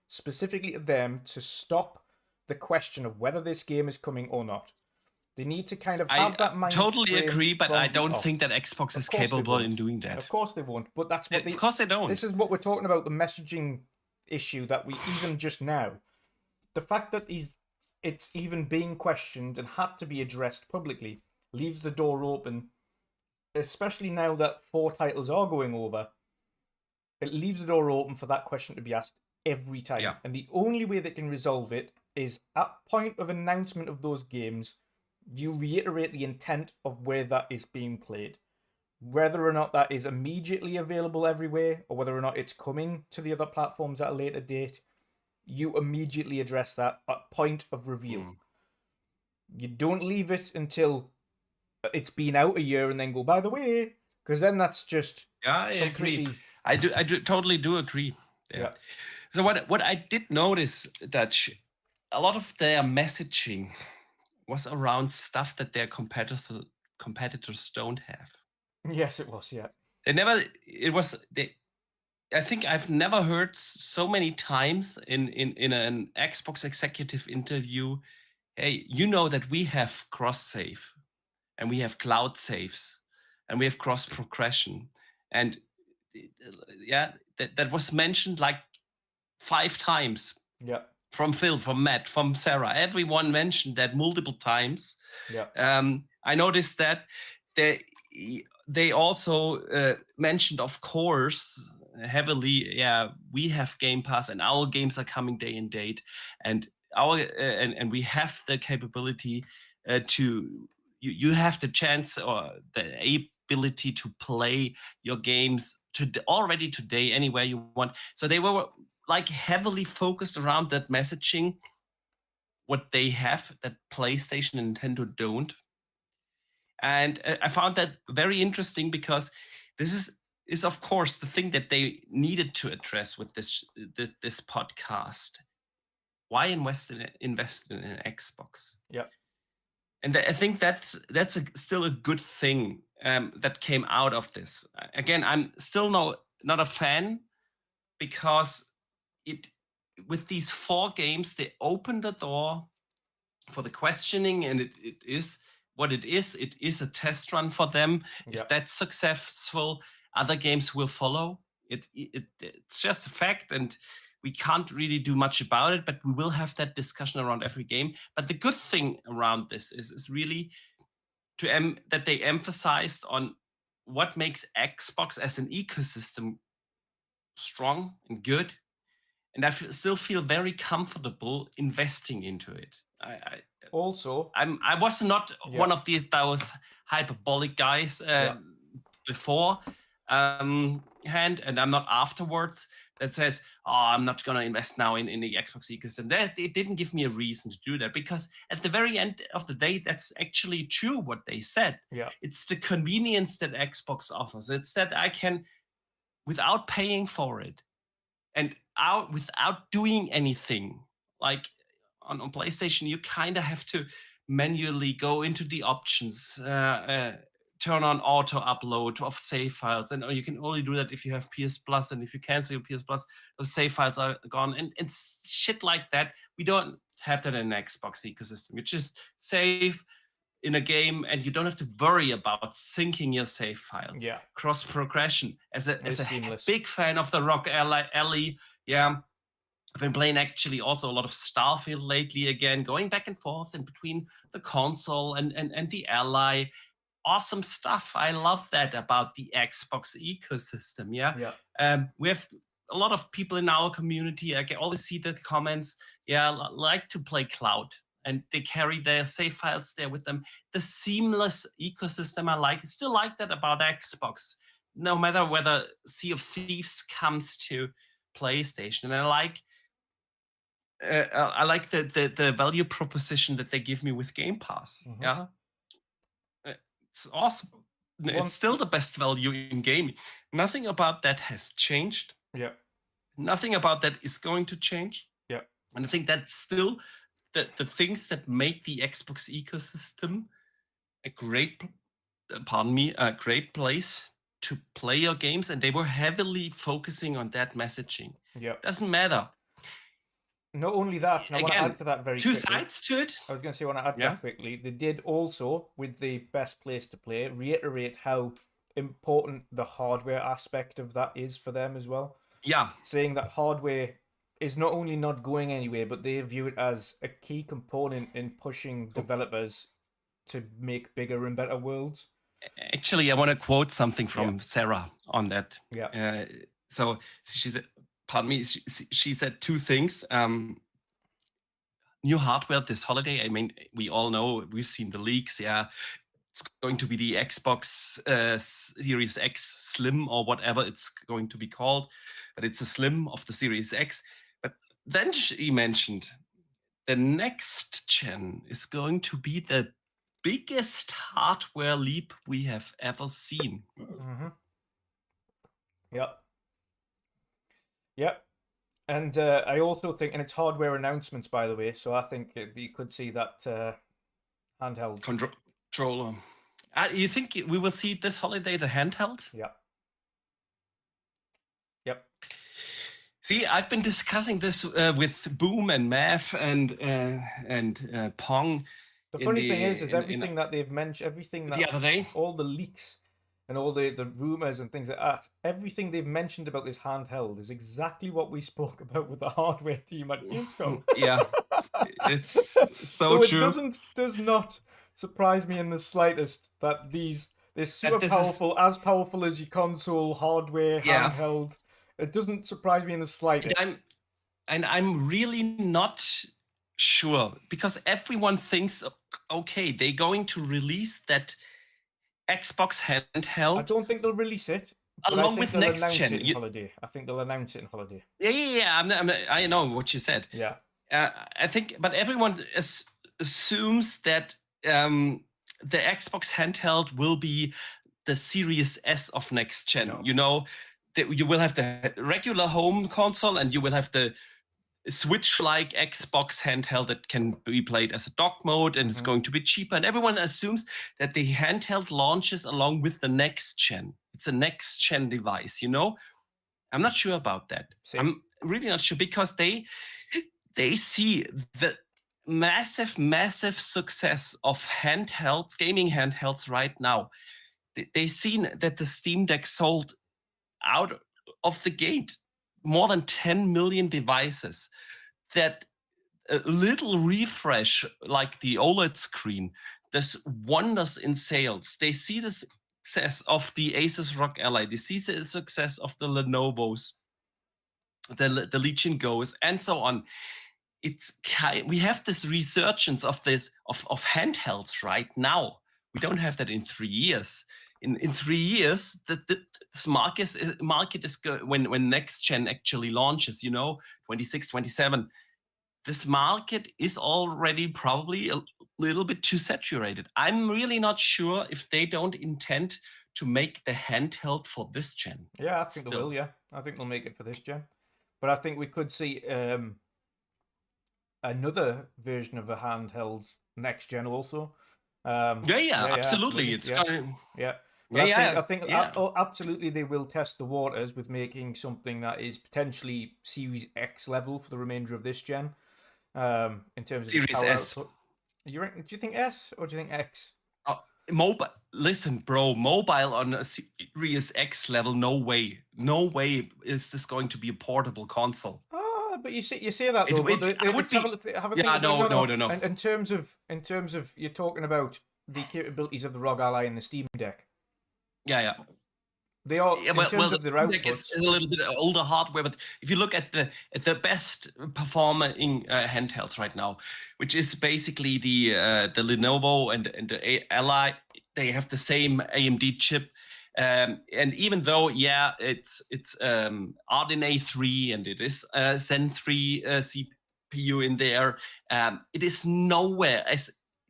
specifically to them, to stop the question of whether this game is coming or not. They need to kind of have that mind. I totally agree, but I don't off. think that Xbox is capable in doing that. Of course they won't, but that's what of course they don't. This is what we're talking about, the messaging issue that we even just now. The fact that it's even being questioned and had to be addressed publicly leaves the door open, especially now that 4 titles are going over. It leaves the door open for that question to be asked every time. Yeah. And the only way they can resolve it is at point of announcement of those games, you reiterate the intent of where that is being played. Whether or not that is immediately available everywhere, or whether or not it's coming to the other platforms at a later date, you immediately address that at point of reveal. You don't leave it until it's been out a year and then go, by the way, because then that's just... Yeah, I agree. I totally do agree. Yeah. So what I did notice, Dutch, a lot of their messaging was around stuff that their competitors don't have. Yes, it was. Yeah. I think I've never heard so many times in an Xbox executive interview, hey, you know that we have cross save, and we have cloud saves, and we have cross progression, and that was mentioned like 5 times. Yeah. From Phil, from Matt, from Sarah, everyone mentioned that multiple times. Yeah. I noticed that they also mentioned, of course, heavily, we have Gamepass and our games are coming day and date, and and we have the capability to you have the chance or the ability to play your games already today anywhere you want. So they were like heavily focused around that messaging, what they have that PlayStation and Nintendo don't. And I found that very interesting, because this is of course the thing that they needed to address with this podcast. Why invest in an Xbox? Yeah. And I think that's still a good thing that came out of this. Again, I'm still not a fan, because with these 4 games, they opened the door for the questioning, and it is what it is. It is a test run for them. If that's successful, other games will follow. It's just a fact, and we can't really do much about it, but we will have that discussion around every game. But the good thing around this is really that they emphasized on what makes Xbox as an ecosystem strong and good, and I still feel very comfortable investing into it. Also, I was not one of those hyperbolic guys before hand, and I'm not afterwards, that says, oh, I'm not going to invest now in the Xbox ecosystem. That it didn't give me a reason to do that, because at the very end of the day, that's actually true what they said. Yeah. It's the convenience that Xbox offers. It's that I can, without paying for it, and without doing anything, like on PlayStation, you kind of have to manually go into the options, turn on auto upload of save files, and you can only do that if you have PS Plus, and if you cancel your PS Plus, those save files are gone, and shit like that. We don't have that in the Xbox ecosystem. You just save in a game, and you don't have to worry about syncing your save files. Yeah. Cross progression. As a seamless. big fan of the Rock Alley, yeah. I've been playing actually also a lot of Starfield lately again, going back and forth in between the console and the Ally. Awesome stuff. I love that about the Xbox ecosystem. Yeah. We have a lot of people in our community. I can always see the comments. Yeah, like to play cloud, and they carry their save files there with them. The seamless ecosystem I like. I still like that about Xbox, no matter whether Sea of Thieves comes to PlayStation. And I like the value proposition that they give me with Gamepass. Mhm. Yeah. It's awesome. It's still the best value in gaming. Nothing about that has changed. Yeah. Nothing about that is going to change. Yeah. And I think that's still the things that make the Xbox ecosystem a great place to play your games. And they were heavily focusing on that messaging. Yeah. Doesn't matter. Not only that, and I want to add to that very two quickly. sides to it. I was going to say, I want to add that quickly. They did also, with the best place to play, reiterate how important the hardware aspect of that is for them as well. Yeah. Saying that hardware is not only not going anywhere, but they view it as a key component in pushing developers to make bigger and better worlds. Actually, I want to quote something from Sarah on that. Yeah. So she said, pardon me, she said two things. New hardware this holiday. I mean, we all know, we've seen the leaks. Yeah, it's going to be the Xbox Series X Slim or whatever it's going to be called, but it's a Slim of the Series X. But then she mentioned the next gen is going to be the biggest hardware leap we have ever seen. Mm-hmm. Yep. Yep. And I also think, and it's hardware announcements, by the way, so I think you could see that handheld. Controller. You think we will see this holiday the handheld? Yeah. Yep. See, I've been discussing this with Boom and Mav and Pong. The funny thing is everything that they've mentioned, everything that the other day, all the leaks and all the rumors and things like that, everything they've mentioned about this handheld is exactly what we spoke about with the hardware team at Gamescom. Yeah, it's so true. It does not surprise me in the slightest that they're super powerful, as powerful as your console hardware handheld. It doesn't surprise me in the slightest. I'm really not sure, because everyone thinks, okay, they're going to release that Xbox handheld. I don't think they'll release it along with next gen. I think they'll announce it in holiday. Yeah. I know what you said. Yeah. I think, but everyone assumes that the Xbox handheld will be the Series S of next gen. No. You know, you will have the regular home console, and you will have the Switch-like Xbox handheld that can be played as a dock mode, and it's going to be cheaper. And everyone assumes that the handheld launches along with the next gen. It's a next gen device, you know? I'm not sure about that. Same. I'm really not sure, because they see the massive success of handhelds, gaming handhelds right now. They've seen that the Steam Deck sold out of the gate more than 10 million devices, that a little refresh like the OLED screen does wonders in sales. They see the success of the Asus ROG Ally. They see the success of the Lenovo's. the Legion Goes, and so on. We have this resurgence of handhelds right now. We don't have that in 3 years. In 3 years, this market is when next gen actually launches. 26, 27. This market is already probably a little bit too saturated. I'm really not sure if they don't intend to make the handheld for this gen. Yeah, I think they will. Yeah, I think they'll make it for this gen, but I think we could see another version of a handheld next gen also. Absolutely. It's I think absolutely they will test the waters with making something that is potentially Series X level for the remainder of this gen. In terms of Series S. output. Do you think S or do you think X? Mobile. Listen, bro. Mobile on a Series X level. No way is this going to be a portable console. But you say that though. No. In terms of you're talking about the capabilities of the ROG Ally and the Steam Deck. Yeah. They are in terms of their outputs. It's a little bit older hardware, but if you look at the best performing handhelds right now, which is basically the Lenovo and the Ally, they have the same AMD chip. And even though, it's RDNA 3 and it is Zen 3 CPU in there, it is nowhere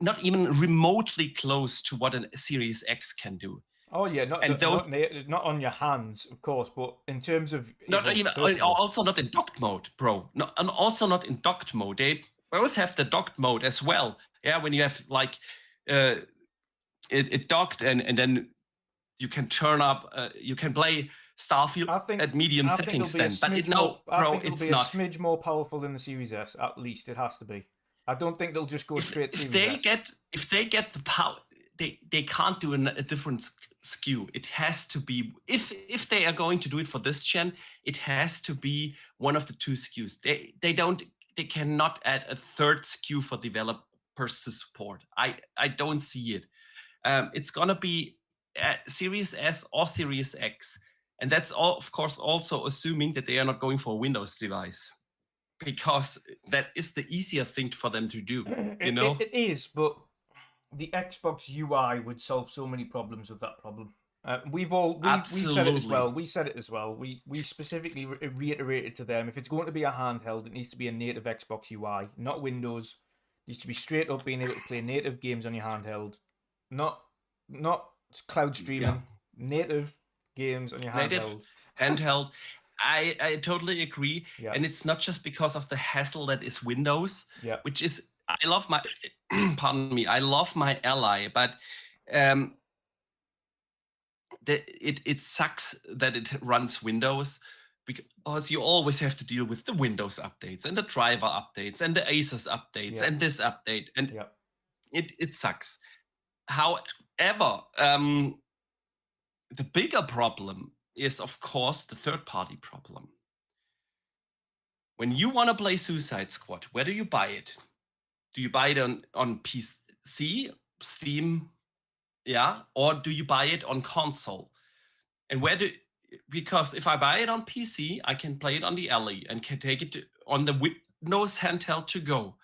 not even remotely close to what a Series X can do. Oh yeah, not on your hands, of course, but in terms of also not in docked mode, bro. And also not in docked mode. They both have the docked mode as well. Yeah, when you have like it docked and then you can turn up, you can play Starfield at medium settings then. But it's not. A smidge more powerful than the Series S, at least it has to be. I don't think they'll just go straight to Series S. If they get the power, they can't do a different SKU. It has to be, if they are going to do it for this gen, it has to be one of the two SKUs. They cannot add a third SKU for developers to support. I don't see it. It's gonna be Series S or Series X, and that's all, of course, also assuming that they are not going for a Windows device, because that is the easier thing for them to do. It is, but the Xbox UI would solve so many problems with that problem. We've said it as well. We said it as well. We specifically reiterated to them, if it's going to be a handheld, it needs to be a native Xbox UI, not Windows. It needs to be straight up being able to play native games on your handheld, not cloud streaming. Native games on your handheld. Handheld. I totally agree, and it's not just because of the hassle that is Windows, which is. I love my, I love my Ally, but it sucks that it runs Windows, because you always have to deal with the Windows updates and the driver updates and the Asus updates and this update, and it sucks. However, the bigger problem is, of course, the third-party problem. When you want to play Suicide Squad, where do you buy it? Do you buy it on PC, Steam, or do you buy it on console? And because if I buy it on PC, I can play it on the Ally and can take it on the Windows handheld to go.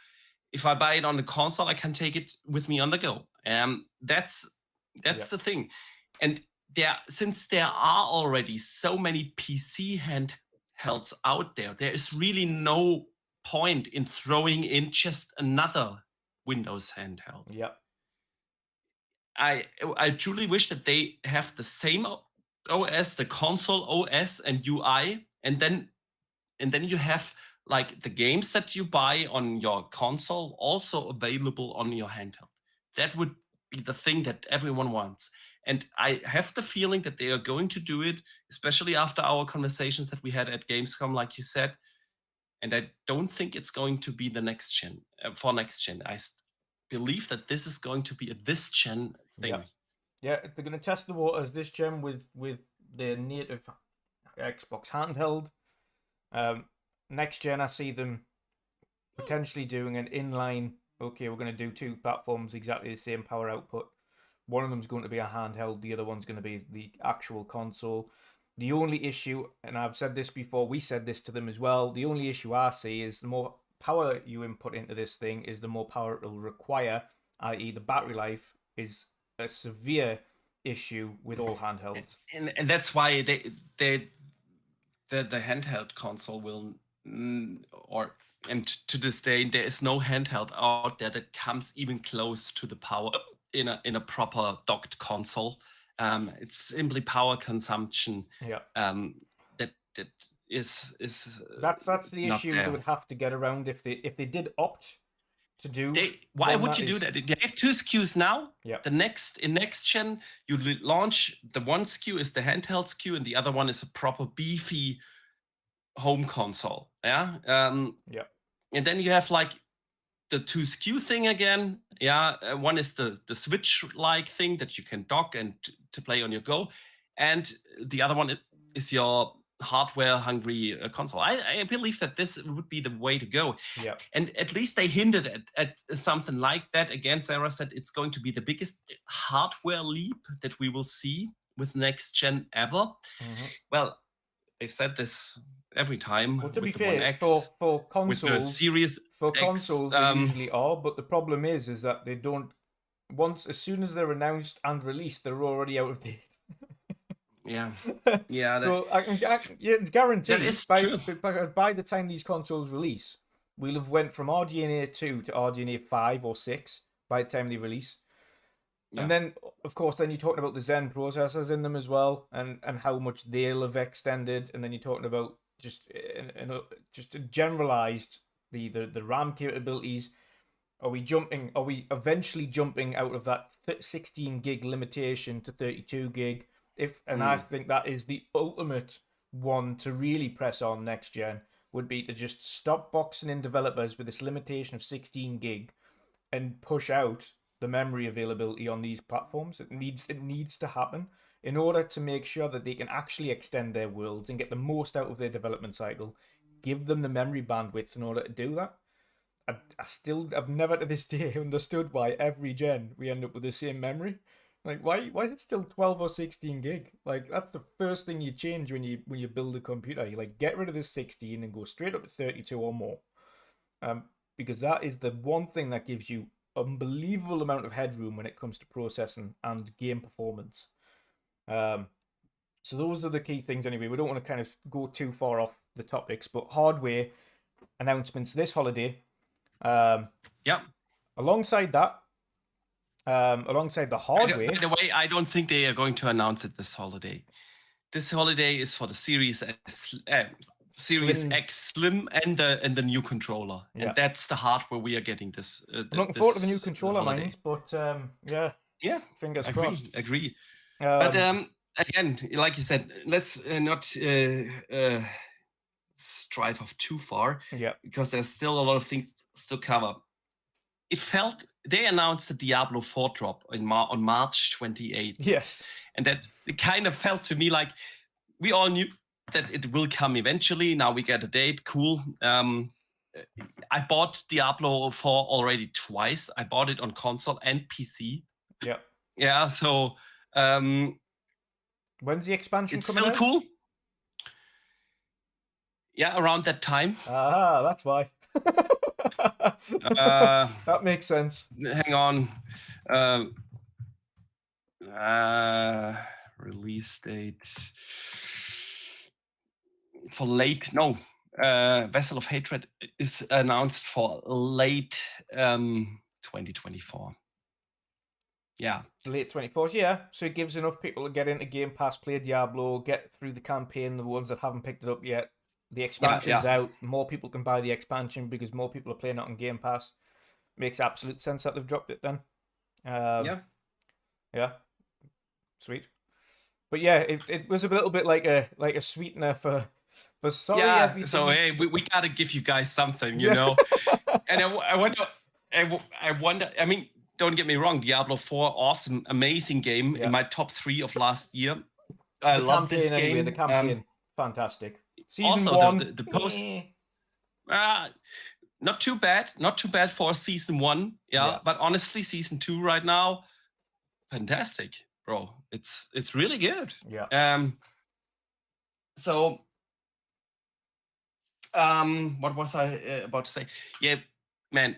If I buy it on the console, I can take it with me on the go. That's the thing. And since there are already so many PC handhelds out there, there is really no point in throwing in just another Windows handheld. I truly wish that they have the same OS, the console OS and UI, and then you have like the games that you buy on your console also available on your handheld. That would be the thing that everyone wants. And I have the feeling that they are going to do it, especially after our conversations that we had at Gamescom, like you said. And I don't think it's going to be the next gen, for next gen. I believe that this is going to be a this gen thing. Yeah, they're going to test the waters this gen with the native Xbox handheld. Next gen, I see them potentially doing an inline. Okay, we're going to do two platforms, exactly the same power output. One of them's going to be a handheld, the other one's going to be the actual console. The only issue, and I've said this before, we said this to them as well, the only issue I see is the more power you input into this thing is the more power it will require, i.e. the battery life is a severe issue with all handhelds. And that's why the handheld console will and to this day there is no handheld out there that comes even close to the power in a proper docked console. It's simply power consumption. Yeah. That is That's the not issue there. they would have to get around if they did opt to do. Why then would you do that? They have 2 SKUs now. Yeah. In next gen, you launch the one SKU is the handheld SKU, and the other one is a proper beefy home console. Yeah. Yeah. And then you have like the 2 SKU thing again. Yeah. One is the Switch-like thing that you can dock and to play on your go, and the other one is your hardware-hungry console. I believe that this would be the way to go. Yeah. And at least they hinted at something like that. Again, Sarah said it's going to be the biggest hardware leap that we will see with next gen ever. Well, they've said this every time. Well, to be with the One fair, X, for with the consoles, Series X, they usually are. But the problem is that they don't. As soon as they're announced and released, they're already out of date. yeah, yeah. So it's guaranteed. That is by the time these consoles release, we'll have went from RDNA 2 to RDNA 5 or 6 by the time they release. Yeah. And then, of course, then you're talking about the Zen processors in them as well, and how much they'll have extended. And then you're talking about just generalized the RAM capabilities. Are we eventually jumping out of that 16 gig limitation to 32 gig? I think that is the ultimate one to really press on next gen, would be to just stop boxing in developers with this limitation of 16 gig and push out the memory availability on these platforms. It needs to happen in order to make sure that they can actually extend their worlds and get the most out of their development cycle. Give them the memory bandwidth in order to do that. I've never to this day understood why every gen we end up with the same memory. Like, why is it still 12 or 16 gig? Like, that's the first thing you change when you build a computer. You like get rid of this 16 and go straight up to 32 or more. Because that is the one thing that gives you unbelievable amount of headroom when it comes to processing and game performance. So those are the key things anyway. We don't want to kind of go too far off the topics, but hardware announcements this holiday. Alongside that, alongside the hardware. By the way, I don't think they are going to announce it this holiday. This holiday is for the Series X Slim and the new controller, and that's the hardware we are getting this. I'm looking forward to the new controller, mind, but yeah, fingers crossed. Agree. But again, like you said, let's not strive off too far. Yeah, because there's still a lot of things to cover. They announced the Diablo 4 drop on March 28th. Yes. And that it kind of felt to me like we all knew that it will come eventually. Now we get a date. Cool. I bought Diablo 4 already twice. I bought it on console and PC. Yeah. Yeah, so when's the expansion coming out? It's still cool. Yeah, around that time. Ah, that's why. That makes sense. Hang on. Release date for late. No, Vessel of Hatred is announced for late 2024. Yeah. Late 24s, yeah. So it gives enough people to get into Game Pass, play Diablo, get through the campaign, the ones that haven't picked it up yet. The expansion's out. More people can buy the expansion because more people are playing it on Game Pass. Makes absolute sense that they've dropped it then. Yeah. Sweet. But yeah, it was a little bit like a sweetener for sorry. Yeah. Everything. So hey, we gotta give you guys something, you know. And I wonder. I mean, don't get me wrong. Diablo 4, awesome, amazing game in my top 3 of last year. I love this game. Anyway, the campaign, fantastic. Season also, 1, the post. Not too bad for season 1. Yeah, but honestly, season 2 right now, fantastic, bro. It's really good. Yeah. So, what was I about to say? Yeah, man,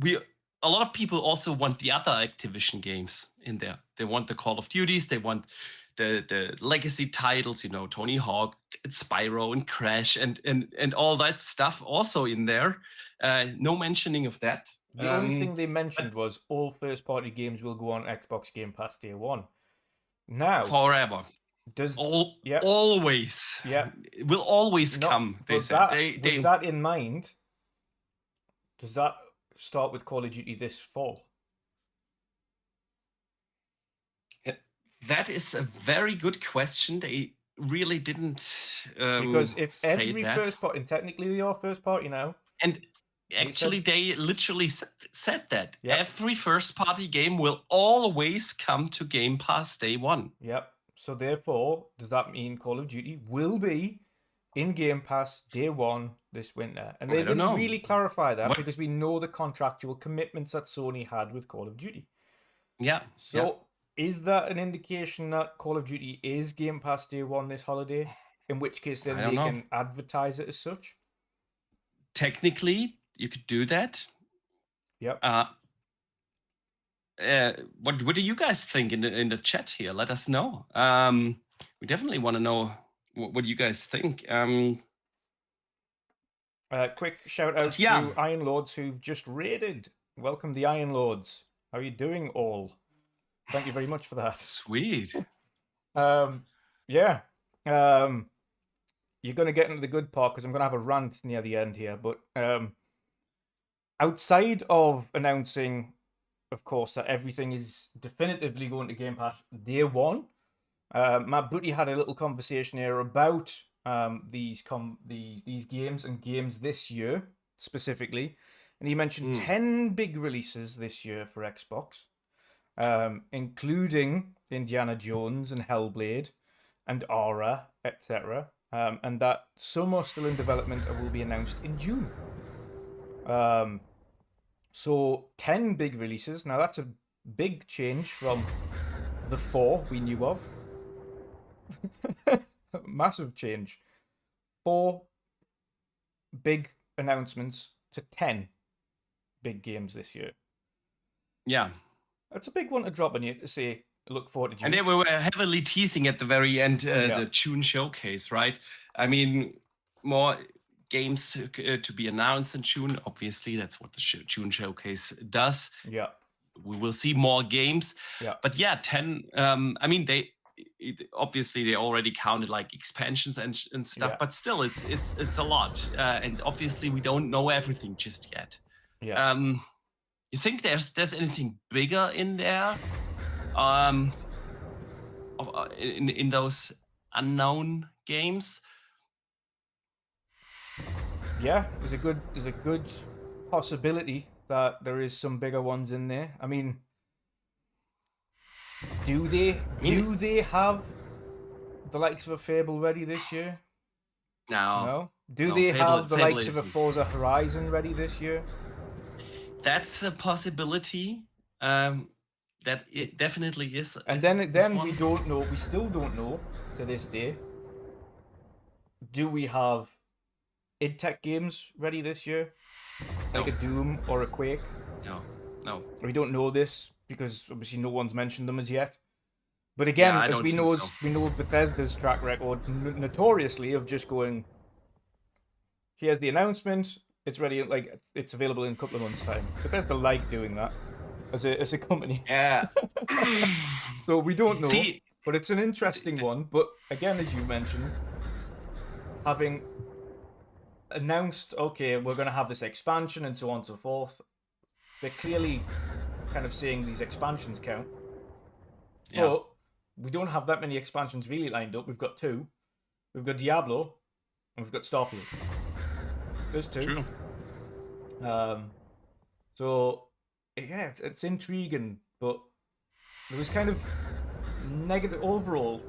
a lot of people also want the other Activision games in there. They want the Call of Duties, they want the legacy titles, you know, Tony Hawk, Spyro, and Crash, and all that stuff also in there. No mentioning of that. The only thing they mentioned was all first-party games will go on Xbox Game Pass day one. Now, forever. Always. Yeah. It will always come. They said. With that in mind, does that start with Call of Duty this fall? That is a very good question. They really didn't because if say every that. first party, and technically they are first party now, and actually they literally said that Yep. every first party game will always come to Game Pass day one. Yep. So therefore, does that mean Call of Duty will be in Game Pass day one this winter? And they didn't really clarify that because we know the contractual commitments that Sony had with Call of Duty. Yeah. So is that an indication that Call of Duty is Game Pass day one this holiday? In which case then they can advertise it as such? Technically, you could do that. Yep. What do you guys think in the chat here? Let us know. We definitely want to know what you guys think. Quick shout out to Iron Lords who've just raided. Welcome the Iron Lords. How are you doing all? Thank you very much for that. Sweet. Yeah. You're going to get into the good part because I'm going to have a rant near the end here. But outside of announcing, of course, that everything is definitively going to Game Pass day one, Matt Booty had a little conversation here about these games and games this year specifically. And he mentioned 10 big releases this year for Xbox, including Indiana Jones and Hellblade and Aura, etc. And that some are still in development and will be announced in June. So 10 big releases. Now that's a big change from the 4 we knew of. Massive change. 4 big announcements to 10 big games this year. Yeah. That's a big one to drop on you to say, look forward to June. And they were heavily teasing at the very end the June showcase, right? I mean, more games to be announced in June. Obviously, that's what the June showcase does. Yeah. We will see more games. Yeah. But yeah, 10. I mean, obviously they already counted like expansions and stuff, but still, it's a lot. And obviously, we don't know everything just yet. Yeah. You think there's anything bigger in there? In those unknown games? Yeah, there's a good possibility that there is some bigger ones in there. I mean, do they have the likes of a Fable ready this year? No. Do they have the likes of a Forza Horizon ready this year? That's a possibility. That it definitely is. And then we don't know. We still don't know to this day. Do we have id Tech games ready this year? Like a Doom or a Quake? No. We don't know this because obviously no one's mentioned them as yet. But again, as we know Bethesda's track record notoriously of just going, here's the announcement, it's ready, like it's available in a couple of months' time. Bethesda like doing that as a company. Yeah. So we don't know, but it's an interesting one. But again, as you mentioned, having announced, okay, we're going to have this expansion and so on and so forth, they're clearly kind of saying these expansions count. Yeah. But we don't have that many expansions really lined up. We've got 2. We've got Diablo and we've got Starfield. There's 2. True. So yeah, it's intriguing, but there was kind of overall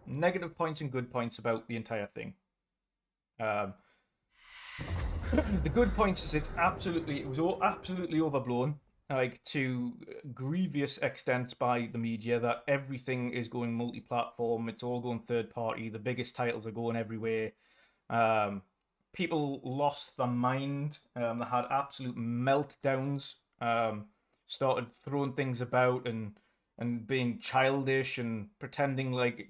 negative points and good points about the entire thing. The good points is it was absolutely overblown. like to grievous extent by the media that everything is going multi-platform. It's all going third party. The biggest titles are going everywhere. People lost their mind. They had absolute meltdowns. Started throwing things about and being childish and pretending like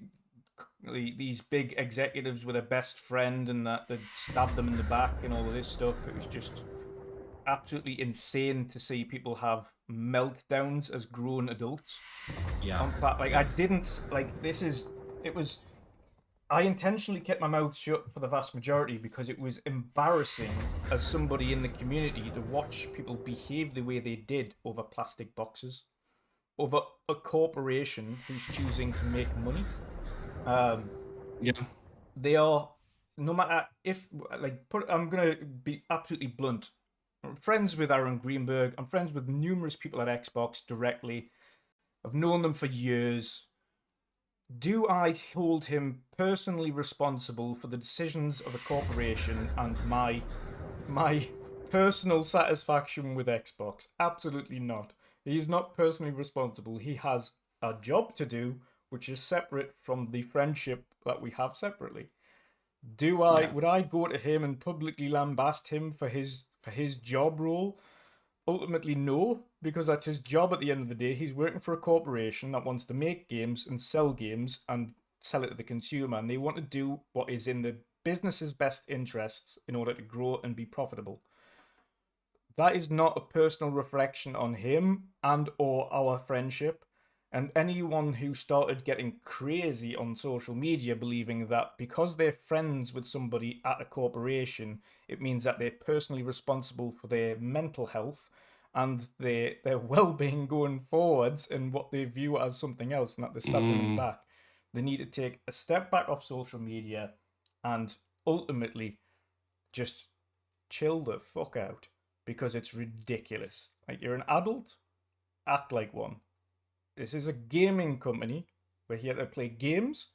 these big executives were their best friend and that they'd stab them in the back and all of this stuff. It was just absolutely insane to see people have meltdowns as grown adults. Yeah. Like I didn't like this is it was I intentionally kept my mouth shut for the vast majority because it was embarrassing as somebody in the community to watch people behave the way they did over plastic boxes, over a corporation who's choosing to make money. Yeah. They are, no matter if, I'm going to be absolutely blunt. I'm friends with Aaron Greenberg. I'm friends with numerous people at Xbox directly. I've known them for years. Do I hold him personally responsible for the decisions of a corporation and my personal satisfaction with Xbox? Absolutely not. He is not personally responsible. He has a job to do, which is separate from the friendship that we have separately. Would I go to him and publicly lambast him for his job role? Ultimately, no, because that's his job at the end of the day. He's working for a corporation that wants to make games and sell games and sell it to the consumer, and they want to do what is in the business's best interests in order to grow and be profitable. That is not a personal reflection on him and or our friendship. And anyone who started getting crazy on social media believing that because they're friends with somebody at a corporation, it means that they're personally responsible for their mental health and their well-being going forwards and what they view as something else, and that they're stabbing them in the back. They need to take a step back off social media and ultimately just chill the fuck out, because it's ridiculous. Like, you're an adult, act like one. This is a gaming company. We're here to play games.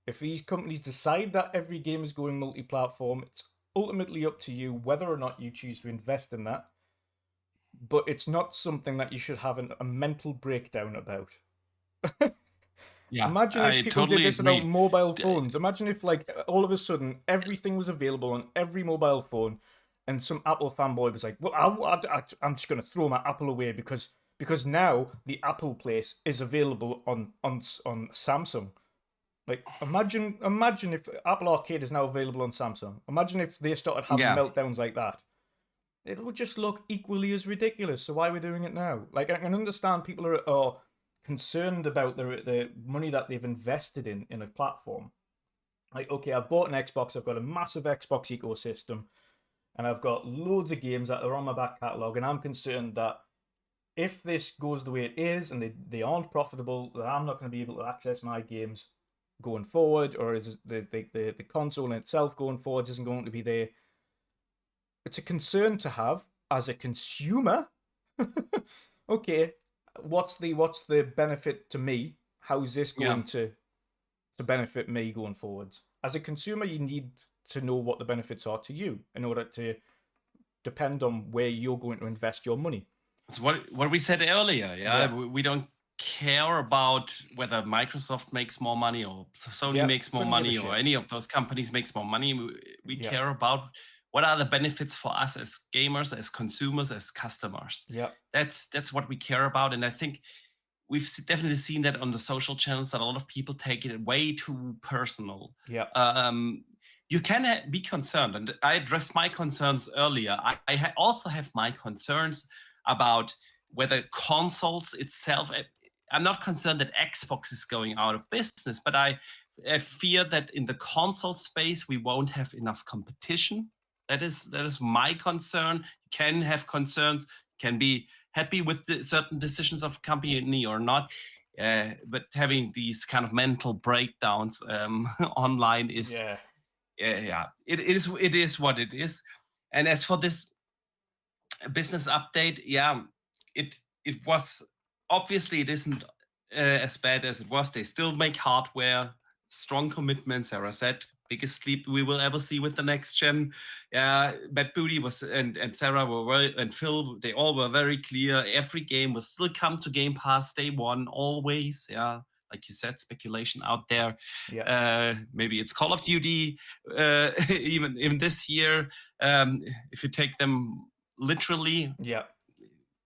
If these companies decide that every game is going multi-platform, it's ultimately up to you whether or not you choose to invest in that. But it's not something that you should have a mental breakdown about. Yeah. Imagine if people totally did this agree. about mobile phones. Imagine if, like, all of a sudden everything was available on every mobile phone, and some Apple fanboy was like, "Well, I'm just going to throw my Apple away because now the Apple place is available on Samsung." Like, imagine if Apple Arcade is now available on Samsung. Imagine if they started having meltdowns like that. It would just look equally as ridiculous. So why are we doing it now? Like, I can understand people are concerned about the money that they've invested in a platform. Like, okay, I've bought an Xbox. I've got a massive Xbox ecosystem, and I've got loads of games that are on my back catalogue, and I'm concerned that if this goes the way it is and they aren't profitable, that I'm not going to be able to access my games going forward, or is the console in itself going forward isn't going to be there. It's a concern to have as a consumer. Okay, what's the benefit to me? How's this going to benefit me going forward? As a consumer, you need to know what the benefits are to you in order to depend on where you're going to invest your money. It's what we said earlier. Yeah, we don't care about whether Microsoft makes more money or Sony makes more money or any of those companies makes more money. We care about what are the benefits for us as gamers, as consumers, as customers. Yeah, that's what we care about, and I think we've definitely seen that on the social channels that a lot of people take it way too personal. Yeah. You can be concerned, and I addressed my concerns earlier. I also have my concerns about whether consoles itself. I'm not concerned that Xbox is going out of business, but I fear that in the console space we won't have enough competition. That is my concern. You can have concerns, can be happy with certain decisions of a company or not, but having these kind of mental breakdowns online is it is what it is. And as for this business update, it was obviously it isn't as bad as it was. They still make hardware, strong commitments, as I said, biggest leap we will ever see with the next gen. Matt Booty and Sarah and Phil, they all were very clear. Every game will still come to Game Pass day one, always. Yeah, like you said, speculation out there. Yeah. Maybe it's Call of Duty, even this year. If you take them literally, Yeah.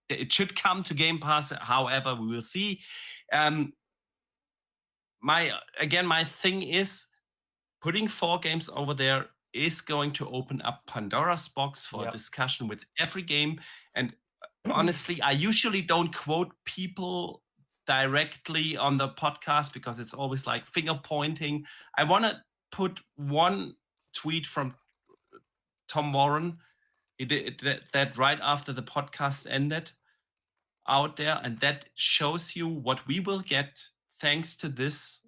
it should come to Game Pass. However, we will see. My thing is putting 4 games over there is going to open up Pandora's box for a discussion with every game. And honestly, I usually don't quote people directly on the podcast because it's always like finger pointing. I want to put one tweet from Tom Warren that right after the podcast ended out there, and that shows you what we will get thanks to this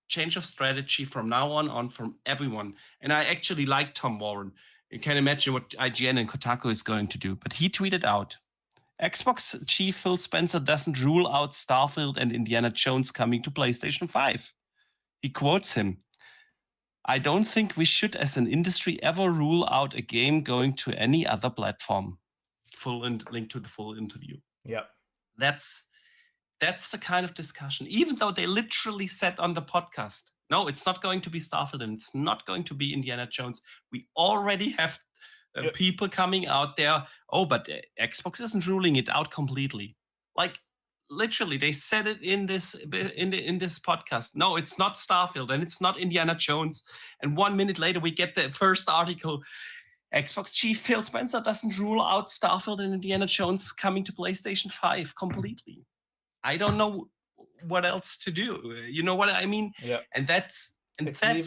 change of strategy from now on from everyone. And I actually like Tom Warren. You can imagine what IGN and Kotaku is going to do. But he tweeted out, Xbox chief Phil Spencer doesn't rule out Starfield and Indiana Jones coming to PlayStation 5. He quotes him, I don't think we should as an industry ever rule out a game going to any other platform. Link to the full interview. Yeah. That's the kind of discussion, even though they literally said on the podcast, no, it's not going to be Starfield and it's not going to be Indiana Jones. We already have people coming out there. Oh, but Xbox isn't ruling it out completely. Like literally, they said it in this podcast. No, it's not Starfield and it's not Indiana Jones. And 1 minute later, we get the first article. Xbox chief Phil Spencer doesn't rule out Starfield and Indiana Jones coming to PlayStation 5 completely. I don't know what else to do. You know what I mean? Yeah. And that's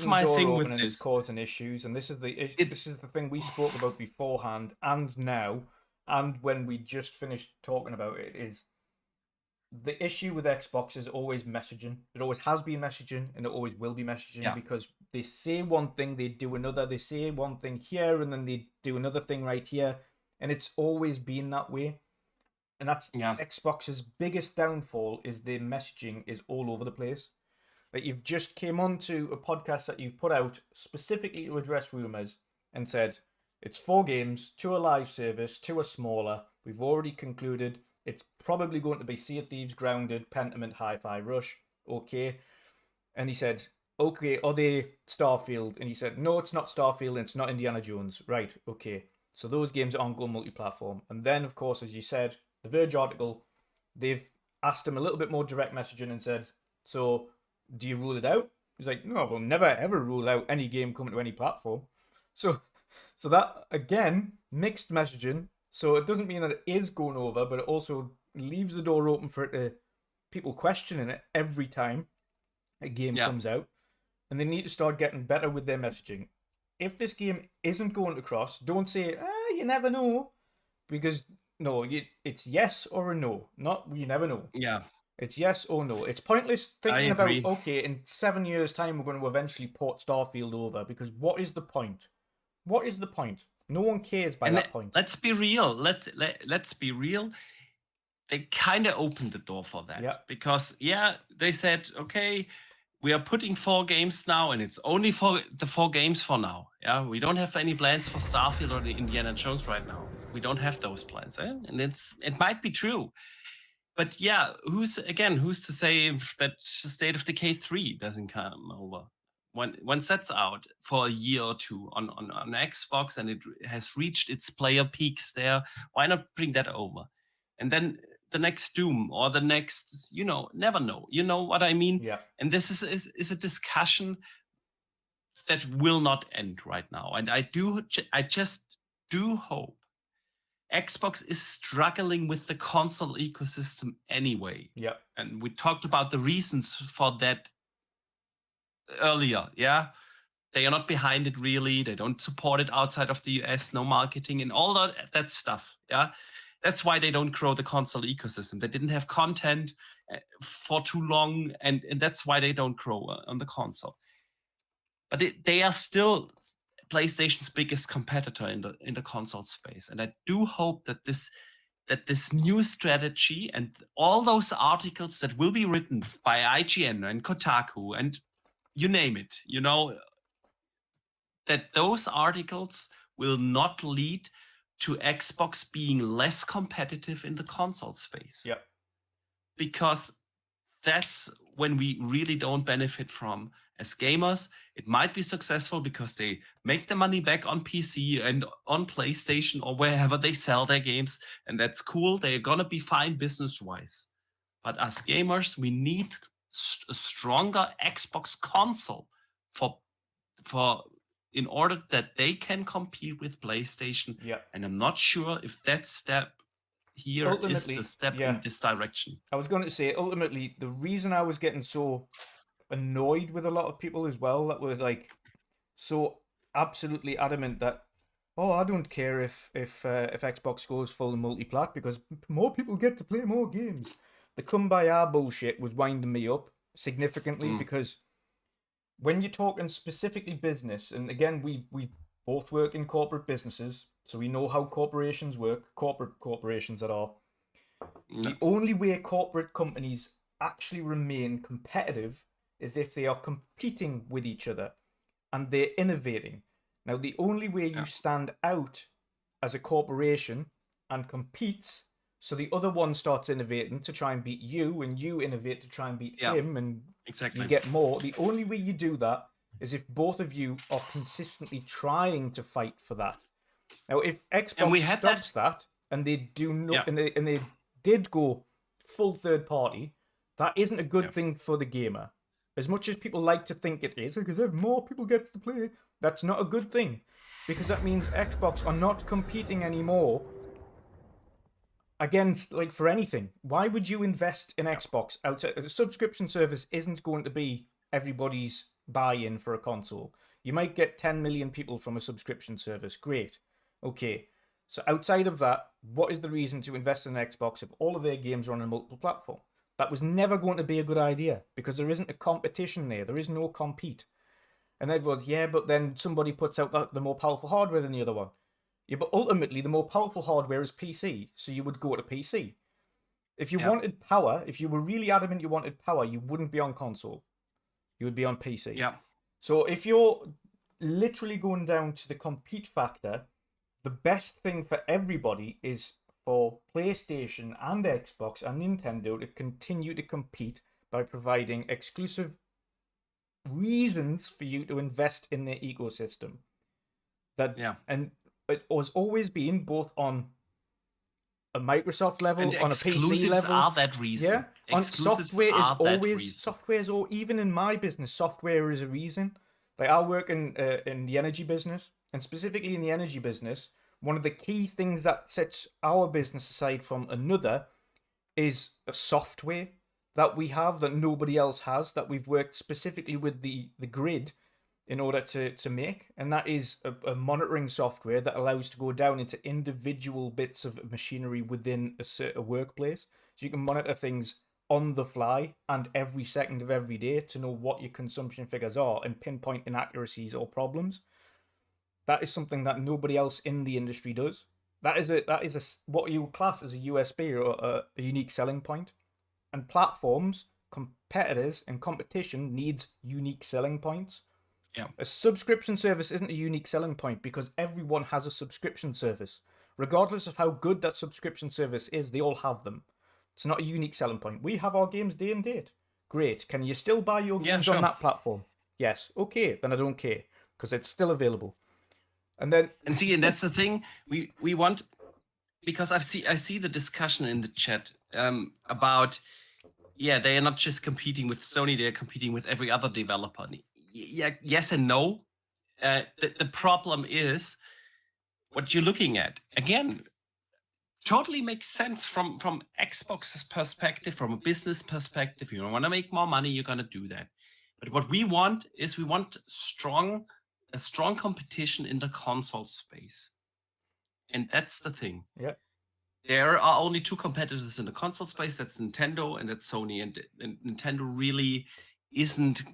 my thing with this. It's causing issues, and this is the thing we spoke about beforehand, and now, and when we just finished talking about it, is the issue with Xbox is always messaging. It always has been messaging, and it always will be messaging because they say one thing, they do another. They say one thing here, and then they do another thing right here, and it's always been that way. And that's Xbox's biggest downfall is their messaging is all over the place. Like you've just came on to a podcast that you've put out specifically to address rumours and said it's 4 games, 2 a live service, 2 are smaller. We've already concluded it's probably going to be Sea of Thieves, Grounded, Pentiment, Hi-Fi Rush. Okay. And he said, okay, are they Starfield? And he said, no, it's not Starfield and it's not Indiana Jones. Right, okay. So those games aren't going multi-platform. And then, of course, as you said, the Verge article, they've asked him a little bit more direct messaging and said, so do you rule it out? He's like, no, we'll never ever rule out any game coming to any platform. So that, again, mixed messaging. So it doesn't mean that it is going over, but it also leaves the door open for people questioning it every time a game comes out. And they need to start getting better with their messaging. If this game isn't going across, don't say, you never know. Because... no, it's yes or a no. Not you never know. Yeah. It's yes or no. It's pointless thinking about, okay, in 7 years' time, we're going to eventually port Starfield over, because what is the point? What is the point? No one cares by that point. Let's be real. Let's be real. They kind of opened the door for that. Yeah. Because, they said, okay, we are putting 4 games now, and it's only for the 4 games for now. Yeah, we don't have any plans for Starfield or the Indiana Jones right now. We don't have those plans, and it might be true. But who's to say that State of Decay 3 doesn't come over when that's out for a year or 2 on Xbox and it has reached its player peaks there? Why not bring that over? And then the next Doom or the next, never know. You know what I mean? Yeah. And this is a discussion that will not end right now. And I just do hope. Xbox is struggling with the console ecosystem anyway. Yeah. And we talked about the reasons for that earlier. Yeah. They are not behind it really. They don't support it outside of the US, no marketing and all that stuff. Yeah. That's why they don't grow the console ecosystem. They didn't have content for too long, and that's why they don't grow on the console. But they are still PlayStation's biggest competitor in the console space, and I do hope that this new strategy and all those articles that will be written by IGN and Kotaku and you name it, that those articles will not lead to Xbox being less competitive in the console space. Yep. Because that's when we really don't benefit from as gamers. It might be successful because they make the money back on PC and on PlayStation or wherever they sell their games, and that's cool. They're gonna be fine business-wise. But as gamers, we need a stronger Xbox console for in order that they can compete with PlayStation. Yeah. And I'm not sure if that step here is Ultimately, the step yeah. in this direction. I was going to say, ultimately, the reason I was getting so annoyed with a lot of people as well, that were like so absolutely adamant that, oh, I don't care if Xbox goes full multi-plat because more people get to play more games. The kumbaya bullshit was winding me up significantly because when you're talking specifically business, and again, we both work in corporate businesses, so we know how corporations work, corporate corporations that are. The only way corporate companies actually remain competitive is if they are competing with each other and they're innovating. Now, the only way you stand out as a corporation and compete, so the other one starts innovating to try and beat you, and you innovate to try and beat him, and you get more. The only way you do that is if both of you are consistently trying to fight for that. Now, if Xbox stops that, and they do not, and they did go full third party, that isn't a good thing for the gamer. As much as people like to think it is, because if more people get to play, that's not a good thing, because that means Xbox are not competing anymore against, like, for anything. Why would you invest in Xbox outside? A subscription service isn't going to be everybody's buy-in for a console. You might get 10 million people from a subscription service. Great. Okay. So outside of that, what is the reason to invest in an Xbox if all of their games are on a multiple platform? That was never going to be a good idea because there isn't a competition there. There is no compete. And everyone's, but then somebody puts out the more powerful hardware than the other one. Yeah, but ultimately, the more powerful hardware is PC, so you would go to PC. If you wanted power, if you were really adamant you wanted power, you wouldn't be on console. You would be on PC. Yeah. So if you're literally going down to the compete factor, the best thing for everybody is for PlayStation and Xbox and Nintendo to continue to compete by providing exclusive reasons for you to invest in their ecosystem. And it has always been both on a Microsoft level, and on a PC level. Are that reason. Yeah, on software is always reason. Software is all, even in my business, software is a reason. Like, I work in the energy business, and specifically in the energy business, one of the key things that sets our business aside from another is a software that we have that nobody else has, that we've worked specifically with the grid in order to make, and that is a monitoring software that allows to go down into individual bits of machinery within a workplace, so you can monitor things on the fly and every second of every day to know what your consumption figures are and pinpoint inaccuracies or problems. That is something that nobody else in the industry does. That is what you class as a USP or a unique selling point. And platforms, competitors, and competition needs unique selling points. Yeah. A subscription service isn't a unique selling point because everyone has a subscription service. Regardless of how good that subscription service is, they all have them. It's not a unique selling point. We have our games day and date. Great. Can you still buy your games on that platform? Yes. Okay, then I don't care because it's still available. And that's the thing we want, because I see the discussion in the chat about they are not just competing with Sony, they're competing with every other developer. Yes and no. The problem is what you're looking at. Again, totally makes sense from Xbox's perspective, from a business perspective. You want to make more money, you're gonna do that. But what we want is a strong competition in the console space. And that's the thing. Yeah. There are only two competitors in the console space. That's Nintendo and that's Sony. And Nintendo really isn't.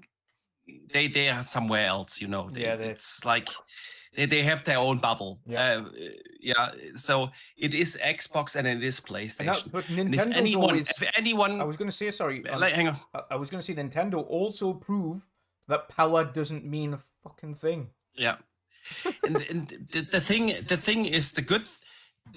They are somewhere else, It's like they have their own bubble. Yeah. So it is Xbox and it is PlayStation. But Nintendo's if anyone, I was going to say, sorry. Hang on. I was going to say Nintendo also prove that power doesn't mean a fucking thing. Yeah. and the thing is the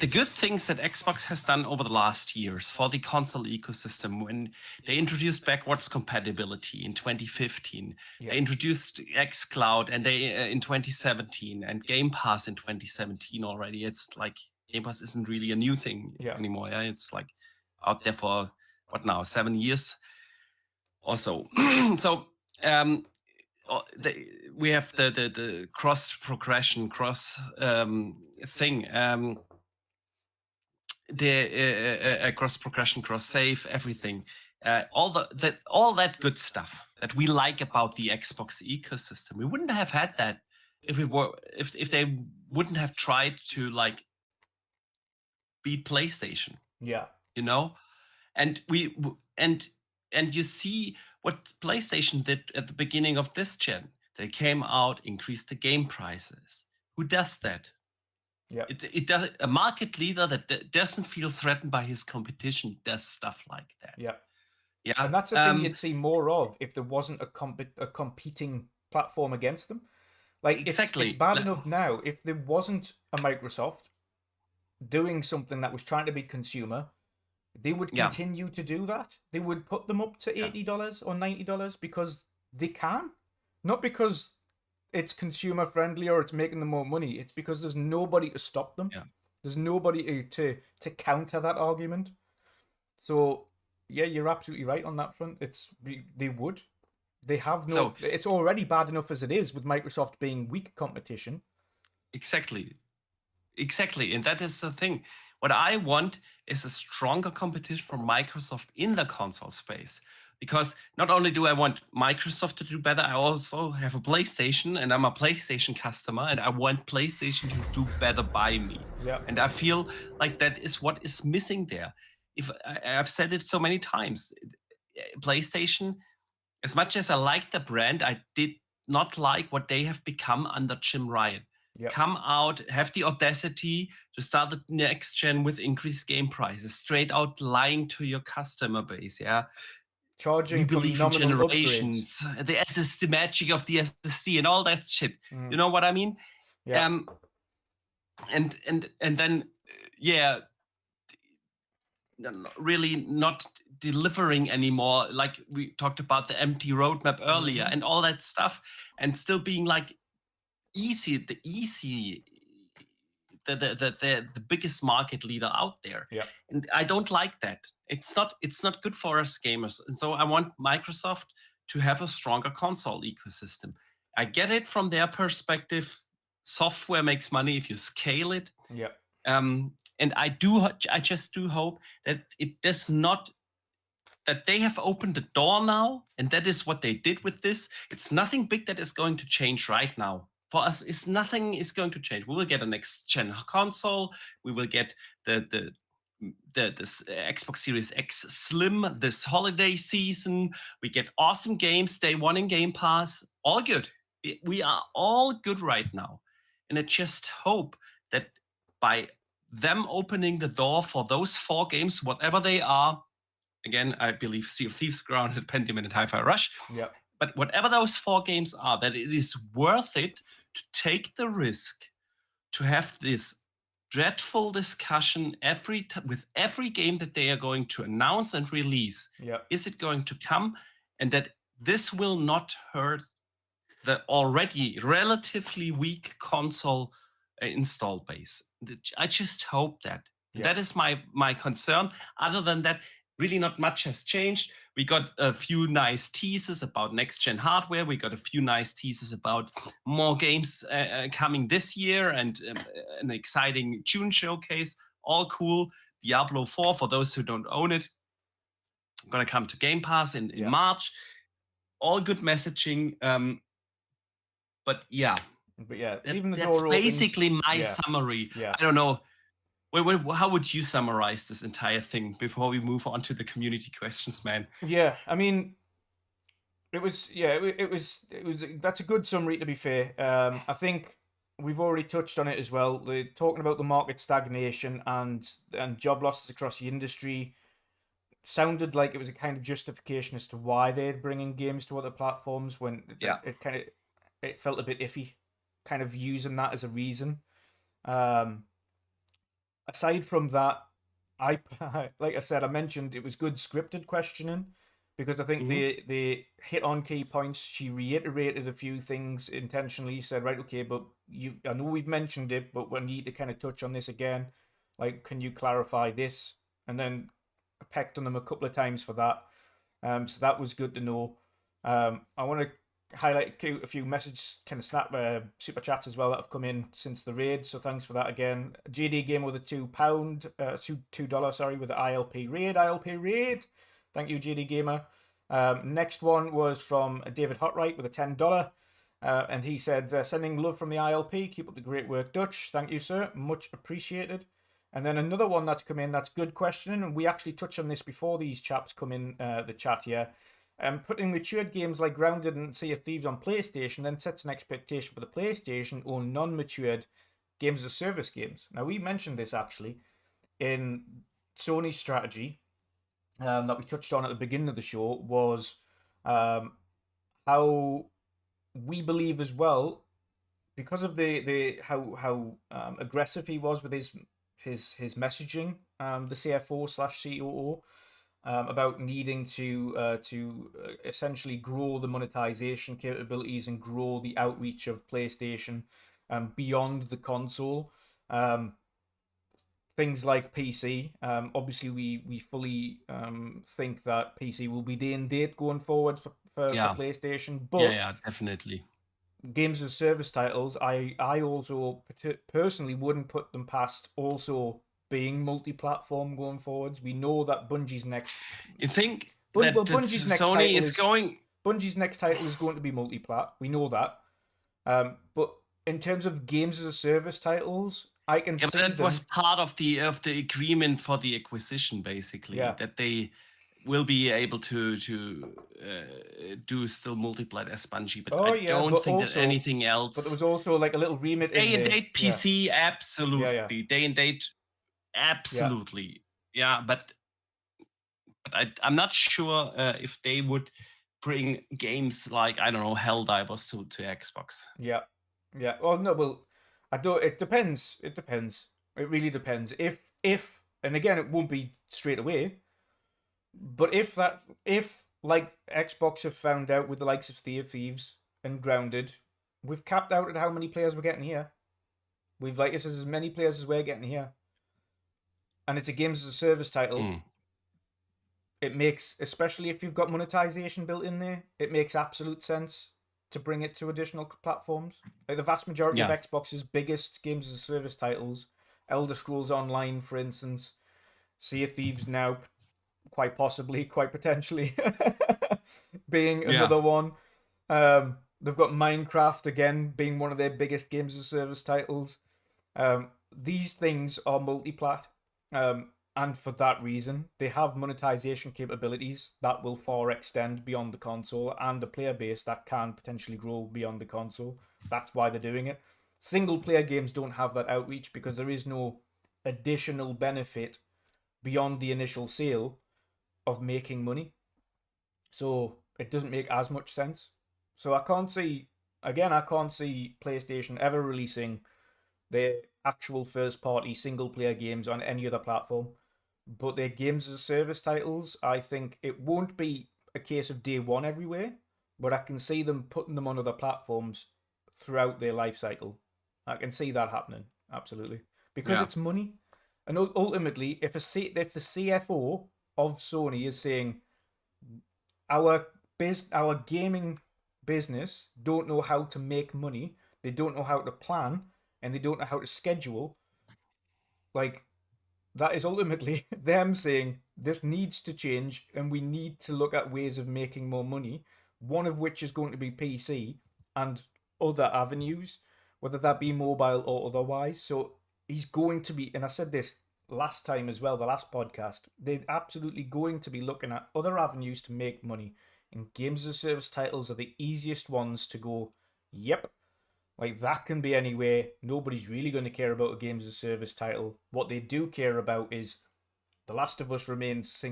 good things that Xbox has done over the last years for the console ecosystem, when they introduced backwards compatibility in 2015, they introduced xCloud and they in 2017, and Game Pass in 2017 already. It's like Game Pass isn't really a new thing anymore. Yeah, it's like out there for what now, 7 years or so. So we have the cross progression, cross thing. The cross progression, cross save, everything, all that good stuff that we like about the Xbox ecosystem. We wouldn't have had that if they wouldn't have tried to like beat PlayStation. Yeah. You know, and you see what PlayStation did at the beginning of this gen. They came out, increased the game prices. Who does that? Yeah. It does. A market leader that doesn't feel threatened by his competition does stuff like that. Yeah. Yeah. And that's the thing you'd see more of if there wasn't a competing platform against them. Like, exactly. It's bad enough now. If there wasn't a Microsoft doing something that was trying to be consumer, they would continue to do that. They would put them up to $80 or $90 because they can. Not because it's consumer friendly or it's making them more money. It's because there's nobody to stop them. Yeah. There's nobody to counter that argument. So yeah, you're absolutely right on that front. They would. They have no. So, it's already bad enough as it is with Microsoft being weak competition. Exactly, and that is the thing. What I want is a stronger competition for Microsoft in the console space. Because not only do I want Microsoft to do better, I also have a PlayStation and I'm a PlayStation customer and I want PlayStation to do better by me. Yeah. And I feel like that is what is missing there. I've said it so many times, PlayStation, as much as I like the brand, I did not like what they have become under Jim Ryan. Yep. Come out, have the audacity to start the next gen with increased game prices, straight out lying to your customer base, yeah? Charging we believe in generations, upgrades. the SSD magic of the SSD and all that shit. You know what I mean? Yeah. And then really not delivering anymore. Like we talked about the empty roadmap earlier and all that stuff, and still being like the biggest market leader out there. Yeah. And I don't like that. It's not good for us gamers. And so I want Microsoft to have a stronger console ecosystem. I get it from their perspective. Software makes money if you scale it. Yeah. And I just do hope that it does not, that they have opened the door now, and that is what they did with this. It's nothing big that is going to change right now. For us, nothing is going to change. We will get a next gen console. We will get the Xbox Series X Slim this holiday season. We get awesome games day one in Game Pass. All good. We are all good right now. And I just hope that by them opening the door for those 4 games, whatever they are, again, I believe Sea of Thieves, Grounded, Pentiment, and Hi-Fi Rush. Yeah. But whatever those 4 games are, that it is worth it to take the risk to have this dreadful discussion with every game that they are going to announce and release. Yeah. Is it going to come? And that this will not hurt the already relatively weak console install base. I just hope that. Yeah. That is my concern. Other than that, really not much has changed. We got a few nice teasers about next-gen hardware. We got a few nice teasers about more games coming this year and an exciting June showcase. All cool. Diablo 4, for those who don't own it, going to come to Game Pass in March. All good messaging. But yeah, even the that's door basically opens. my summary. Yeah. I don't know. How would you summarize this entire thing before we move on to the community questions, man? Yeah, I mean, it was that's a good summary, to be fair. I think we've already touched on it as well. They're talking about the market stagnation and job losses across the industry. Sounded like it was a kind of justification as to why they're bringing games to other platforms when it felt a bit iffy. kind of using that as a reason. Aside from that, I like I said, I mentioned it was good scripted questioning because I think they hit on key points. She reiterated a few things intentionally. Said, right, okay, but I know we've mentioned it, but we need to kind of touch on this again. Like, can you clarify this? And then I pecked on them a couple of times for that. So that was good to know. I want to highlight a few message kind of super chats as well that have come in since the raid. So thanks for that again. JD Gamer with a $2, sorry, with the ILP raid. Thank you, JD Gamer. Next one was from David Hotwright with a $10. And he said, sending love from the ILP. Keep up the great work, Dutch. Thank you, sir. Much appreciated. And then another one that's come in, that's good questioning. And we actually touched on this before these chaps come in the chat here. Putting matured games like Grounded and Sea of Thieves on PlayStation then sets an expectation for the PlayStation or non-matured games as a service games. Now, we mentioned this actually in Sony's strategy that we touched on at the beginning of the show was how we believe as well, because of how aggressive he was with his messaging, the CFO/COO, about needing to essentially grow the monetization capabilities and grow the outreach of PlayStation beyond the console. Things like PC. Obviously, we fully think that PC will be day and date going forward for PlayStation. But yeah, definitely. Games as service titles, I also personally wouldn't put them past also being multi-platform going forwards. We know that Bungie's next. You think that Bungie's next Sony title is going? Bungie's next title is going to be multi-plat. We know that. But in terms of games as a service titles, I can see that was part of the agreement for the acquisition, basically. Yeah. That they will be able to do still multiplat as Bungie, but I don't think that anything else. But there was also like a little remit in Day and there. date PC, absolutely. Yeah. Day and date, absolutely. Yeah, but I'm not sure if they would bring games like, I don't know, Helldivers to Xbox. Yeah. Oh no, well, I don't. It depends. It really depends. If and again, it won't be straight away. But if like Xbox have found out with the likes of Sea of Thieves and Grounded, we've capped out at how many players we're getting here. We've like this as many players as we're getting here, and it's a games as a service title. It makes, especially if you've got monetization built in there, it makes absolute sense to bring it to additional platforms. Like the vast majority of Xbox's biggest games as a service titles, Elder Scrolls Online, for instance, Sea of Thieves now, quite possibly, quite potentially, being another one. They've got Minecraft, again, being one of their biggest games as a service titles. These things are multi-plat. And for that reason, they have monetization capabilities that will far extend beyond the console and a player base that can potentially grow beyond the console. That's why they're doing it. Single-player games don't have that outreach because there is no additional benefit beyond the initial sale of making money. So it doesn't make as much sense. So I can't see PlayStation ever releasing their actual first-party single-player games on any other platform. But their games as a service titles, I think it won't be a case of day one everywhere, but I can see them putting them on other platforms throughout their life cycle. I can see that happening, absolutely. Because it's money. And ultimately, if the CFO of Sony is saying, our gaming business don't know how to make money, they don't know how to plan, and they don't know how to schedule, like, that is ultimately them saying this needs to change and we need to look at ways of making more money, one of which is going to be PC and other avenues, whether that be mobile or otherwise. So he's going to be, and I said this last time as well, the last podcast, they're absolutely going to be looking at other avenues to make money. And games as a service titles are the easiest ones to go, yep, like that can be anywhere. Nobody's really going to care about a games as a service title. What they do care about is The Last of Us remains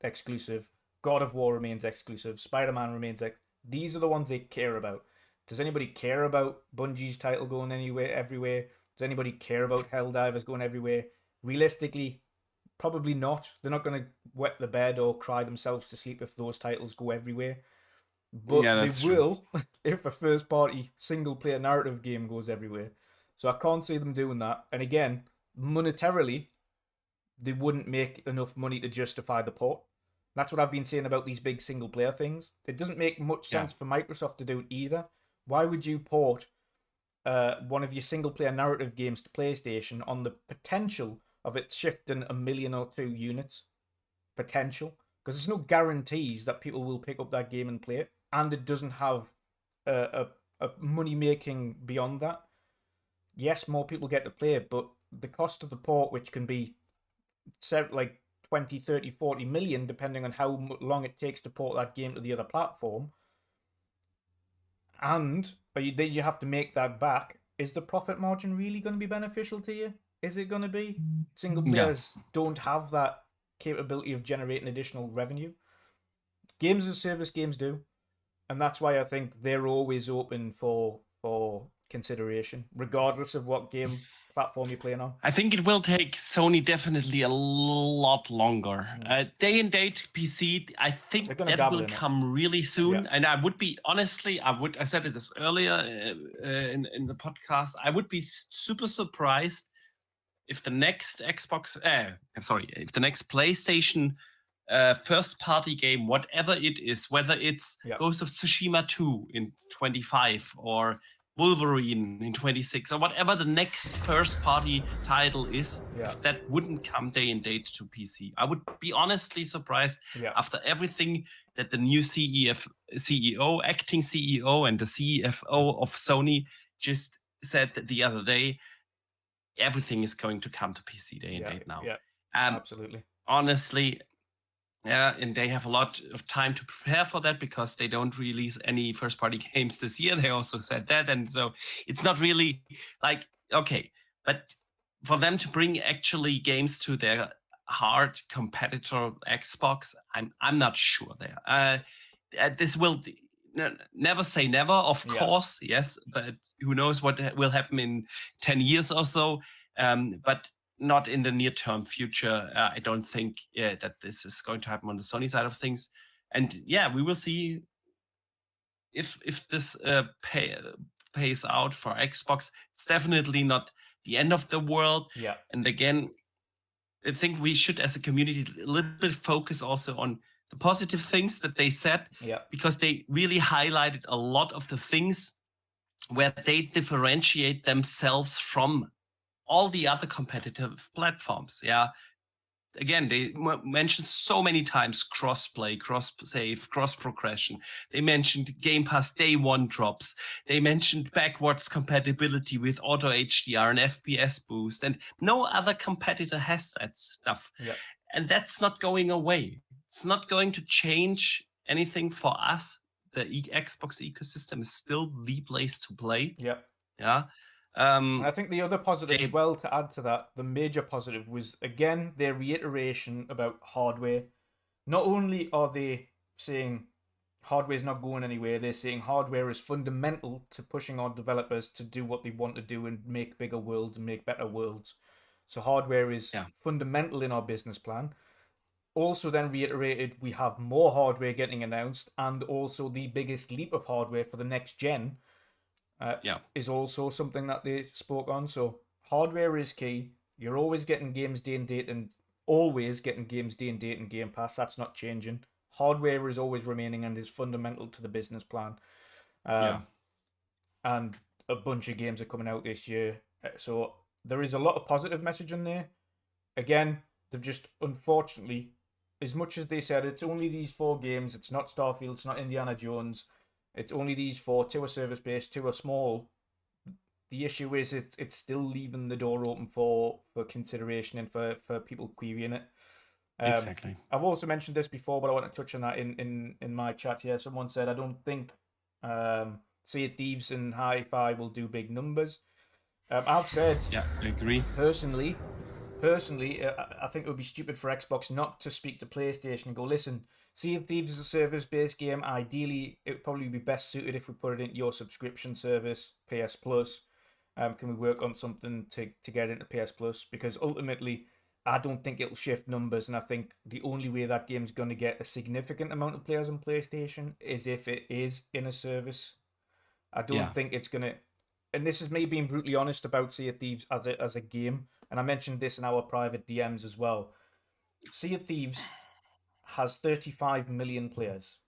exclusive. God of War remains exclusive. Spider-Man remains these are the ones they care about. Does anybody care about Bungie's title going everywhere? Does anybody care about Helldivers going everywhere? Realistically, probably not. They're not going to wet the bed or cry themselves to sleep if those titles go everywhere. But Yeah, they that's true. will if a first-party single-player narrative game goes everywhere. So I can't see them doing that. And again, monetarily, they wouldn't make enough money to justify the port. That's what I've been saying about these big single-player things. It doesn't make much sense for Microsoft to do it either. Why would you port one of your single-player narrative games to PlayStation on the potential of it shifting 1 million or 2 units? Potential. Because there's no guarantees that people will pick up that game and play it. And it doesn't have a money-making beyond that. Yes, more people get to play it, but the cost of the port, which can be like 20, 30, 40 million, depending on how long it takes to port that game to the other platform, and then you have to make that back. Is the profit margin really going to be beneficial to you? Is it going to be? Single players don't have that capability of generating additional revenue. Games as a service games do. And that's why I think they're always open for consideration, regardless of what game platform you're playing on. I think it will take Sony definitely a lot longer. Day and date PC, I think that will come really soon. And I would be, honestly, I said it this earlier in the podcast, I would be super surprised if the next if the next PlayStation first party game, whatever it is, whether it's Ghost of Tsushima 2 in 25 or Wolverine in 26 or whatever the next first party title is, if that wouldn't come day and date to PC. I would be honestly surprised after everything that the new CEO, acting CEO and the CFO of Sony just said the other day, everything is going to come to PC day and date now. Absolutely. Honestly, and they have a lot of time to prepare for that because they don't release any first-party games this year. They also said that, and so it's not really like, okay, but for them to bring actually games to their hard competitor Xbox, I'm not sure there. This will never say never, of course, yes, but who knows what will happen in 10 years or so. But not in the near-term future. I don't think that this is going to happen on the Sony side of things. And we will see if this pays out for Xbox. It's definitely not the end of the world. And again, I think we should, as a community, a little bit focus also on the positive things that they said, because they really highlighted a lot of the things where they differentiate themselves from all the other competitive platforms. Again, they mentioned so many times cross-play, cross-save, cross-progression. They mentioned Game Pass day one drops. They mentioned backwards compatibility with auto HDR and FPS boost. And no other competitor has that stuff. And that's not going away. It's not going to change anything for us. The Xbox ecosystem is still the place to play. And I think the other positive as well, to add to that, the major positive was, again, their reiteration about hardware. Not only are they saying hardware is not going anywhere, they're saying hardware is fundamental to pushing our developers to do what they want to do and make bigger worlds and make better worlds. So hardware is fundamental in our business plan. Also then reiterated, we have more hardware getting announced, and also the biggest leap of hardware for the next gen is also something that they spoke on. So hardware is key. You're always getting games day and date, and always getting games day and date in Game Pass. That's not changing. Hardware is always remaining and is fundamental to the business plan. And a bunch of games are coming out this year. So there is a lot of positive message in there. Again, they've just, unfortunately, as much as they said it's only these 4 games, it's not Starfield, it's not Indiana Jones, it's only these 4, 2 are service-based, 2 are small. The issue is it's still leaving the door open for consideration and for people querying it. Exactly. I've also mentioned this before, but I want to touch on that in my chat here. Someone said, I don't think Sea of Thieves and Hi-Fi will do big numbers. I've said, I agree. Personally, personally, I think it would be stupid for Xbox not to speak to PlayStation and go, listen, Sea of Thieves is a service-based game. Ideally, it would probably be best suited if we put it into your subscription service, PS Plus. Can we work on something to get into PS Plus? Because ultimately, I don't think it'll shift numbers, and I think the only way that game's going to get a significant amount of players on PlayStation is if it is in a service. I don't think it's going to... And this is me being brutally honest about Sea of Thieves as a game, and I mentioned this in our private DMs as well. Sea of Thieves has 35 million players.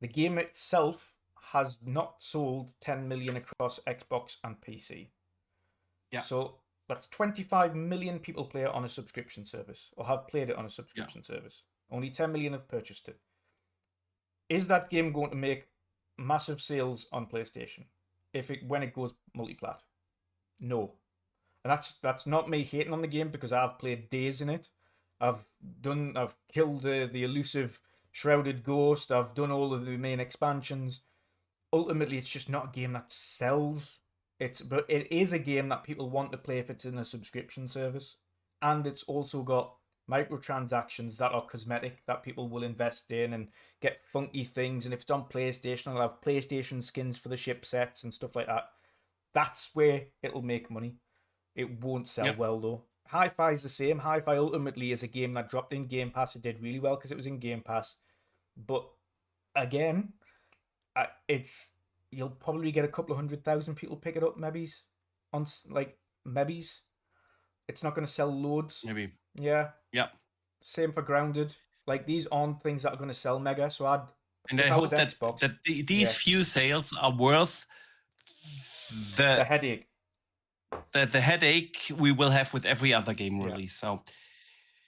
The game itself has not sold 10 million across Xbox and PC. Yeah. So that's 25 million people play it on a subscription service, or have played it on a subscription service. Only 10 million have purchased it. Is that game going to make massive sales on PlayStation when it goes multiplat? No. And that's not me hating on the game, because I've played days in it. I've killed the elusive Shrouded Ghost. I've done all of the main expansions. Ultimately, it's just not a game that sells. But it is a game that people want to play if it's in a subscription service. And it's also got microtransactions that are cosmetic, that people will invest in and get funky things. And if it's on PlayStation, it'll have PlayStation skins for the ship sets and stuff like that. That's where it'll make money. It won't sell well, though. Hi-Fi is the same. Hi-Fi ultimately is a game that dropped in Game Pass. It did really well because it was in Game Pass. But again, you'll probably get a couple of 100,000 people pick it up, maybe. Maybe. It's not going to sell loads. Maybe. Yeah. Yeah. Same for Grounded. Like, these aren't things that are going to sell mega. So I hope that, Xbox, these few sales are worth the headache. The headache we will have with every other game release. So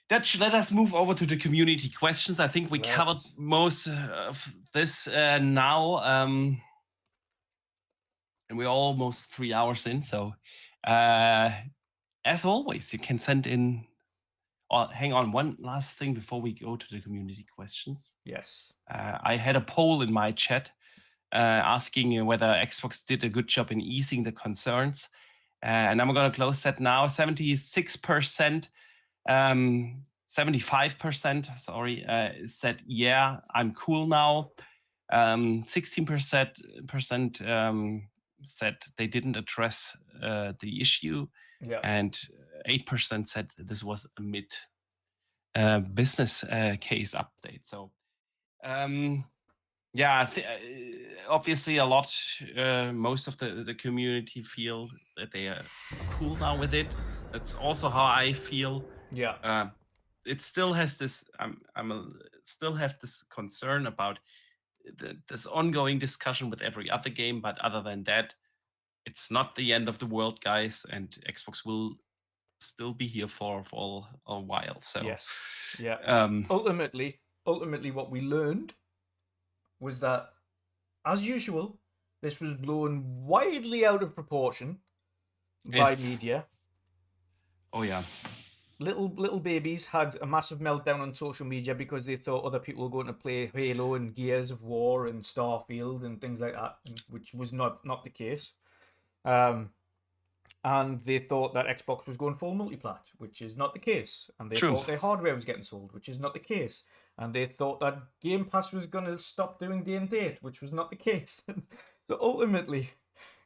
let us move over to the community questions. I think we covered most of this now, and we're almost 3 hours in. So as always, you can send in. Hang on, one last thing before we go to the community questions. Yes. I had a poll in my chat asking whether Xbox did a good job in easing the concerns. And I'm going to close that now. 76%, 75%, sorry, said, yeah, I'm cool now. 16% said they didn't address the issue. Yeah. And 8% said this was a mid business case update. So, obviously a lot, most of the community feel that they are cool now with it. That's also how I feel. Yeah. It still has this, still have this concern about this ongoing discussion with every other game, but other than that, it's not the end of the world, guys, and Xbox will still be here for a while. So yes. Yeah. Ultimately, what we learned was that, as usual, this was blown widely out of proportion by media. Oh yeah. Little babies had a massive meltdown on social media because they thought other people were going to play Halo and Gears of War and Starfield and things like that, which was not the case. And they thought that Xbox was going full multiplat, which is not the case. And they thought their hardware was getting sold, which is not the case. And they thought that Game Pass was going to stop doing day and date, which was not the case. So ultimately,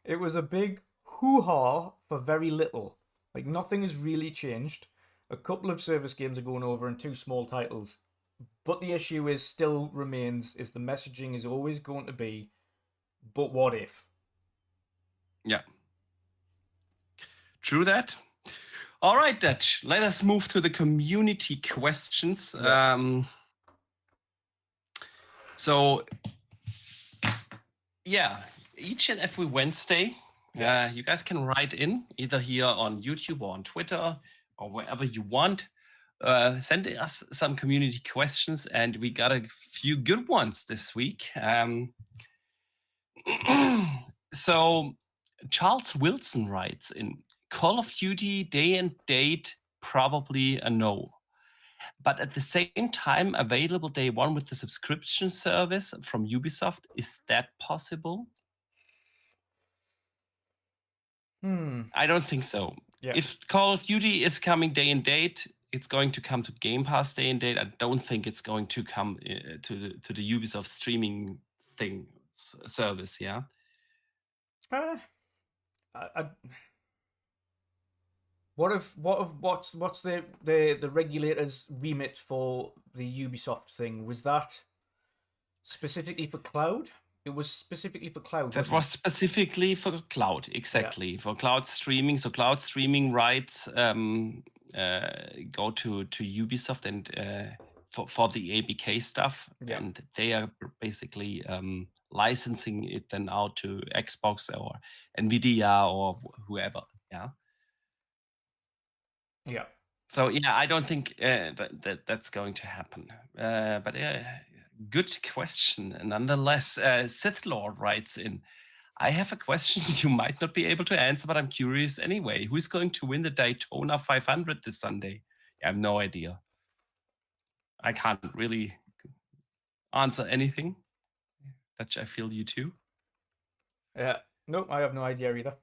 it was a big hoo-ha for very little. Like, nothing has really changed. A couple of service games are going over and 2 small titles. But the issue still remains, is the messaging is always going to be, but what if? Yeah. True that. All right, Dutch. Let us move to the community questions. Yeah. So, each and every Wednesday, you guys can write in, either here on YouTube or on Twitter or wherever you want. Send us some community questions, and we got a few good ones this week. So, Charles Wilson writes in, Call of Duty day and date, probably a no. But at the same time, available day one with the subscription service from Ubisoft, is that possible? I don't think so. Yeah. If Call of Duty is coming day and date, it's going to come to Game Pass day and date. I don't think it's going to come to the Ubisoft streaming service. Yeah. What's the regulator's remit for the Ubisoft thing? Was that specifically for cloud? It was specifically for cloud. That was specifically for cloud, exactly, for cloud streaming. So cloud streaming rights go to Ubisoft and for the ABK stuff, and they are basically licensing it then out to Xbox or Nvidia or whoever. Yeah. Yeah. So yeah, I don't think that's going to happen. But good question. Nonetheless, Sith Lord writes in, I have a question you might not be able to answer, but I'm curious anyway. Who's going to win the Daytona 500 this Sunday? I have no idea. I can't really answer anything. Dutch, I feel you too. Yeah. Nope, I have no idea either.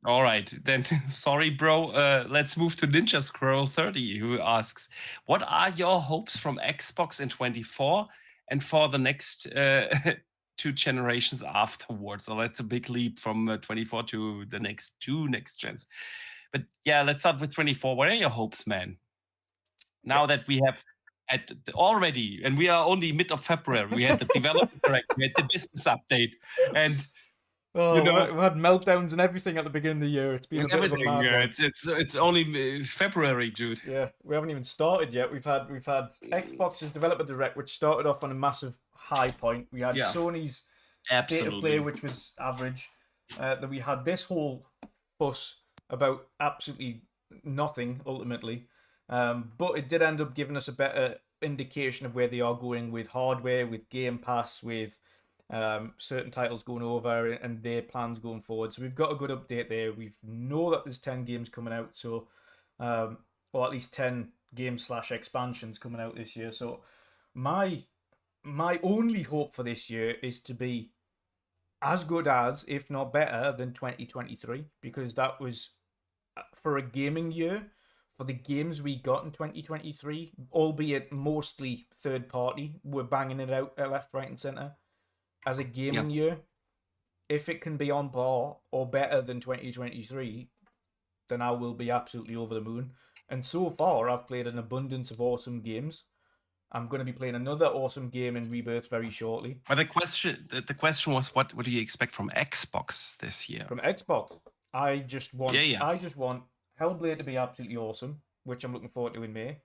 All right, then, sorry, bro. Let's move to Ninja Squirrel 30, who asks, what are your hopes from Xbox in 24 and for the next 2 generations afterwards? So that's a big leap from 24 to the next 2 next gens. But yeah, let's start with 24. What are your hopes, man? Now that we have already, and we are only mid of February, we had the development direct, we had the business update, and we had meltdowns and everything at the beginning of the year. It's been a bit of a mad one. It's only February, dude. Yeah, we haven't even started yet. We've had Xbox's developer direct, which started off on a massive high point. We had Sony's state of play, which was average. Then we had this whole fuss about absolutely nothing ultimately, but it did end up giving us a better indication of where they are going with hardware, with Game Pass, with certain titles going over and their plans going forward. So we've got a good update there. We know that there's 10 games coming out, so or at least 10 games / expansions coming out this year. So my only hope for this year is to be as good as, if not better than 2023, because that was, for a gaming year, for the games we got in 2023, albeit mostly third party, we're banging it out left, right and centre. As a gaming year, if it can be on par or better than 2023, then I will be absolutely over the moon. And so far, I've played an abundance of awesome games. I'm going to be playing another awesome game in Rebirth very shortly. But the question was, what do you expect from Xbox this year? From Xbox, I just want Hellblade to be absolutely awesome, which I'm looking forward to in May.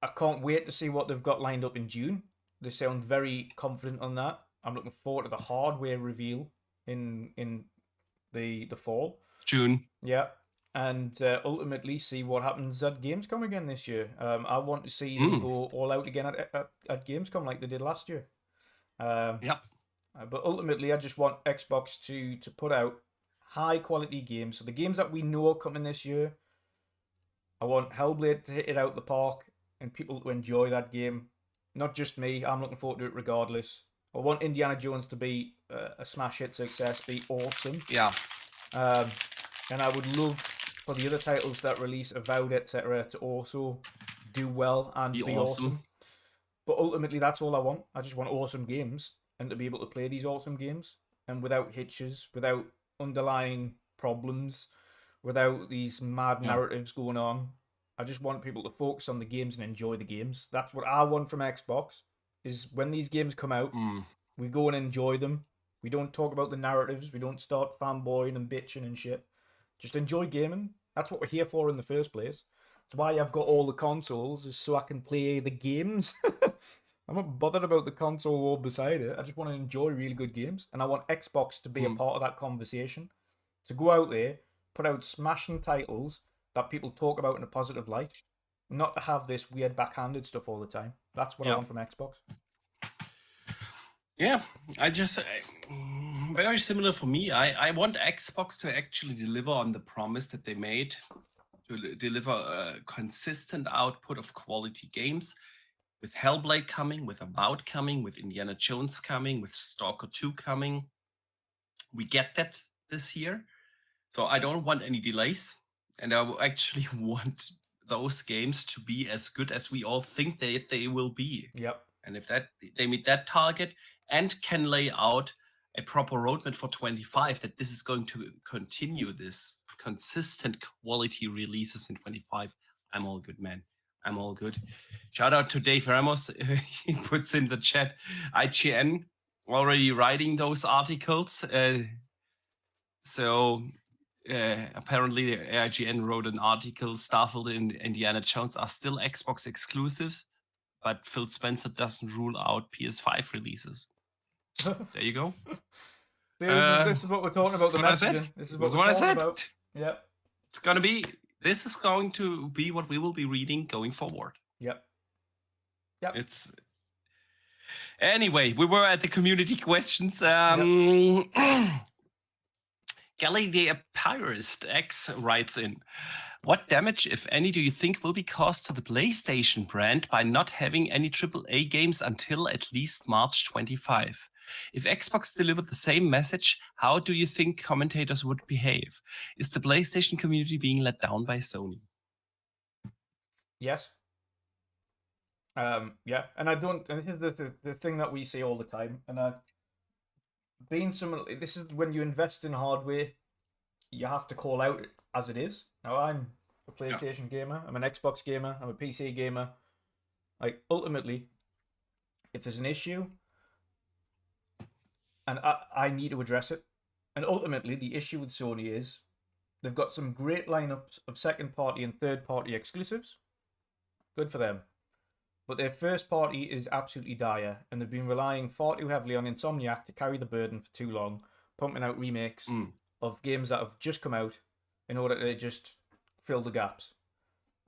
I can't wait to see what they've got lined up in June. They sound very confident on that. I'm looking forward to the hardware reveal in the fall. June. Yeah. And ultimately see what happens at Gamescom again this year. I want to see them go all out again at Gamescom like they did last year. But ultimately, I just want Xbox to put out high quality games. So the games that we know are coming this year, I want Hellblade to hit it out the park and people to enjoy that game. Not just me. I'm looking forward to it regardless. I want Indiana Jones to be a smash hit success, be awesome. Yeah. And I would love for the other titles that release, Avowed, etc., to also do well and be awesome. But ultimately, that's all I want. I just want awesome games and to be able to play these awesome games and without hitches, without underlying problems, without these mad narratives going on. I just want people to focus on the games and enjoy the games. That's what I want from Xbox, is when these games come out, we go and enjoy them. We don't talk about the narratives. We don't start fanboying and bitching and shit. Just enjoy gaming. That's what we're here for in the first place. That's why I've got all the consoles, is so I can play the games. I'm not bothered about the console war beside it. I just want to enjoy really good games. And I want Xbox to be a part of that conversation. To go out there, put out smashing titles that people talk about in a positive light. Not to have this weird backhanded stuff all the time. That's what I want from Xbox. Yeah, very similar for me. I want Xbox to actually deliver on the promise that they made, to deliver a consistent output of quality games, with Hellblade coming, with Avowed coming, with Indiana Jones coming, with Stalker 2 coming. We get that this year. So I don't want any delays. And I actually want those games to be as good as we all think they will be. Yep. And if they meet that target and can lay out a proper roadmap for 25, that this is going to continue this consistent quality releases in 25, I'm all good, man. I'm all good. Shout out to Dave Ramos. He puts in the chat, IGN already writing those articles. Apparently IGN wrote an article, Starfield and Indiana Jones are still Xbox exclusives, but Phil Spencer doesn't rule out PS5 releases. There you go. This is what we're talking about. The what I said. messaging. This is what That's we're what I talking said. about. Yep. This is going to be what we will be reading going forward. Yep. Anyway, we were at the community questions. Gally the Epirist X writes in, what damage, if any, do you think will be caused to the PlayStation brand by not having any AAA games until at least March 25? If Xbox delivered the same message, how do you think commentators would behave? Is the PlayStation community being let down by Sony? Yes. Yeah, and I don't. And this is the thing that we say all the time. And this is when you invest in hardware, you have to call out as it is. Now I'm a PlayStation gamer. I'm an Xbox gamer. I'm a PC gamer. Like ultimately, if there's an issue, and I need to address it, and ultimately the issue with Sony is they've got some great lineups of second-party and third-party exclusives. Good for them. But their first party is absolutely dire, and they've been relying far too heavily on Insomniac to carry the burden for too long, pumping out remakes of games that have just come out in order to just fill the gaps.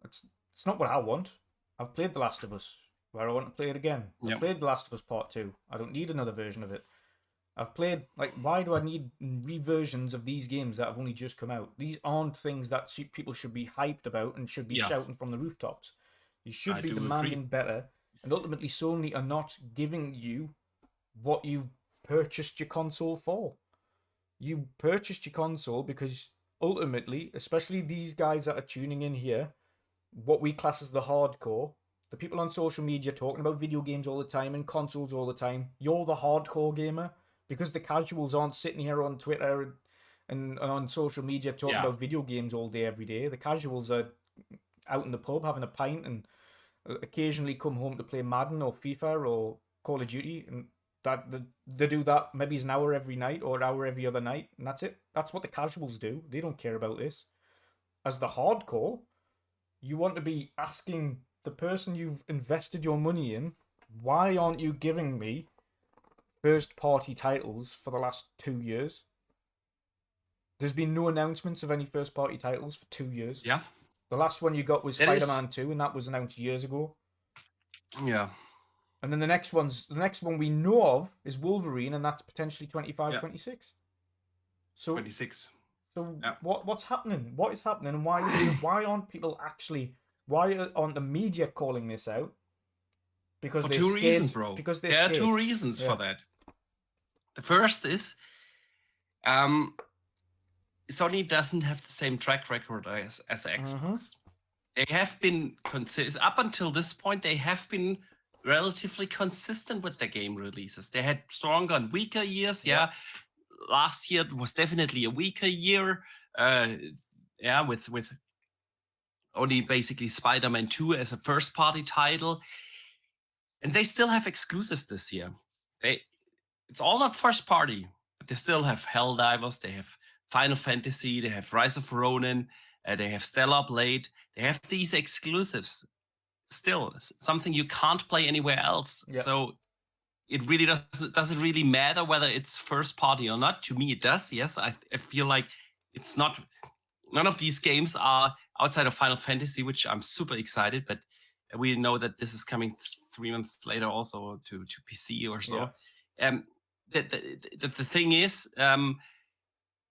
It's not what I want. I've played The Last of Us, where I want to play it again. I've played The Last of Us Part 2. I don't need another version of it. I've played, why do I need reversions of these games that have only just come out? These aren't things that people should be hyped about and should be shouting from the rooftops. You should be demanding better, and ultimately Sony are not giving you what you've purchased your console for. You purchased your console because ultimately, especially these guys that are tuning in here, what we class as the hardcore, the people on social media talking about video games all the time and consoles all the time, you're the hardcore gamer, because the casuals aren't sitting here on Twitter and on social media talking about video games all day, every day. The casuals are out in the pub having a pint and occasionally come home to play Madden or FIFA or Call of Duty, and that they do that maybe an hour every night or an hour every other night, and that's it. That's what the casuals do. They don't care about this. As the hardcore, you want to be asking the person you've invested your money in, why aren't you giving me first party titles for the last 2 years? There's been no announcements of any first party titles for 2 years. Yeah. The last one you got was Spider-Man 2, and that was announced years ago. Yeah. And then the next one we know of is Wolverine, and that's potentially 25, 26. So 26. So what's happening? What is happening, and why aren't people actually? Why aren't the media calling this out? Because for they're two scared, reasons, bro. Because there are two reasons for that. The first is, Sony doesn't have the same track record as Xbox. They have been up until this point. They have been relatively consistent with their game releases. They had stronger and weaker years. Yeah, last year was definitely a weaker year. With only basically Spider-Man 2 as a first-party title, and they still have exclusives this year. It's all not first-party, but they still have Helldivers. They have Final Fantasy, they have Rise of Ronin, they have Stellar Blade. They have these exclusives still, something you can't play anywhere else. Yep. So it really doesn't really matter whether it's first party or not. To me, it does. Yes, I feel like it's not. None of these games are outside of Final Fantasy, which I'm super excited. But we know that this is coming 3 months later, also to PC or so. Yeah. The thing is.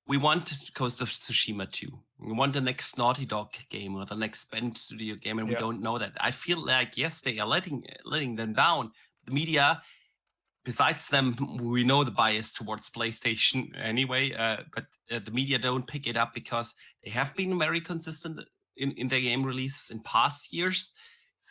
We want Ghost of Tsushima 2. We want the next Naughty Dog game or the next Bend Studio game, and we don't know that. I feel like, yes, they are letting them down. The media besides them, we know the bias towards PlayStation anyway, but the media don't pick it up because they have been very consistent in their game releases in past years.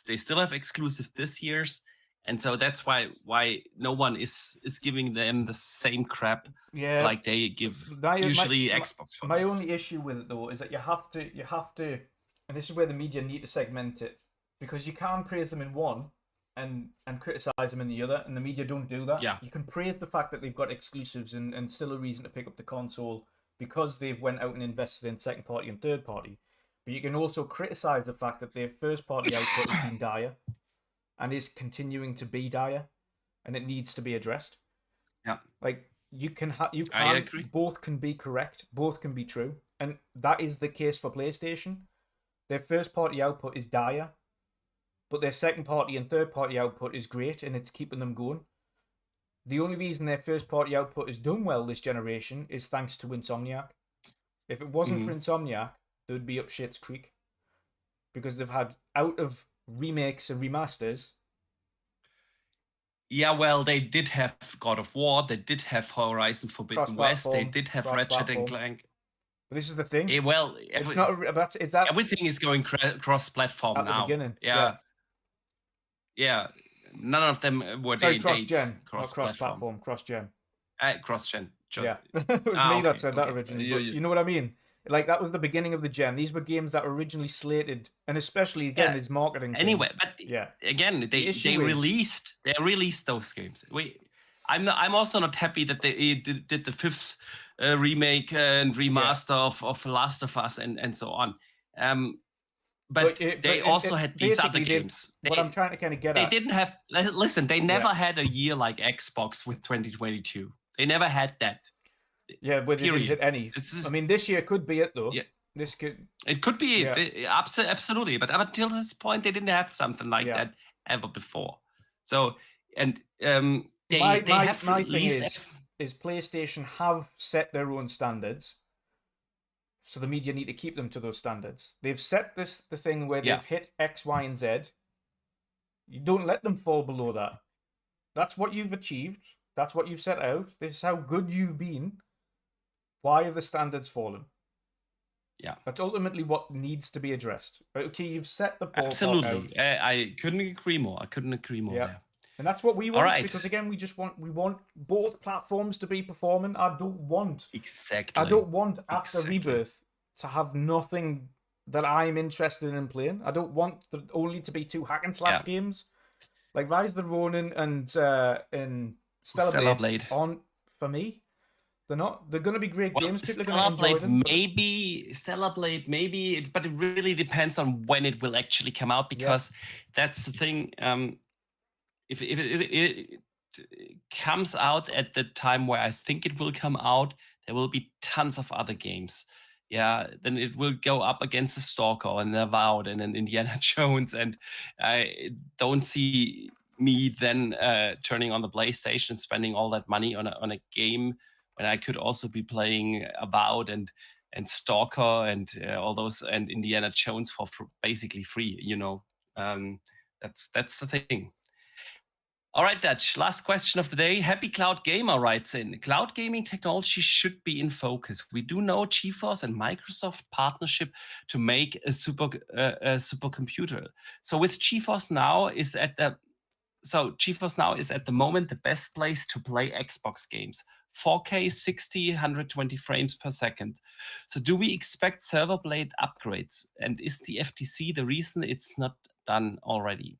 They still have exclusive this year's, and so that's why no one is giving them the same crap like they give usually Xbox for my this. only issue with it though is that you have to, and this is where the media need to segment it, because you can't praise them in one and criticize them in the other, and the media don't do that. Yeah. You can praise the fact that they've got exclusives and still a reason to pick up the console because they've went out and invested in second party and third party. But you can also criticize the fact that their first party output has been dire and is continuing to be dire, and it needs to be addressed. Yeah. Like you can I agree. both can be correct, both can be true. And that is the case for PlayStation. Their first party output is dire, but their second party and third party output is great, and it's keeping them going. The only reason their first party output has done well this generation is thanks to Insomniac. If it wasn't for Insomniac, they would be up shit's creek, because they've had out of remakes and remasters. Yeah, well, they did have God of War, they did have Horizon Forbidden West, they did have Ratchet and Clank. But this is the thing. It's not. Is that everything is going cross-platform at now. the beginning? Yeah. None of them were cross-gen, cross-platform. cross-gen. Cross-gen. Yeah, it was me that said that originally. But Yeah. you know what I mean? Like, that was the beginning of the gen. These were games that were originally slated, and especially again, his marketing. Anyway, things. but again, they released those games. I'm also not happy that they did the fifth remake and remaster of Last of Us and so on. But they also had these other games. What I'm trying to kind of get they at. didn't have. Listen, they never had a year like Xbox with 2022. They never had that. Yeah, where they didn't hit any. I mean, this year could be it though. Yeah. It could be absolutely, but up until this point, they didn't have something like that ever before. So, and they have my thing is PlayStation have set their own standards, so the media need to keep them to those standards. They've set the thing where they've hit X, Y, and Z. You don't let them fall below that. That's what you've achieved. That's what you've set out. This is how good you've been. Why have the standards fallen? Yeah. That's ultimately what needs to be addressed. Okay, you've set the ball. Absolutely. I couldn't agree more. Yeah. There. And that's what we want, because again, we want both platforms to be performing. I don't want after Rebirth to have nothing that I'm interested in playing. I don't want only to be two hack and slash games. Like Rise of the Ronin and Stellar Blade aren't for me. They're not. They're going to be great games. People are going to enjoy them. Stellar Blade, maybe, but it really depends on when it will actually come out, because that's the thing. If it comes out at the time where I think it will come out, there will be tons of other games. Yeah, then it will go up against the Stalker and Avowed and then Indiana Jones, and I don't see me then turning on the PlayStation and spending all that money on a game when I could also be playing Avowed and Stalker and all those and Indiana Jones for basically free. You know, that's the thing. All right, Dutch, last question of the day. Happy Cloud Gamer writes in, cloud gaming technology should be in focus. We do know GeForce and Microsoft partnership to make a supercomputer. So with GeForce Now is at the moment the best place to play Xbox games. 4K 60, 120 frames per second. So do we expect server blade upgrades? And is the FTC the reason it's not done already?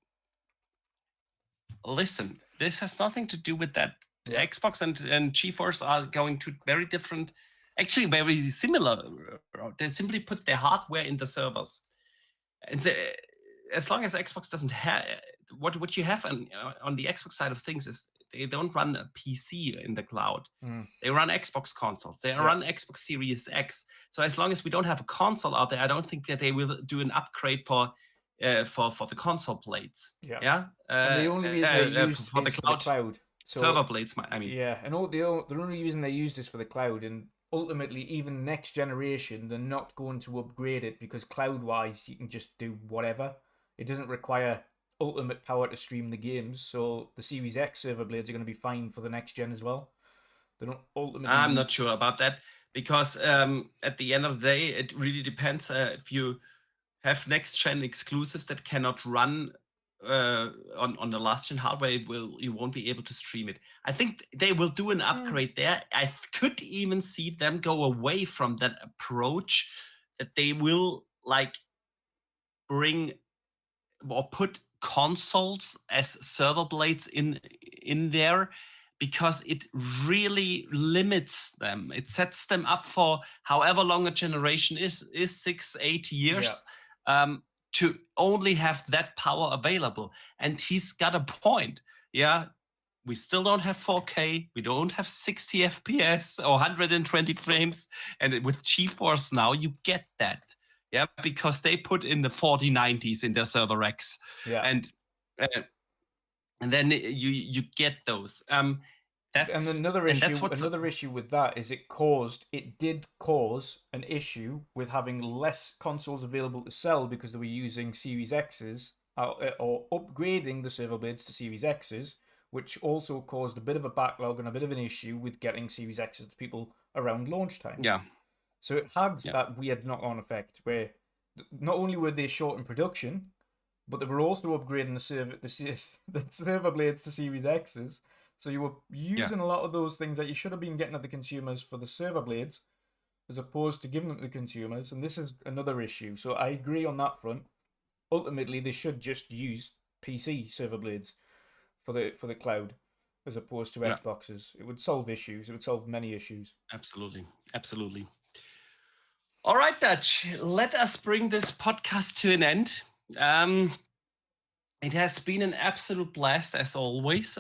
Listen, this has nothing to do with that. Xbox and GeForce are going to very different, actually very similar. They simply put their hardware in the servers. And as long as Xbox doesn't have, what you have on the Xbox side of things is they don't run a PC in the cloud. They run Xbox consoles. They run Xbox Series X. So as long as we don't have a console out there, I don't think that they will do an upgrade for the console blades. And the only reason they used for the cloud so, server blades. I mean, and the only reason they used this for the cloud, and ultimately even next generation, they're not going to upgrade it because cloud-wise you can just do whatever. It doesn't require ultimate power to stream the games. So the Series X server blades are going to be fine for the next gen as well. They don't ultimately. I'm not sure about that because at the end of the day, it really depends. If you have next gen exclusives that cannot run on the last gen hardware, you won't be able to stream it. I think they will do an upgrade there. I could even see them go away from that approach, that they will like bring or put consoles as server blades in there, because it really limits them. It sets them up for however long a generation is 6-8 years. To only have that power available. And he's got a point. Yeah, we still don't have 4K. We don't have 60 FPS or 120 frames. And with GeForce now, you get that. Yeah, because they put in the 4090s in their server X. Yeah. And then you get those. And another issue with that is it did cause an issue with having less consoles available to sell because they were using Series X's or upgrading the server blades to Series X's, which also caused a bit of a backlog and a bit of an issue with getting Series X's to people around launch time. Yeah. So it had that weird knock-on effect where not only were they short in production, but they were also upgrading the server blades to Series X's. So you were using a lot of those things that you should have been getting at the consumers for the server blades, as opposed to giving them to the consumers. And this is another issue. So I agree on that front. Ultimately, they should just use PC server blades for the cloud, as opposed to Xboxes. It would solve issues. It would solve many issues. Absolutely. All right, Dutch. Let us bring this podcast to an end. It has been an absolute blast, as always.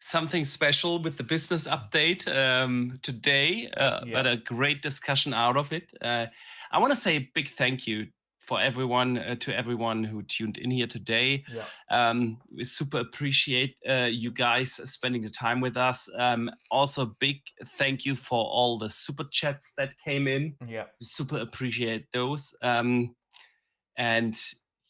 Something special with the business update today, but a great discussion out of it. I want to say a big thank you for everyone, to everyone who tuned in here today. We super appreciate you guys spending the time with us. Also, big thank you for all the super chats that came in. Super appreciate those. And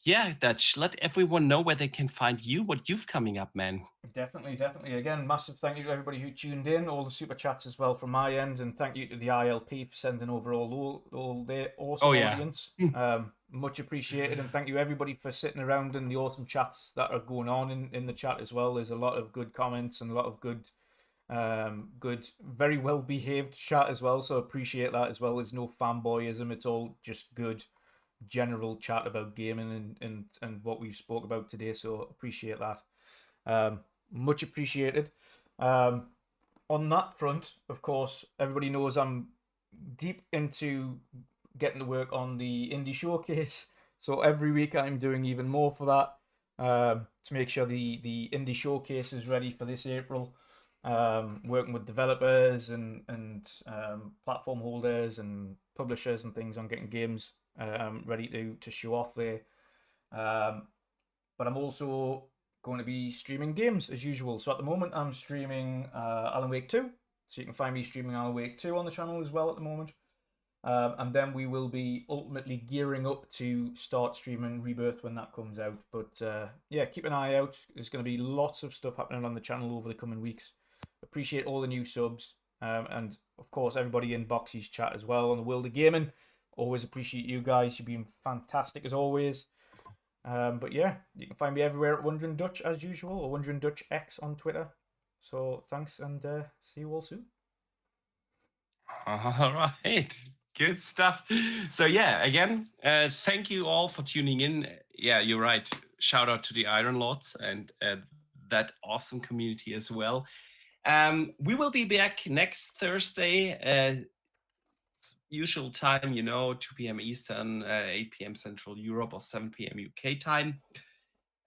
yeah, Dutch, let everyone know where they can find you, what you've coming up, man. Definitely. Again, massive thank you to everybody who tuned in, all the super chats as well from my end, and thank you to the ILP for sending over all their awesome audience. Much appreciated, and thank you everybody for sitting around in the awesome chats that are going on in the chat as well. There's a lot of good comments and a lot of good, very well behaved chat as well. So appreciate that as well. There's no fanboyism. It's all just good general chat about gaming and what we've spoke about today. So appreciate that. Much appreciated. On that front, of course, everybody knows I'm deep into getting to work on the indie showcase. So every week I'm doing even more for that, to make sure the indie showcase is ready for this April. Working with developers and platform holders and publishers and things on getting games ready to show off there. But I'm also going to be streaming games as usual. So at the moment I'm streaming Alan Wake 2. So you can find me streaming Alan Wake 2 on the channel as well at the moment. And then we will be ultimately gearing up to start streaming Rebirth when that comes out. But yeah, keep an eye out. There's going to be lots of stuff happening on the channel over the coming weeks. Appreciate all the new subs. And of course everybody in Boxy's chat as well on the World of Gaming. Always appreciate you guys. You've been fantastic as always. But yeah, you can find me everywhere at WandrinDutch as usual, or WandrinDutch X on Twitter. So thanks, and see you all soon. All right, good stuff. So yeah, again, thank you all for tuning in. Yeah, you're right. Shout out to the Iron Lords and that awesome community as well. We will be back next Thursday. Usual time, 2 p.m. Eastern, 8 p.m. Central Europe, or 7 p.m. UK time.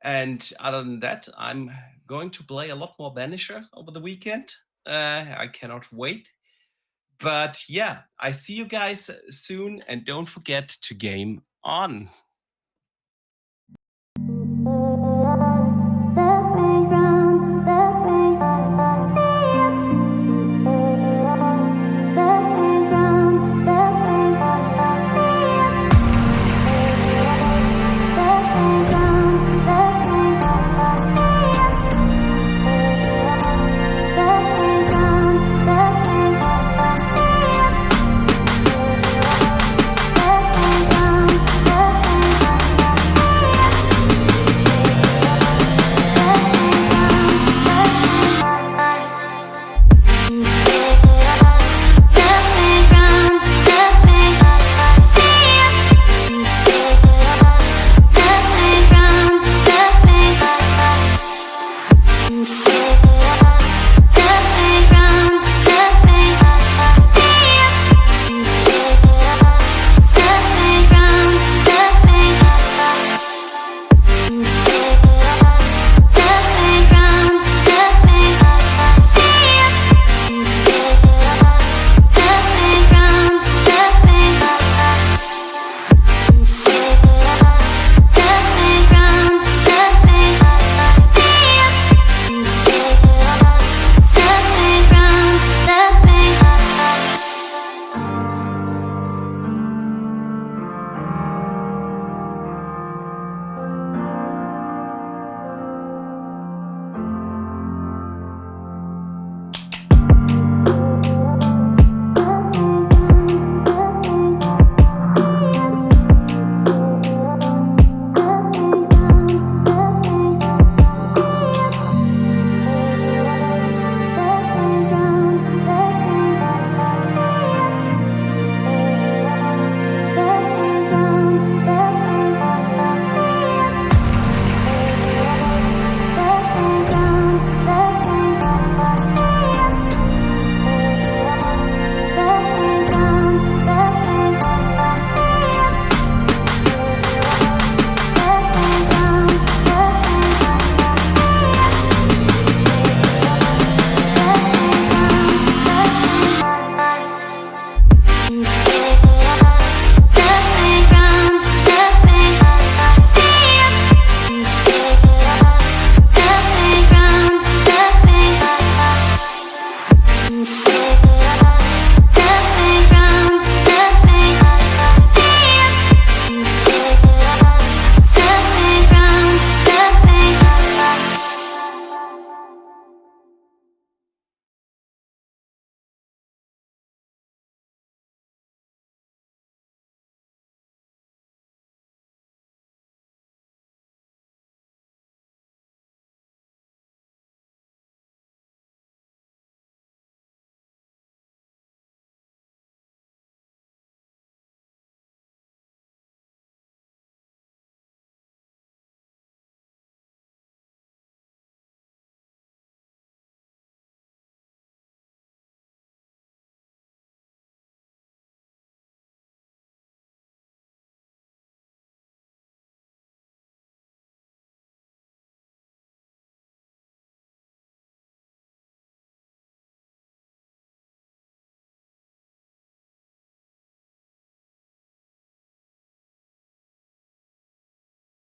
And other than that, I'm going to play a lot more Banisher over the weekend. I cannot wait. But yeah, I see you guys soon, and don't forget to game on.